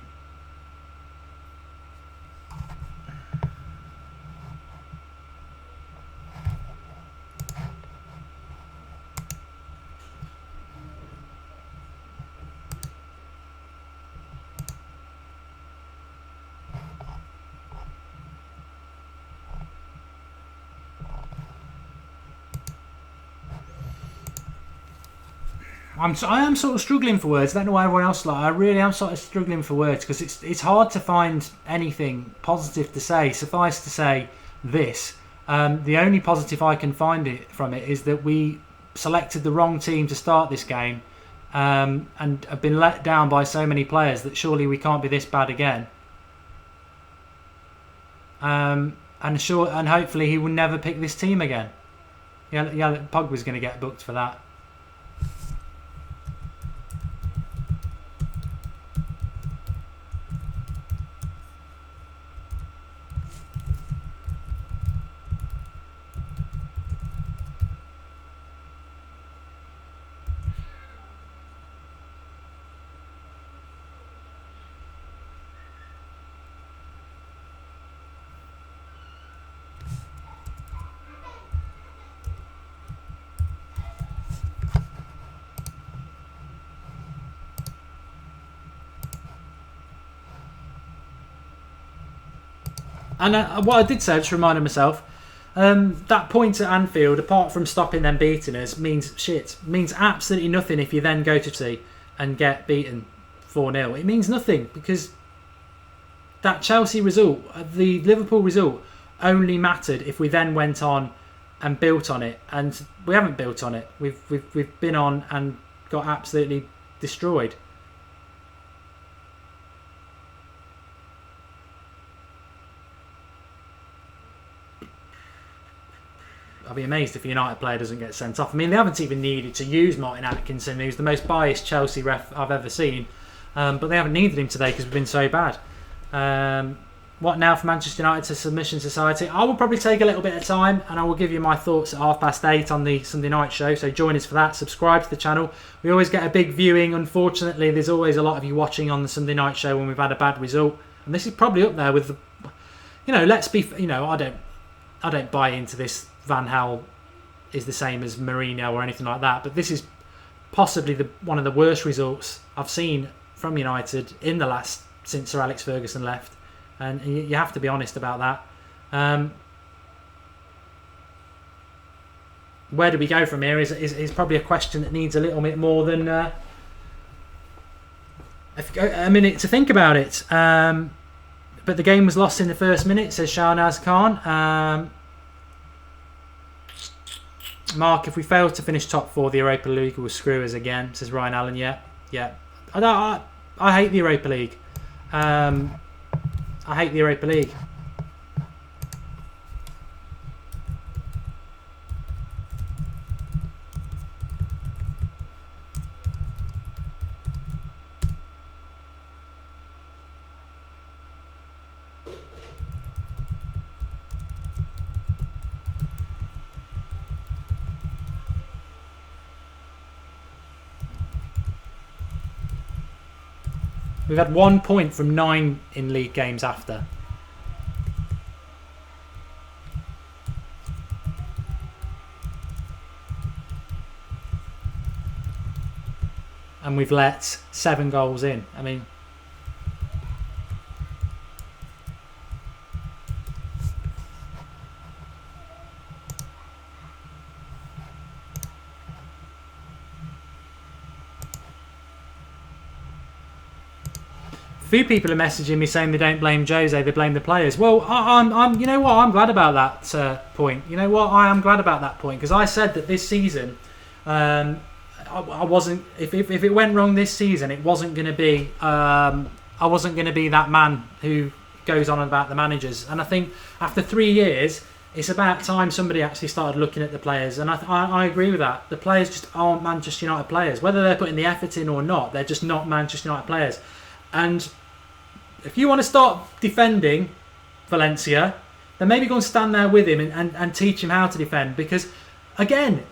I am sort of struggling for words. I don't know why everyone else like. I really am sort of struggling for words because it's hard to find anything positive to say. Suffice to say this: the only positive I can find from it is that we selected the wrong team to start this game, and have been let down by so many players that surely we can't be this bad again. And hopefully he will never pick this team again. Yeah, Pogba's going to get booked for that. And what I did say, I just reminded myself, that point at Anfield, apart from stopping them beating us, means absolutely nothing if you then go to see and get beaten 4-0. It means nothing because that Chelsea result, the Liverpool result, only mattered if we then went on and built on it, and we haven't built on it. We've been on and got absolutely destroyed. I'll be amazed if a United player doesn't get sent off. I mean, they haven't even needed to use Martin Atkinson, who's the most biased Chelsea ref I've ever seen. But they haven't needed him today because we've been so bad. What now for Manchester United to Submission Society? I will probably take a little bit of time and I will give you my thoughts at 8:30 on the Sunday night show. So join us for that. Subscribe to the channel. We always get a big viewing. Unfortunately, there's always a lot of you watching on the Sunday night show when we've had a bad result. And this is probably up there with the... let's be... I don't buy into this Van Gaal is the same as Mourinho or anything like that. But this is possibly one of the worst results I've seen from United in the last... since Sir Alex Ferguson left. And you have to be honest about that. Where do we go from here is probably a question that needs a little bit more than a minute to think about it. But the game was lost in the first minute, says Shahnaz Khan. Mark, if we fail to finish top 4, the Europa League will screw us again, says Ryan Allen. Yeah. I hate the Europa League. I hate the Europa League. We've had 1 point from 9 in league games after. And we've let 7 goals in. I mean... few people are messaging me saying they don't blame Jose, they blame the players. Well, I'm you know what? I'm glad about that point. You know what? I am glad about that point because I said that this season, I wasn't. If it went wrong this season, it wasn't going to be. I wasn't going to be that man who goes on about the managers. And I think after 3 years, it's about time somebody actually started looking at the players. And I agree with that. The players just aren't Manchester United players, whether they're putting the effort in or not. They're just not Manchester United players. And if you want to start defending Valencia, then maybe go and stand there with him and teach him how to defend. Because, again,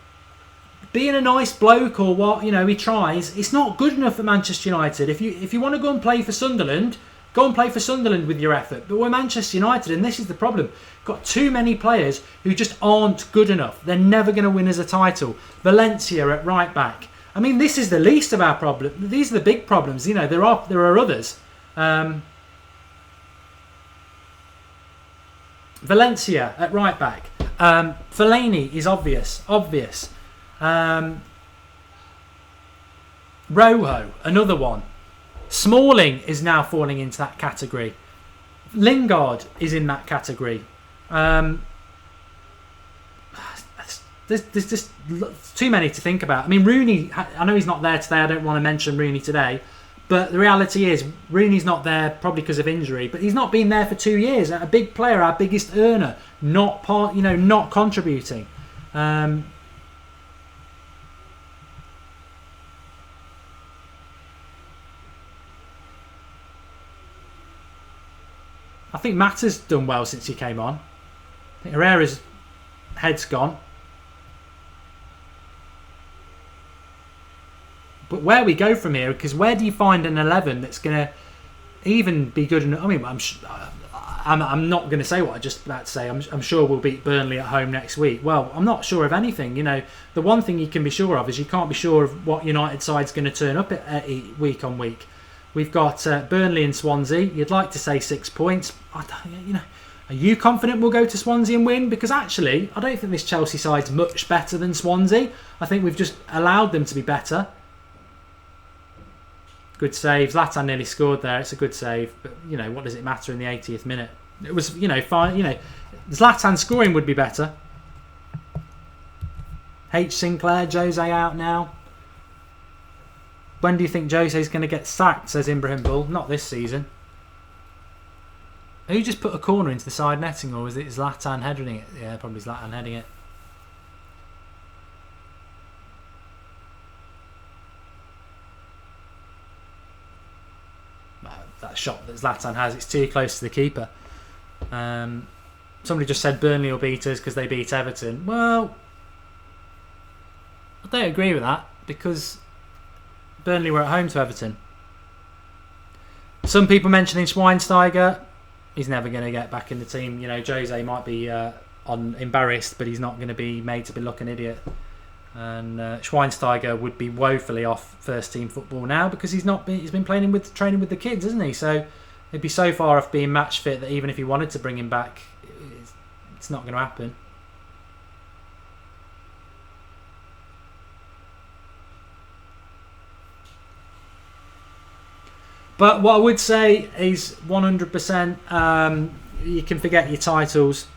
being a nice bloke or what, he tries, it's not good enough for Manchester United. If you want to go and play for Sunderland, go and play for Sunderland with your effort. But we're Manchester United, and this is the problem. Got too many players who just aren't good enough. They're never going to win us a title. Valencia at right back. I mean, this is the least of our problems. These are the big problems. There are others. Valencia at right back. Fellaini is obvious. Rojo, another one. Smalling is now falling into that category. Lingard is in that category. There's just too many to think about. I mean, Rooney, I know he's not there today. I don't want to mention Rooney today. But the reality is, Rooney's not there probably because of injury. But he's not been there for 2 years. A big player, our biggest earner, not contributing. I think Mata's done well since he came on. I think Herrera's head's gone. But where we go from here, because where do you find an 11 that's going to even be good enough? I mean, I'm not going to say what I just about to say. I'm sure we'll beat Burnley at home next week. Well, I'm not sure of anything. The one thing you can be sure of is you can't be sure of what United side's going to turn up at week on week. We've got Burnley and Swansea. You'd like to say 6 points. Are you confident we'll go to Swansea and win? Because actually, I don't think this Chelsea side's much better than Swansea. I think we've just allowed them to be better. Good save. Zlatan nearly scored there. It's a good save. But, you know, what does it matter in the 80th minute? It was, you know, fine. You know, Zlatan scoring would be better. H. Sinclair, Jose out now. When do you think Jose's going to get sacked, says Ibrahim Bull? Not this season. Who just put a corner into the side netting, or was it Zlatan heading it? Yeah, probably Zlatan heading it. That shot that Zlatan has, it's too close to the keeper. Somebody just said Burnley will beat us because they beat Everton. Well, I don't agree with that, because Burnley were at home to Everton. Some people mentioning Schweinsteiger. He's never going to get back in the team. You know, Jose might be embarrassed, but he's not going to be made to be look an idiot. And Schweinsteiger would be woefully off first team football now, because he's been training with the kids, isn't he? So he'd be so far off being match fit that even if he wanted to bring him back, it's not going to happen. But what I would say is 100%, you can forget your titles.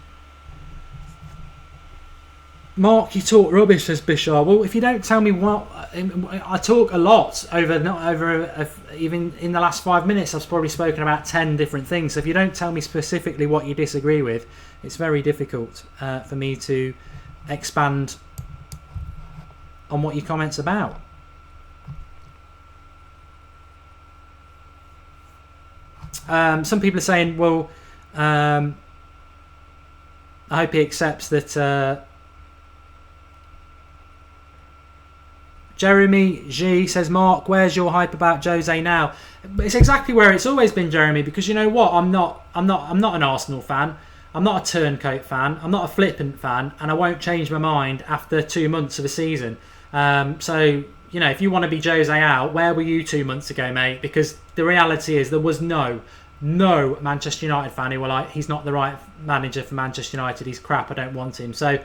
Mark, you talk rubbish, says Bishar. Well, if you don't tell me what... I talk a lot even in the last 5 minutes, I've probably spoken about 10 different things. So if you don't tell me specifically what you disagree with, it's very difficult for me to expand on what your comment's about. Some people are saying, well, I hope he accepts that... Jeremy G says, Mark, where's your hype about Jose now? It's exactly where it's always been, Jeremy, because you know what? I'm not an Arsenal fan. I'm not a turncoat fan. I'm not a flippant fan, and I won't change my mind after 2 months of a season. So, you know, if you want to be Jose out, where were you 2 months ago, mate? Because the reality is there was no Manchester United fan who were like, he's not the right manager for Manchester United. He's crap. I don't want him. So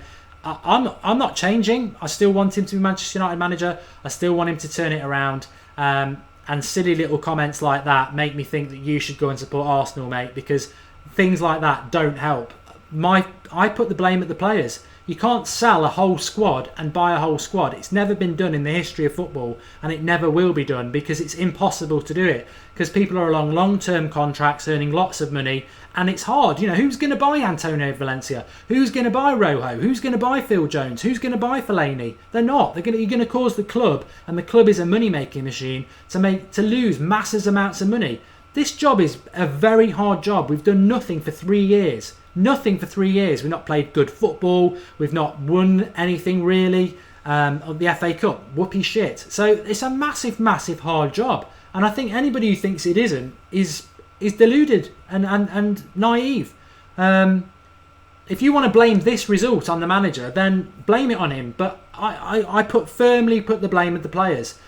I'm not changing. I still want him to be Manchester United manager. I still want him to turn it around. And silly little comments like that make me think that you should go and support Arsenal, mate, because things like that don't help. I put the blame at the players. You can't sell a whole squad and buy a whole squad. It's never been done in the history of football, and it never will be done, because it's impossible to do it, because people are along long-term contracts earning lots of money, and it's hard. You know, who's going to buy Antonio Valencia? Who's going to buy Rojo? Who's going to buy Phil Jones? Who's going to buy Fellaini? They're not. You're going to cause the club, and the club is a money-making machine, to lose massive amounts of money. This job is a very hard job. We've done nothing for 3 years. Nothing for 3 years. We've not played good football. We've not won anything really of the FA Cup. Whoopee shit. So it's a massive, massive hard job. And I think anybody who thinks it isn't is deluded and naive. If you want to blame this result on the manager, then blame it on him. But I firmly put the blame at the players.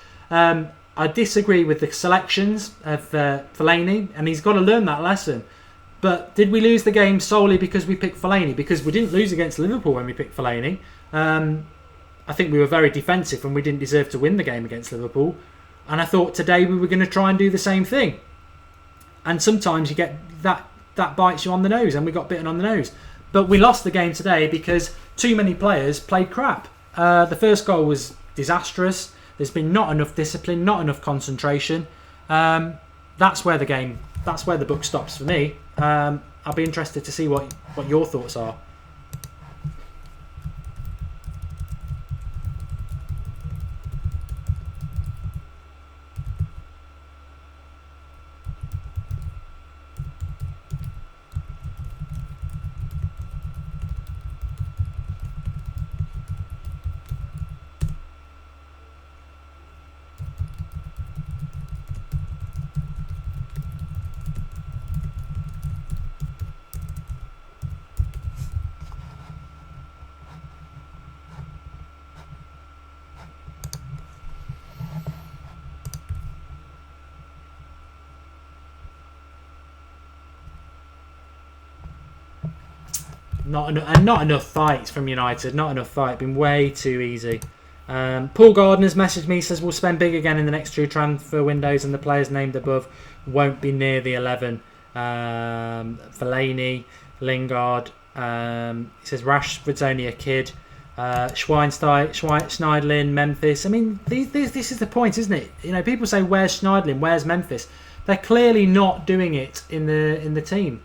I disagree with the selections of Fellaini, and he's got to learn that lesson. But did we lose the game solely because we picked Fellaini? Because we didn't lose against Liverpool when we picked Fellaini. I think we were very defensive and we didn't deserve to win the game against Liverpool. And I thought today we were going to try and do the same thing. And sometimes you get that bites you on the nose, and we got bitten on the nose. But we lost the game today because too many players played crap. The first goal was disastrous. There's been not enough discipline, not enough concentration. That's where the book stops for me. I'll be interested to see what your thoughts are. Not enough fights from United. Not enough fight. Been way too easy. Paul Gardner's messaged me, says we'll spend big again in the next 2 transfer windows and the players named above won't be near the 11. Fellaini, Lingard, he says Rashford's only a kid. Schweinsteiger, Schneiderlin, Memphis. I mean, this is the point, isn't it? You know, people say, where's Schneiderlin, where's Memphis? They're clearly not doing it in the team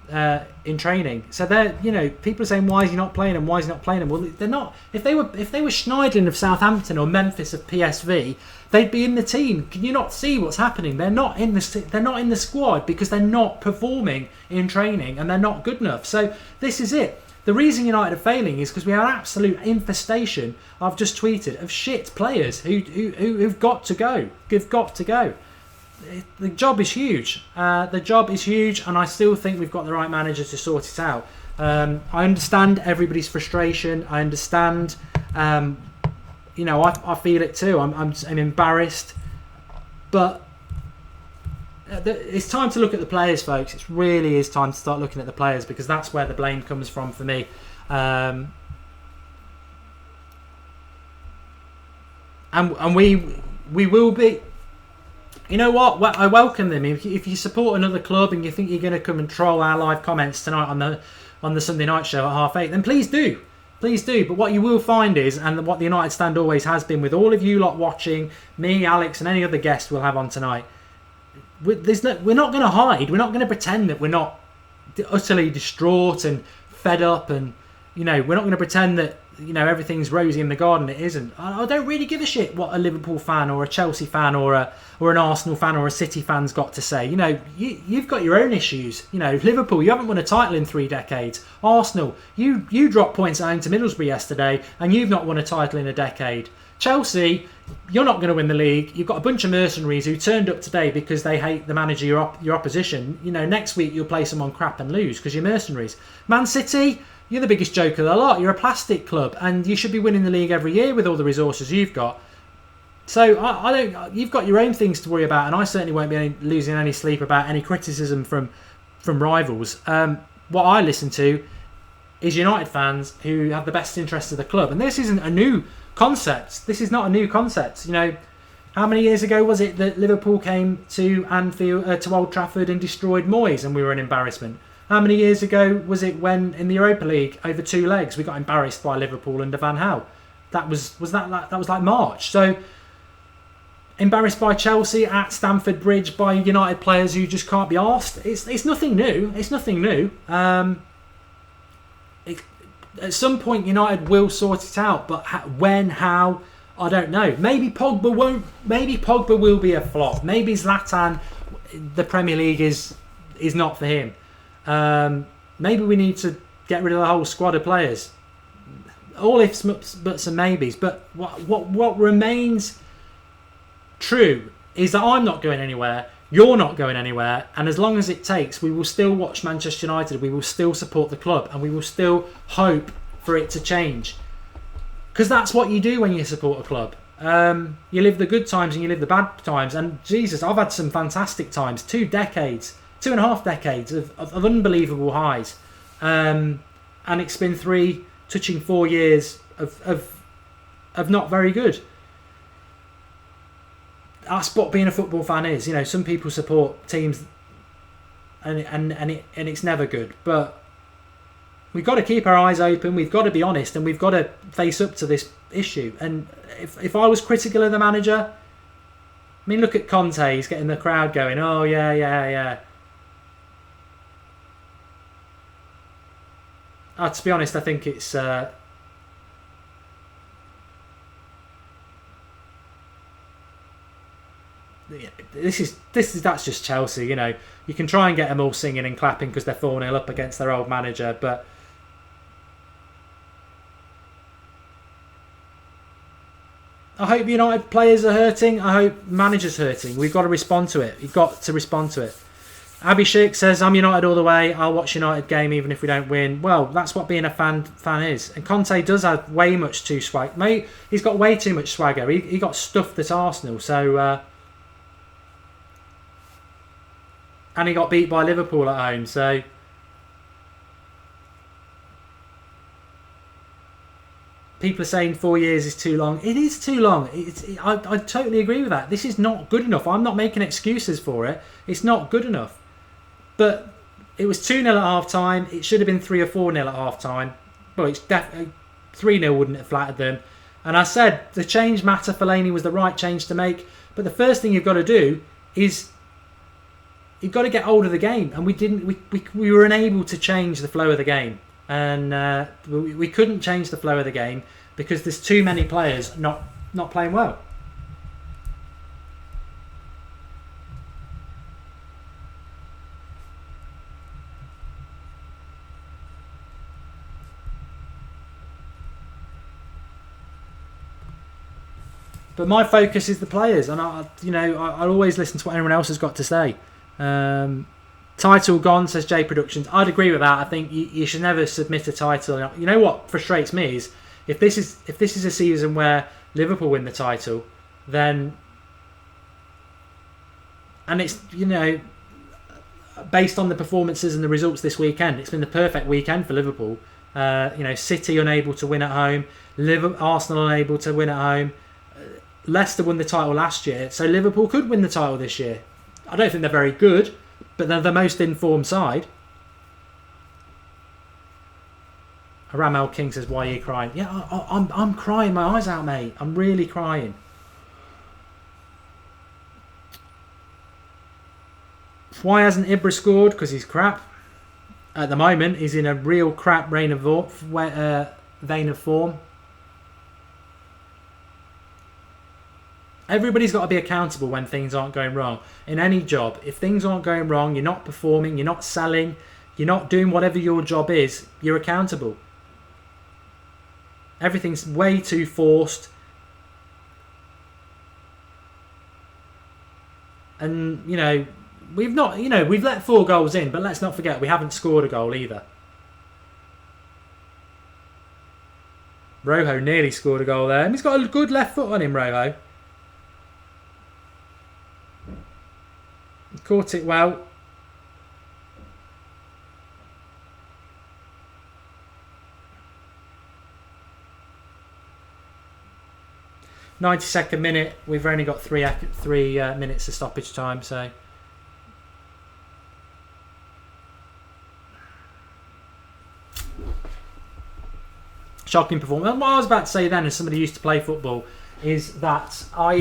in training. So they're, you know, people are saying, why is he not playing them? Why is he not playing them? Well, they're not. If they were Schneiderlin of Southampton or Memphis of PSV, they'd be in the team. Can you not see what's happening? They're not in the squad because they're not performing in training and they're not good enough. So this is it. The reason United are failing is because we have an absolute infestation, I've just tweeted, of shit players who've got to go. Who've got to go. The job is huge. And I still think we've got the right manager to sort it out. I understand everybody's frustration. I understand, you know, I feel it too. I'm embarrassed. But it's time to look at the players, folks. It really is time to start looking at the players because that's where the blame comes from for me. And we will be. You know what? Well, I welcome them. If you support another club and you think you're going to come and troll our live comments tonight on the Sunday night show at 8:30, then please do. Please do. But what you will find is, and what the United Stand always has been with all of you lot watching, me, Alex, and any other guest we'll have on tonight, we're not going to hide. We're not going to pretend that we're not utterly distraught and fed up, and you know, we're not going to pretend that, you know, everything's rosy in the garden. It isn't. I don't really give a shit what a Liverpool fan or a Chelsea fan or an Arsenal fan or a City fan's got to say. You know, you've got your own issues. You know, Liverpool, you haven't won a title in 3 decades. Arsenal, you dropped points at home to Middlesbrough yesterday and you've not won a title in a decade. Chelsea, you're not going to win the league. You've got a bunch of mercenaries who turned up today because they hate the manager, your opposition. You know, next week you'll play someone crap and lose because you're mercenaries. Man City, you're the biggest joke of the lot. You're a plastic club and you should be winning the league every year with all the resources you've got. So I don't. You've got your own things to worry about, and I certainly won't be losing any sleep about any criticism from rivals. What I listen to is United fans who have the best interest of the club, and this isn't a new concept. This is not a new concept. You know, how many years ago was it that Liverpool came to Anfield, to Old Trafford, and destroyed Moyes, and we were an embarrassment? How many years ago was it when in the Europa League over 2 legs we got embarrassed by Liverpool under Van Gaal? That was like March. So embarrassed by Chelsea at Stamford Bridge by United players who just can't be arsed. It's nothing new. It's nothing new. At some point United will sort it out, but when, how, I don't know. Maybe Pogba won't. Maybe Pogba will be a flop. Maybe Zlatan, the Premier League is not for him. Maybe we need to get rid of the whole squad of players. All ifs, buts and maybes. But what remains true is that I'm not going anywhere, you're not going anywhere, and as long as it takes, we will still watch Manchester United, we will still support the club, and we will still hope for it to change. Because that's what you do when you support a club. You live the good times and you live the bad times, and Jesus, I've had some fantastic times. 2.5 decades of unbelievable highs, and it's been 3 touching 4 years of not very good. That's what being a football fan is. You know, some people support teams and it's never good. But we've got to keep our eyes open. We've got to be honest, and we've got to face up to this issue. And if I was critical of the manager, I mean, look at Conte. He's getting the crowd going. Oh yeah. To be honest, I think it's. That's just Chelsea, you know. You can try and get them all singing and clapping because they're 4-0 up against their old manager, but I hope United players are hurting. I hope managers hurting. We've got to respond to it. You've got to respond to it. Abhishek says, I'm United all the way. I'll watch United game even if we don't win. Well, that's what being a fan is. And Conte does have way much too swag. He's got way too much swagger. He got stuffed at Arsenal, so and he got beat by Liverpool at home, so people are saying 4 years is too long. It is too long. I totally agree with that. This is not good enough. I'm not making excuses for it. It's not good enough. But it was 2-0 at half time. It should have been 3 or 4-0 at half time. Well, it's definitely 3-0 wouldn't have flattered them. And I said the change Mata Fellaini was the right change to make. But the first thing you've got to do is you've got to get hold of the game. And we didn't. We were unable to change the flow of the game. And we couldn't change the flow of the game because there's too many players not playing well. But my focus is the players, and I always listen to what anyone else has got to say. Title gone, says J Productions. I'd agree with that. I think you should never submit a title. You know what frustrates me is if this is a season where Liverpool win the title, then, and it's based on the performances and the results this weekend, it's been the perfect weekend for Liverpool. City unable to win at home, Arsenal unable to win at home. Leicester won the title last year, so Liverpool could win the title this year. I don't think they're very good, but they're the most informed side. Ramel King says, "Why are you crying?" Yeah, I'm crying my eyes out, mate. I'm really crying. Why hasn't Ibra scored? Because he's crap. At the moment, he's in a real crap vein of form. Everybody's got to be accountable when things aren't going wrong. In any job, if things aren't going wrong, you're not performing, you're not selling, you're not doing whatever your job is, you're accountable. Everything's way too forced. And, we've let 4 goals in, but let's not forget we haven't scored a goal either. Rojo nearly scored a goal there. And he's got a good left foot on him, Rojo. He caught it well. "92nd minute. We've only got three minutes of stoppage time, so." Shocking performance. What I was about to say then, as somebody who used to play football, is that I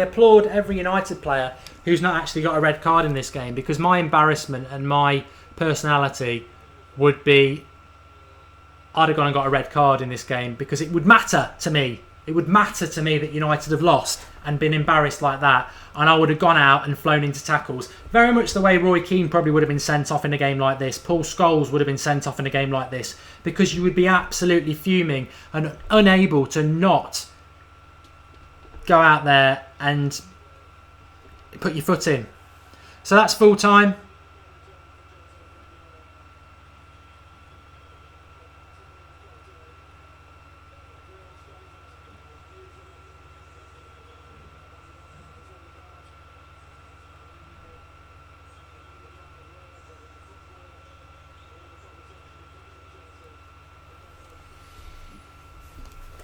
applaud every United player who's not actually got a red card in this game, because my embarrassment and my personality would be I'd have gone and got a red card in this game, because it would matter to me. It would matter to me that United have lost and been embarrassed like that, and I would have gone out and flown into tackles. Very much the way Roy Keane probably would have been sent off in a game like this. Paul Scholes would have been sent off in a game like this, because you would be absolutely fuming and unable to not go out there and put your foot in. So that's full time.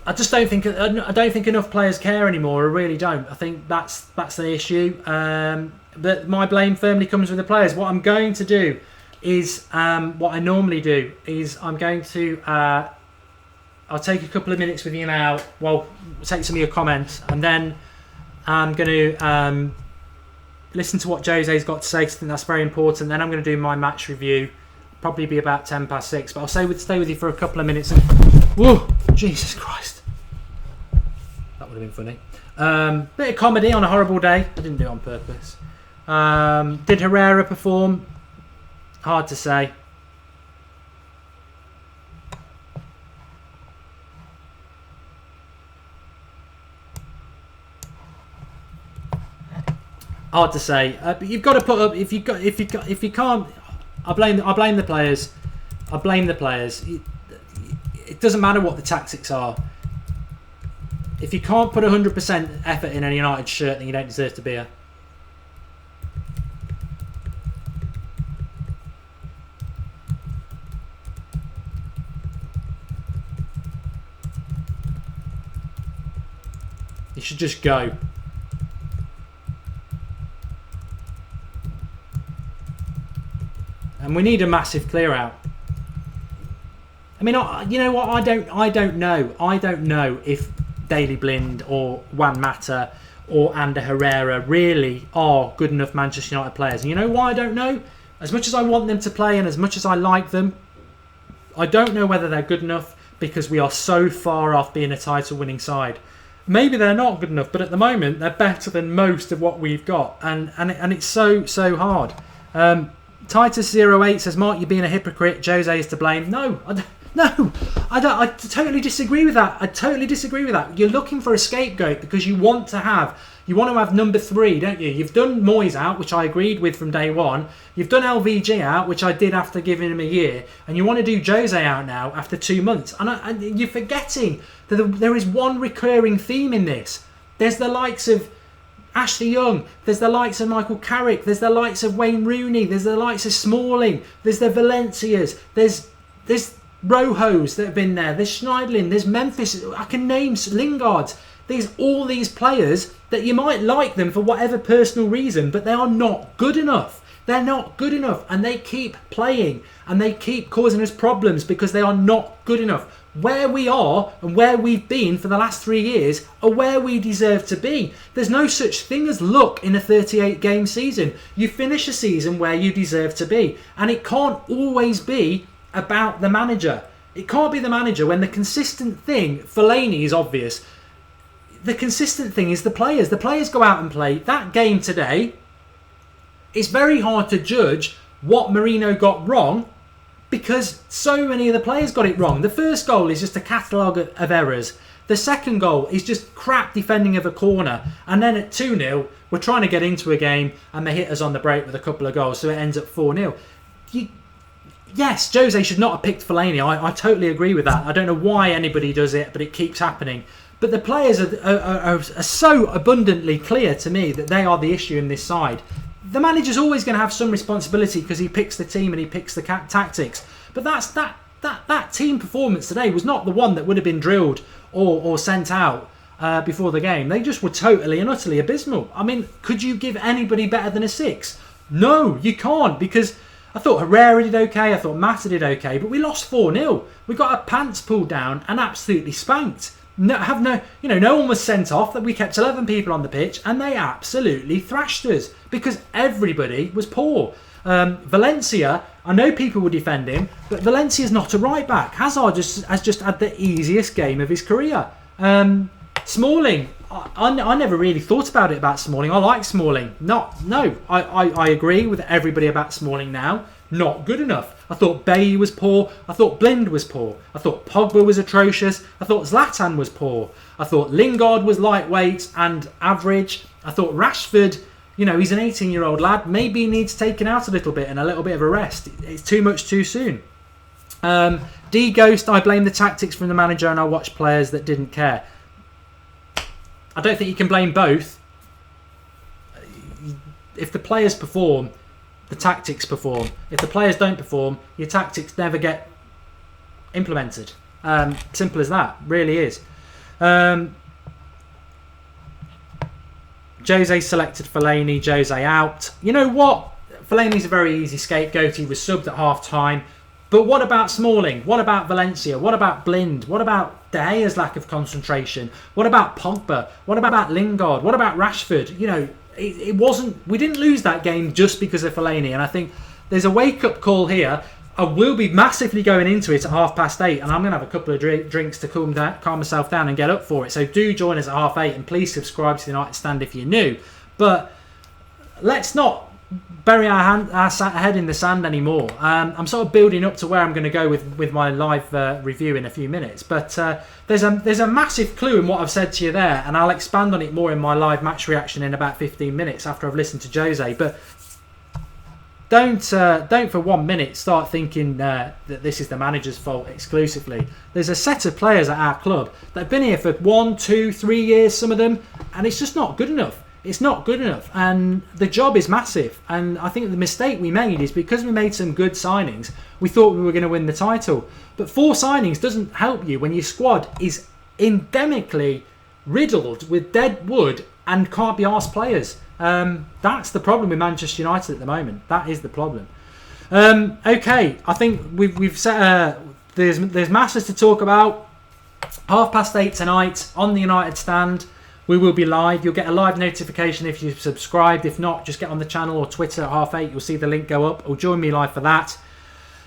I just don't think enough players care anymore. I really don't. I think that's the issue. But my blame firmly comes with the players. What I'm going to do is what I normally do is I'm going to I'll take a couple of minutes with you now. Well, take some of your comments, and then I'm going to listen to what Jose's got to say, because I think that's very important. Then I'm going to do my match review. Probably be about 6:10. But I'll stay with you for a couple of minutes. And whoa, Jesus Christ. That would have been funny. Bit of comedy on a horrible day. I didn't do it on purpose. Did Herrera perform? Hard to say. Hard to say. But you've got to put up. If you can't, I blame the players. I blame the players. It doesn't matter what the tactics are. If you can't put 100% effort in a United shirt, then you don't deserve to be here. should just go. And we need a massive clear out. I mean, you know what? I don't know. I don't know if Daley Blind or Juan Mata or Ander Herrera really are good enough Manchester United players. And you know why I don't know? As much as I want them to play and as much as I like them, I don't know whether they're good enough because we are so far off being a title-winning side. Maybe they're not good enough, but at the moment they're better than most of what we've got, and it's so hard. Titus08 says, Mark, you're being a hypocrite. Jose is to blame. No, I totally disagree with that. I totally disagree with that. You're looking for a scapegoat because you want to have number 3, don't you? You've done Moyes out, which I agreed with from day one. You've done LVG out, which I did after giving him a year, and you want to do Jose out now after 2 months. And you're forgetting that there is one recurring theme in this. There's the likes of Ashley Young, there's the likes of Michael Carrick, there's the likes of Wayne Rooney, there's the likes of Smalling, there's the Valencias, there's Rojos that have been there, there's Schneidlin, there's Memphis, I can name Lingard. There's all these players that you might like them for whatever personal reason, but they are not good enough. They're not good enough, and they keep playing and they keep causing us problems because they are not good enough. Where we are and where we've been for the last 3 years are where we deserve to be. There's no such thing as luck in a 38-game season. You finish a season where you deserve to be, and it can't always be about the manager. It can't be the manager when the consistent thing, Fellaini is obvious. The consistent thing is the players. The players go out and play. That game today, it's very hard to judge what Mourinho got wrong because so many of the players got it wrong. The first goal is just a catalogue of errors. The second goal is just crap defending of a corner. And then at 2-0, we're trying to get into a game and they hit us on the break with a couple of goals, so it ends up 4-0. Yes, Jose should not have picked Fellaini. I totally agree with that. I don't know why anybody does it, but it keeps happening. But the players are so abundantly clear to me that they are the issue in this side. The manager's always going to have some responsibility because he picks the team and he picks the tactics. But that team performance today was not the one that would have been drilled or sent out before the game. They just were totally and utterly abysmal. I mean, could you give anybody better than a 6? No, you can't, because I thought Herrera did okay, I thought Mata did okay, but we lost 4-0. We got our pants pulled down and absolutely spanked. No one was sent off. That we kept 11 people on the pitch, and they absolutely thrashed us because everybody was poor. Valencia, I know people will defend him, but Valencia's not a right back. Hazard has just had the easiest game of his career. Smalling, I never really thought about it about Smalling. I like Smalling. I agree with everybody about Smalling now. Not good enough. I thought Bailly was poor. I thought Blind was poor. I thought Pogba was atrocious. I thought Zlatan was poor. I thought Lingard was lightweight and average. I thought Rashford, he's an 18-year-old lad. Maybe he needs taken out a little bit and a little bit of a rest. It's too much too soon. D-Ghost, I blame the tactics from the manager and I watch players that didn't care. I don't think you can blame both. If the players perform, the tactics perform. If the players don't perform, your tactics never get implemented. Simple as that. Really is. Jose selected Fellaini. Jose out. You know what? Fellaini's a very easy scapegoat. He was subbed at half-time. But what about Smalling? What about Valencia? What about Blind? What about De Gea's lack of concentration? What about Pogba? What about Lingard? What about Rashford? It wasn't. We didn't lose that game just because of Fellaini, and I think there's a wake-up call here. I will be massively going into it at 8:30, and I'm going to have a couple of drinks to calm myself down and get up for it. So do join us at 8:30, and please subscribe to the United Stand if you're new. But let's not bury our head in the sand anymore. I'm sort of building up to where I'm going to go with my live review in a few minutes, but there's a massive clue in what I've said to you there, and I'll expand on it more in my live match reaction in about 15 minutes after I've listened to Jose. But don't for 1 minute start thinking that this is the manager's fault exclusively. There's a set of players at our club that have been here for 1, 2, 3 years, some of them, and it's just not good enough. It's not good enough, and the job is massive. And I think the mistake we made is because we made some good signings, we thought we were going to win the title. But 4 signings doesn't help you when your squad is endemically riddled with dead wood and can't be arsed players. That's the problem with Manchester United at the moment. That is the problem. Okay, I think we've set. There's masses to talk about. 8:30 tonight on the United stand. We will be live. You'll get a live notification if you've subscribed. If not, just get on the channel or Twitter at 8:30. You'll see the link go up. Or join me live for that.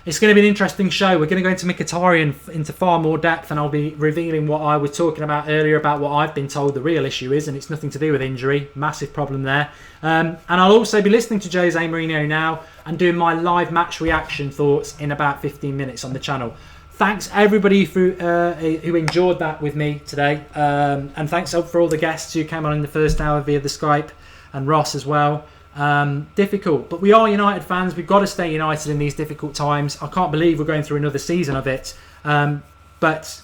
It's going to be an interesting show. We're going to go into Mkhitaryan into far more depth, and I'll be revealing what I was talking about earlier about what I've been told the real issue is, and it's nothing to do with injury. Massive problem there. And I'll also be listening to Jose Mourinho now and doing my live match reaction thoughts in about 15 minutes on the channel. Thanks everybody who enjoyed that with me today, and thanks for all the guests who came on in the first hour via the Skype, and Ross as well. Difficult, but we are United fans. We've got to stay united in these difficult times. I can't believe we're going through another season of it, but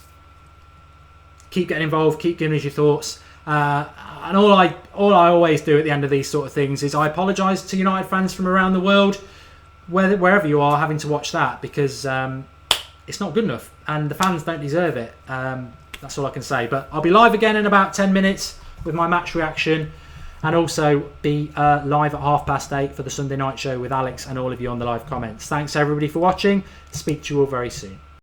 keep getting involved, keep giving us your thoughts, and all I always do at the end of these sort of things is I apologise to United fans from around the world, wherever you are, having to watch that, because it's not good enough and the fans don't deserve it. That's all I can say. But I'll be live again in about 10 minutes with my match reaction, and also be live at 8:30 for the Sunday night show with Alex and all of you on the live comments. Thanks everybody for watching. Speak to you all very soon.